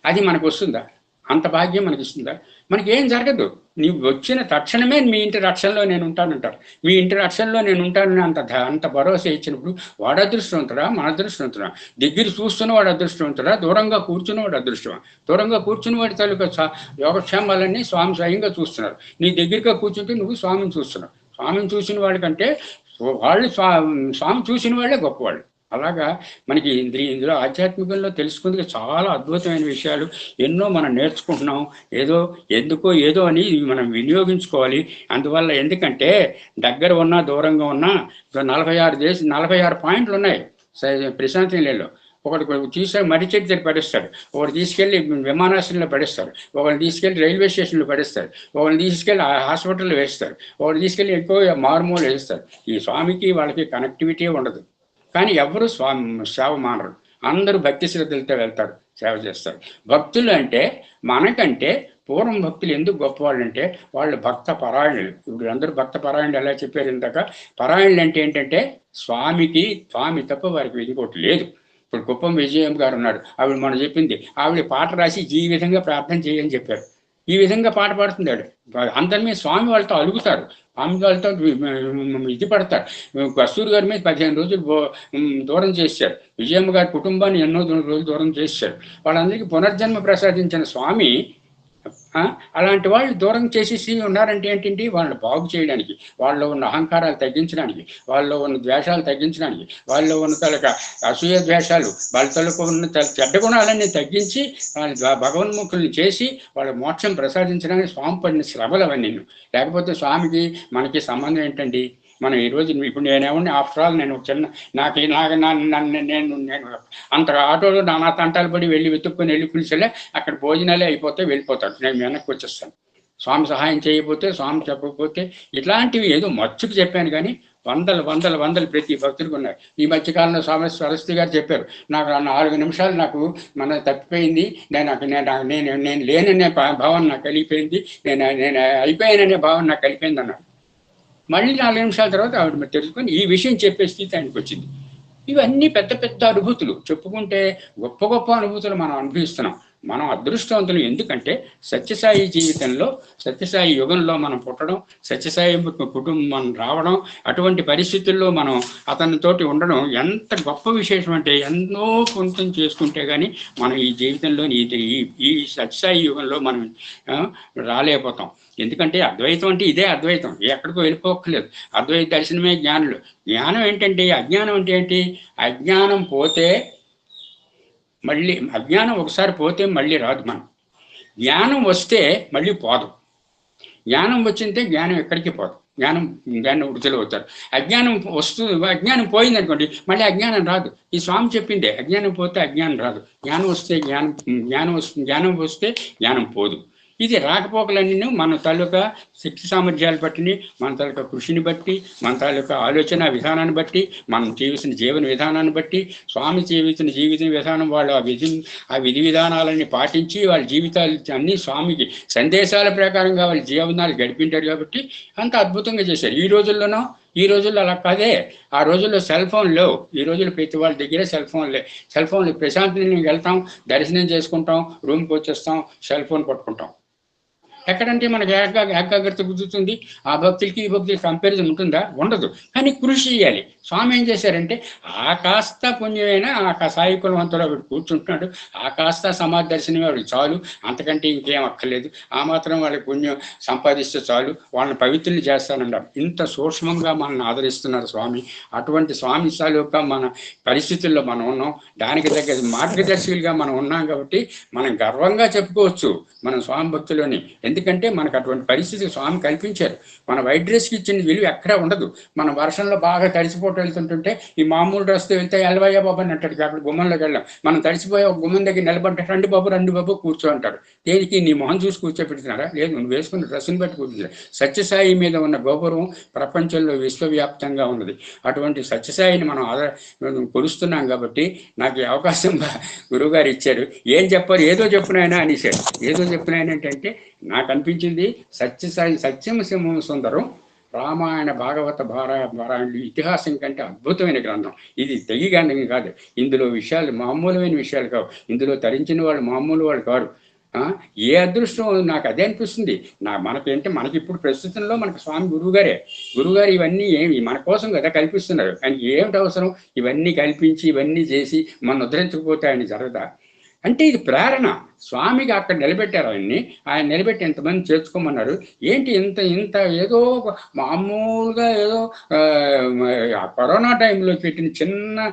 అది మనకు వస్తుందా? అంత భాగ్యం మనకి ఇస్తుందా? మనకి ఏం జరగదు. నీవు వచ్చిన తక్షణమే మీ ఇంటి రక్షణలో నేను ఉంటానంటారు. మీ ఇంటి రక్షణలో నేను ఉంటానని అంత భరోసా ఇచ్చినప్పుడు వాడు అదృష్టవంతుడా, మన అదృష్టవంతుడా? దగ్గర చూస్తున్న వాడు అదృష్టవంతుడా, దూరంగా కూర్చున్న వాడు అదృష్టమా? దూరంగా కూర్చున్న వాడి తాలూకా యోగక్షేమాలన్నీ స్వామి స్వయంగా చూస్తున్నారు. నీ దగ్గరగా కూర్చుంటే నువ్వు స్వామిని చూస్తున్నావు. స్వామిని చూసిన వాళ్ళకంటే వాళ్ళు స్వామి చూసిన వాళ్ళే గొప్పవాళ్ళు. అలాగా మనకి ఇందులో ఆధ్యాత్మికంలో తెలుసుకుందుకు చాలా అద్భుతమైన విషయాలు ఎన్నో మనం నేర్చుకుంటున్నాం. ఏదో అని మనం వినియోగించుకోవాలి. అందువల్ల ఎందుకంటే దగ్గర ఉన్నా దూరంగా ఉన్నా 46 పాయింట్లు ఉన్నాయి ప్రశాంతి నిలయంలో. ఒకటి తీసుకొని మర్రి చెట్టు దగ్గర పడేస్తాడు, ఒకటి తీసుకెళ్ళి విమానాశ్రయంలో పడేస్తారు, ఒకరిని తీసుకెళ్ళి రైల్వే స్టేషన్లో పడేస్తారు, ఒకరిని తీసుకెళ్ళి హాస్పిటల్లో వేస్తారు, ఒకటి తీసుకెళ్ళి ఎక్కువ మారుమూలు వేస్తారు. ఈ స్వామికి వాళ్ళకి కనెక్టివిటీ ఉండదు, కానీ ఎవరు సేవ మానరు. అందరూ భక్తి శ్రద్ధలతో వెళ్తారు, సేవ చేస్తారు. భక్తులు అంటే మనకంటే పూర్వం భక్తులు ఎందుకు గొప్పవాళ్ళు అంటే వాళ్ళు భక్త పరాయణులు. ఇప్పుడు అందరూ భక్త పరాయణులు ఎలా చెప్పారు ఇందాక. పరాయణులు అంటే ఏంటంటే స్వామి తప్ప వారికి ఇంకోటి లేదు. ఇప్పుడు కుప్పం విజయం గారు ఉన్నాడు, ఆవిడ మనం చెప్పింది, ఆవిడ పాట రాసి ఈ విధంగా ప్రార్థన చేయని చెప్పారు. ఈ విధంగా పాట పాడుతున్నాడు. అందరి మీద స్వామి వాళ్ళతో అలుగుతారు, స్వామి వాళ్ళతో ఇది పడతారు. కస్తూరి గారి మీద 15 రోజులు దూరం చేశారు. విజయమ్మ గారి కుటుంబాన్ని ఎన్నో రోజులు దూరం చేశారు. వాళ్ళందరికీ పునర్జన్మ ప్రసాదించిన స్వామి అలాంటి వాళ్ళు దూరం చేసేసి ఉన్నారంటే ఏంటంటే వాళ్ళని బాగు చేయడానికి, వాళ్ళలో ఉన్న అహంకారాలు తగ్గించడానికి, వాళ్ళలో ఉన్న ద్వేషాలు తగ్గించడానికి, వాళ్ళలో ఉన్న తలక అసూయ ద్వేషాలు, వాళ్ళ తలకు ఉన్న చెడ్డ గుణాలన్నీ తగ్గించి భగవన్ముఖుల్ని చేసి వాళ్ళ మోక్షం ప్రసాదించడానికి స్వామి పడిన శ్రమలు అవన్నీ. లేకపోతే స్వామికి మనకి సంబంధం ఏంటండి? మనం ఈరోజు ఇప్పుడు నేనేమన్నా ఆఫ్టర్ ఆల్ నేను నేను అంత ఆటోలో నానా తంటాలు పడి వెళ్ళి వెతుక్కొని వెళ్ళి పిలిచలే అక్కడ భోజనాలే అయిపోతే వెళ్ళిపోతాడు, నేను వెనక్కి వచ్చేస్తాను. స్వామి సహాయం చేయకపోతే, స్వామి చెప్పకపోతే, ఇట్లాంటివి ఏదో మచ్చుకు చెప్పాను. కానీ వందలు ప్రతి భక్తులకు ఉన్నాయి. ఈ మధ్యకాలంలో స్వామి సరస్వతి గారు చెప్పారు, నాకు 4 నిమిషాలు నాకు మన తప్పిపోయింది, నేను లేననే భావన నాకు కలిగిపోయింది, నేను అయిపోయాననే భావన నాకు కలిగిపోయింది అన్నాడు. మళ్ళీ 4 నిమిషాల తర్వాత ఆవిడ తెలుసుకొని ఈ విషయం చెప్పే స్థితి ఆయనకు వచ్చింది. ఇవన్నీ పెద్ద పెద్ద అనుభూతులు, చెప్పుకుంటే గొప్ప గొప్ప అనుభూతులు మనం అనుభవిస్తున్నాం. మనం అదృష్టవంతులు. ఎందుకంటే సత్యసాయి జీవితంలో, సత్యసాయి యుగంలో మనం పుట్టడం, సత్యసాయి కుటుంబం మనం రావడం, అటువంటి పరిస్థితుల్లో మనం అతనితోటి ఉండడం ఎంత గొప్ప విశేషం అంటే, ఎన్నో పుణ్యం చేసుకుంటే కానీ మనం ఈ జీవితంలో ఈ సత్యసాయి యుగంలో మనం రాలేకపోతాం. ఎందుకంటే అద్వైతం అంటే ఇదే అద్వైతం, ఎక్కడికో వెళ్ళిపోక్కర్లేదు. అద్వైత దర్శనమే జ్ఞానులు. జ్ఞానం ఏంటంటే, అజ్ఞానం అంటే ఏంటి? అజ్ఞానం పోతే మళ్ళీ, అజ్ఞానం ఒకసారి పోతే మళ్ళీ రాదు. మనం జ్ఞానం వస్తే మళ్ళీ పోదు. జ్ఞానం వచ్చింటే జ్ఞానం ఎక్కడికి పోదు. జ్ఞానం వృద్ధులు అవుతారు. అజ్ఞానం అజ్ఞానం పోయింది అనుకోండి, మళ్ళీ అజ్ఞానం రాదు. ఈ స్వామి చెప్పిందే, అజ్ఞానం పోతే అజ్ఞానం రాదు, జ్ఞానం వస్తే జ్ఞానం వస్తే జ్ఞానం పోదు. ఇది రాకపోకలన్నీ మన తాలూకా శక్తి సామర్థ్యాలు బట్టి, మన తాలూకా కృషిని బట్టి, మన తాలూకా ఆలోచన విధానాన్ని బట్టి, మనం జీవిస్తున్న జీవన విధానాన్ని బట్టి, స్వామి జీవిస్తున్న జీవిత విధానం, వాళ్ళు ఆ విధి విధానాలన్నీ పాటించి వాళ్ళ జీవితాలు అన్నీ స్వామికి సందేశాల ప్రకారంగా వాళ్ళ జీవనాలు గడిపింటారు కాబట్టి అంత అద్భుతంగా చేశారు. ఈ రోజుల్లో అలా కాదే. ఆ రోజుల్లో సెల్ ఫోన్ లేవు. ఈ రోజుల్లో ప్రతి వాళ్ళ దగ్గర సెల్ ఫోన్లు ప్రశాంతంగా వెళ్తాం, దర్శనం చేసుకుంటాం, రూమ్కి వచ్చేస్తాం, సెల్ ఫోన్ పట్టుకుంటాం. ఎక్కడంటే మనకి ఏకాగ్రత కుదురుతుంది. ఆ భక్తులకి ఈ భక్తులకి కంపారిజన్ ఉంటుందా? ఉండదు. కానీ కృషి చేయాలి. స్వామి ఏం చేశారంటే, ఆ కాస్త పుణ్యమైనా ఆ సాయి కులవంతుడు ఆవిడ కూర్చుంటున్నాడు, ఆ కాస్త సమాధి దర్శనమే ఆవిడ చాలు, అంతకంటే ఇంకేం అక్కర్లేదు, ఆ మాత్రం వాళ్ళకి పుణ్యం సంపాదిస్తే చాలు, వాళ్ళని పవిత్రులు చేస్తానన్నారు. ఇంత సూక్ష్మంగా మనల్ని ఆదరిస్తున్నారు స్వామి. అటువంటి స్వామి తాలూకా మన పరిస్థితుల్లో మనం ఉన్నాం. దానికి తగ్గ మార్గదర్శకులుగా మనం ఉన్నాం కాబట్టి మనం గర్వంగా చెప్పుకోవచ్చు మనం స్వామి భక్తులని. ఎందుకంటే మనకు అటువంటి పరిస్థితి స్వామి కల్పించారు. మన వైట్ డ్రెస్కి ఇచ్చిన విలువ ఎక్కడా ఉండదు. మనం వర్షంలో బాగా తడిసిపోటు వెళ్తుంటుంటే ఈ మామూలు డ్రెస్తో వెళ్తే ఎలవయ్య బాబు అని అంటాడు కాబట్టి గుమ్మంలోకి వెళ్ళాం. మనం తడిసిపోయే ఒక గుమ్మం దగ్గర నిలబడ్డ రండి బాబు కూర్చో అంటాడు. దేనికి? నీ మొహం చూసి కూర్చోపెడుతున్నారా? లేదు, నువ్వు వేసుకున్న డ్రెస్సుని బట్టి కూర్చున్నారు. సత్యసాయి మీద ఉన్న గౌరవం ప్రపంచంలో విశ్వవ్యాప్తంగా ఉన్నది. అటువంటి సత్యసాయిని మనం కొలుస్తున్నాం కాబట్టి నాకు ఈ అవకాశం గురువుగారు ఇచ్చారు. ఏం చెప్పారు? ఏదో చెప్పునాయన అనేసాడు. ఏదో చెప్పునాయన ఏంటంటే, నాకు అనిపించింది సత్యసాయి సత్యం సింహం సుందరం రామాయణ భాగవత పారాయణులు ఇతిహాసం కంటే అద్భుతమైన గ్రంథం. ఇది తెగి గ్రంథం కాదు. ఇందులో విషయాలు మామూలమైన విషయాలు కావు. ఇందులో తరించిన వాళ్ళు మామూలు వాళ్ళు కాదు. ఏ అదృష్టం! నాకు అదే అనిపిస్తుంది. మనకి ఇప్పుడు ప్రస్తుతంలో మనకు స్వామి గురువుగారు ఇవన్నీ ఏమి మన కోసం కదా కల్పిస్తున్నారు. ఆయనకి ఏమిటి అవసరం? ఇవన్నీ కల్పించి ఇవన్నీ చేసి మన ఉద్ధరించకపోతే ఆయన జరగదా? అంటే ఇది ప్రేరణ. స్వామికి అక్కడ నిలబెట్టారు. ఆయన నిలబెట్టి ఎంతమంది చేర్చుకోమన్నారు. ఏంటి ఇంత ఏదో మామూలుగా ఏదో కరోనా టైంలో పెట్టిన చిన్న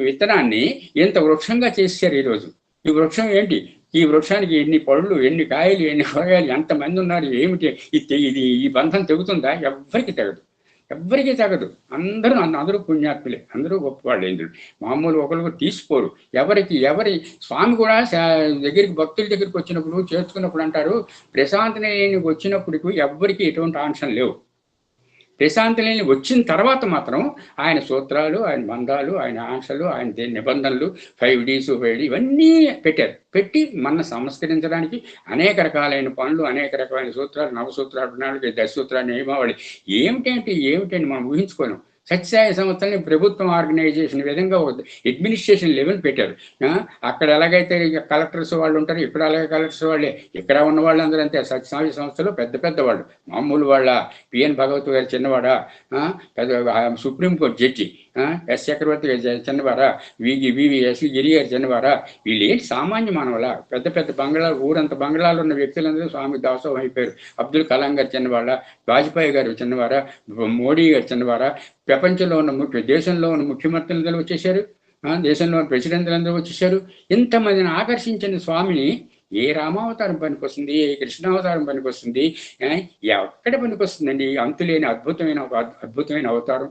విత్తనాన్ని ఇంత వృక్షంగా చేశారు ఈరోజు. ఈ వృక్షం ఏంటి? ఈ వృక్షానికి ఎన్ని పళ్ళు, ఎన్ని కాయలు, ఎన్ని కూరగాయలు, ఎంతమంది ఉన్నారు, ఏమిటి? ఇది ఈ బంధం తెగుతుందా? ఎవ్వరికీ తగదు. అందరూ పుణ్యాత్ములే, అందరూ గొప్పవాళ్ళు. ఇంద్రుడు మామూలు ఒకరికి తీసిపోరు. ఎవరి స్వామి కూడా భక్తుల దగ్గరికి వచ్చినప్పుడు చేర్చుకున్నప్పుడు అంటారు, ప్రశాంతనేని వచ్చినప్పటికి ఎవ్వరికి ఎటువంటి ఆంక్షలు లేవు. ప్రశాంతలేని వచ్చిన తర్వాత మాత్రం ఆయన సూత్రాలు, ఆయన బంధాలు, ఆయన ఆంక్షలు, ఆయన నిబంధనలు 5Ds ఇవన్నీ పెట్టి మన సంస్కరించడానికి అనేక రకాలైన పనులు, అనేక రకమైన సూత్రాలు, నవసూత్రాలు, 10 సూత్రాలు, నియమావళి ఏమిటండి మనం ఊహించుకోలేం. సత్యసాయి సంస్థల్ని ప్రభుత్వం ఆర్గనైజేషన్ విధంగా అడ్మినిస్ట్రేషన్ లెవెల్ పెట్టారు. అక్కడ ఎలాగైతే కలెక్టర్స్ వాళ్ళు ఉంటారు, ఇక్కడ అలాగే కలెక్టర్స్ వాళ్ళే. ఇక్కడ ఉన్న వాళ్ళందరూ అంతే. సత్యసాయి సంస్థలో పెద్ద వాళ్ళు, మామూలు వాళ్ళ. పిఎన్ భగవత్ గారు చిన్నవాడా? సుప్రీంకోర్టు జడ్జి ఎస్ చక్రవర్తి గారు చిన్నవారా? ఎస్ గిరి గారు చిన్నవారా? వీళ్ళు ఏంటి సామాన్య మానవుల? పెద్ద బంగ్లాలు, ఊరంత బంగ్లాలు ఉన్న వ్యక్తులందరూ స్వామి దాసోహం అయిపోయారు. అబ్దుల్ కలాం గారు చిన్నవాళ్ళ? వాజ్పేయి గారు చిన్నవారా? మోడీ గారు చిన్నవారా? ప్రపంచంలో ఉన్న దేశంలో ఉన్న ముఖ్యమంత్రులందరూ వచ్చేసారు, దేశంలో ఉన్న ప్రెసిడెంట్లందరూ వచ్చేసారు. ఇంతమందిని ఆకర్షించిన స్వామిని ఏ రామావతారం పనికొస్తుంది, ఏ కృష్ణావతారం పనికొస్తుంది, ఎక్కడ పనికొస్తుందండి? అంతులేని అద్భుతమైన అవతారం.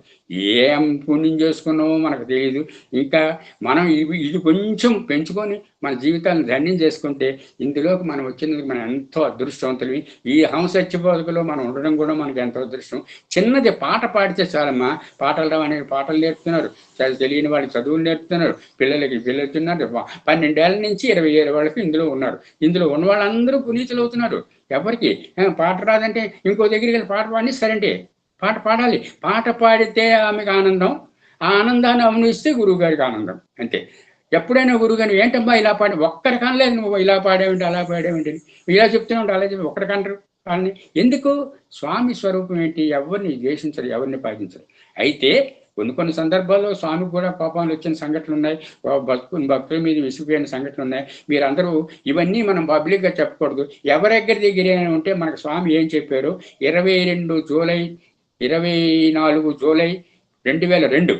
ఏం పుణ్యం చేసుకున్నామో మనకు తెలియదు. ఇంకా మనం ఇది కొంచెం పెంచుకొని మన జీవితాలను ధన్యం చేసుకుంటే ఇందులోకి మనం వచ్చినందుకు మనం ఎంతో అదృష్టవంతులవి. ఈ హంసత్యబోధకులో మనం ఉండడం కూడా మనకు ఎంతో అదృష్టం. చిన్నది పాట పాడితే చాలమ్మా, పాటలు రావనే పాటలు నేర్పుతున్నారు, తెలియని వాళ్ళకి చదువులు నేర్పుతున్నారు, పిల్లలు ఉన్నారు. 12 ఏళ్ళ నుంచి 20 ఏళ్ళ వాళ్ళకి ఇందులో ఉన్నారు. ఇందులో ఉన్న వాళ్ళందరూ పునీతులు అవుతున్నారు. ఎవరికి పాట రాదంటే ఇంకో దగ్గరికి వెళ్ళి పాట పాడిస్తారంటే పాట పాడాలి. పాట పాడితే ఆమెకు ఆనందం, ఆ ఆనందాన్ని అవనిస్తే గురువు గారికి ఆనందం అంతే. ఎప్పుడైనా గురువుగారు ఏంటమ్మా ఇలా పాడి, ఒక్కరి కనలేదు నువ్వు ఇలా పాడేమిటి అలా పాడేమిటి ఇలా చెప్తున్నావు అలా చెప్పి ఒక్కడి కంటారు వాళ్ళని. ఎందుకు? స్వామి స్వరూపం ఏంటి? ఎవరిని ద్వేషించరు, ఎవరిని పాటించరు. అయితే కొన్ని సందర్భాల్లో స్వామికి కూడా కోపాలు వచ్చిన సంఘటనలు ఉన్నాయి, భక్తుల మీద విసిగిపోయిన సంఘటనలు ఉన్నాయి. మీరందరూ ఇవన్నీ మనం పబ్లిక్గా చెప్పకూడదు. ఎవరెగ్గర దగ్గర ఉంటే మనకు స్వామి ఏం చెప్పారు, 24 జూలై 2002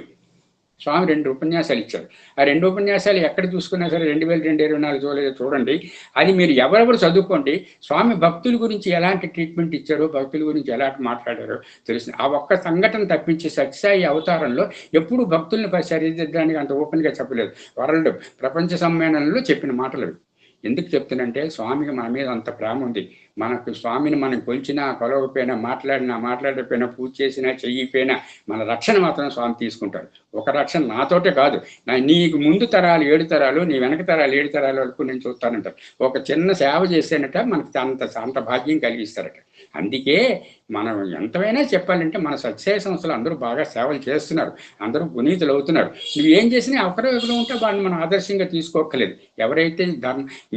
స్వామి 2 ఉపన్యాసాలు ఇచ్చారు. ఆ 2 ఉపన్యాసాలు ఎక్కడ చూసుకున్నా సరే 2024 జూలైలో చూడండి. అది మీరు ఎవరెవరు చదువుకోండి. స్వామి భక్తుల గురించి ఎలాంటి ట్రీట్మెంట్ ఇచ్చారో, భక్తుల గురించి ఎలాంటి మాట్లాడారో తెలుస్తుంది. ఆ ఒక్క సంఘటన తప్పించి సత్యసాయి అవతారంలో ఎప్పుడు భక్తుల్ని సరిదిద్దడానికి అంత ఓపెన్గా చెప్పలేదు. వరల్డ్ ప్రపంచ సమ్మేళనంలో చెప్పిన మాటలు. ఎందుకు చెప్తున్నంటే స్వామికి మన మీద అంత ప్రేమ ఉంది. మనకు స్వామిని మనం కొలిచినా, కొలవకపోయినా, మాట్లాడకపోయినా, పూజ చేసినా, చెయ్యిపోయినా మన రక్షణ మాత్రం స్వామి తీసుకుంటాడు. ఒక రక్షణ నాతోటే కాదు, నీకు ముందు తరాలు 7 తరాలు, నీ వెనక తరాలు 7 తరాల వరకు నేను చూస్తానంటారు. ఒక చిన్న సేవ చేసేనట మనకి అంత భాగ్యం కలిగిస్తారట. అందుకే మనం ఎంతైనా చెప్పాలంటే మన సత్యసాయి సంస్థలు అందరూ బాగా సేవలు చేస్తున్నారు, అందరూ పునీతులు అవుతున్నారు. నువ్వు ఏం చేసినా ఒకరో ఉంటే వాళ్ళని మనం ఆదర్శంగా తీసుకోక్కర్లేదు. ఎవరైతే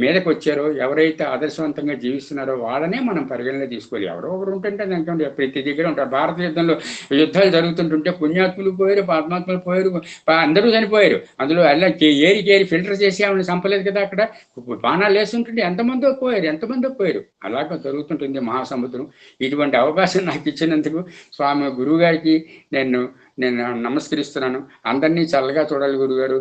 మీదకి వచ్చారో, ఎవరైతే ఆదర్శవంతంగా జీవిస్తున్నారో వాళ్ళనే మనం పరిగణలో తీసుకోవాలి. ఎవరో ఒకరు ఉంటుంటే దానికంటే ప్రతి దగ్గర ఉంటారు. భారత యుద్ధాలు జరుగుతుంటుంటే పుణ్యాత్ములు పోయారు, పాపాత్ములు పోయారు, అందరూ చనిపోయారు. అందులో అలా ఏరి ఫిల్టర్ చేసి ఆమెను చంపలేదు కదా. అక్కడ బాణాలు వేస్తుంటుంటే ఎంతమందో పోయారు. అలాగా జరుగుతుంటుంది మహాసముద్రం. ఇటువంటి అవకాశం నాకు ఇచ్చినందుకు స్వామి గురువు గారికి నేను నమస్కరిస్తున్నాను. అందరినీ చల్లగా చూడాలి గురుగారు.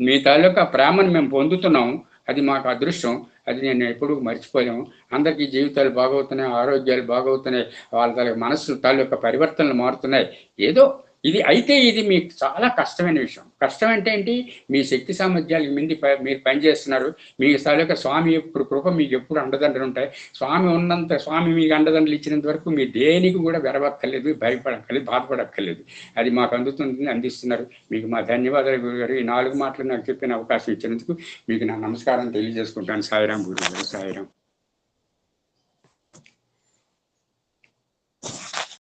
మీ తాలూకా ప్రేమను మేము పొందుతున్నాము. అది మాకు అదృష్టం. అది నేను ఎప్పుడూ మర్చిపోయాము. అందరికీ జీవితాలు బాగవుతున్నాయి, ఆరోగ్యాలు బాగవుతున్నాయి, వాళ్ళ మనసు తాలూకా పరివర్తనలు మారుతున్నాయి. ఏదో ఇది మీకు చాలా కష్టమైన విషయం. కష్టం అంటే ఏంటి? మీ శక్తి సామర్థ్యాలకు మింది మీరు పనిచేస్తున్నారు. మీ తాలూకా స్వామి కృప మీకు ఎప్పుడు అండదండలు ఉంటాయి. స్వామి మీకు అండదండలు ఇచ్చినంత వరకు మీరు దేనికి కూడా వెరవక్కర్లేదు, భయపడక్కర్లేదు, బాధపడక్కర్లేదు. అది మాకు అందిస్తున్నారు. మీకు మా ధన్యవాదాలు గురుగారు. ఈ 4 మాటలు నాకు చెప్పిన అవకాశం ఇచ్చినందుకు మీకు నా నమస్కారం తెలియజేసుకుంటాను. సాయిరాం గురుగారు, సాయిరాం.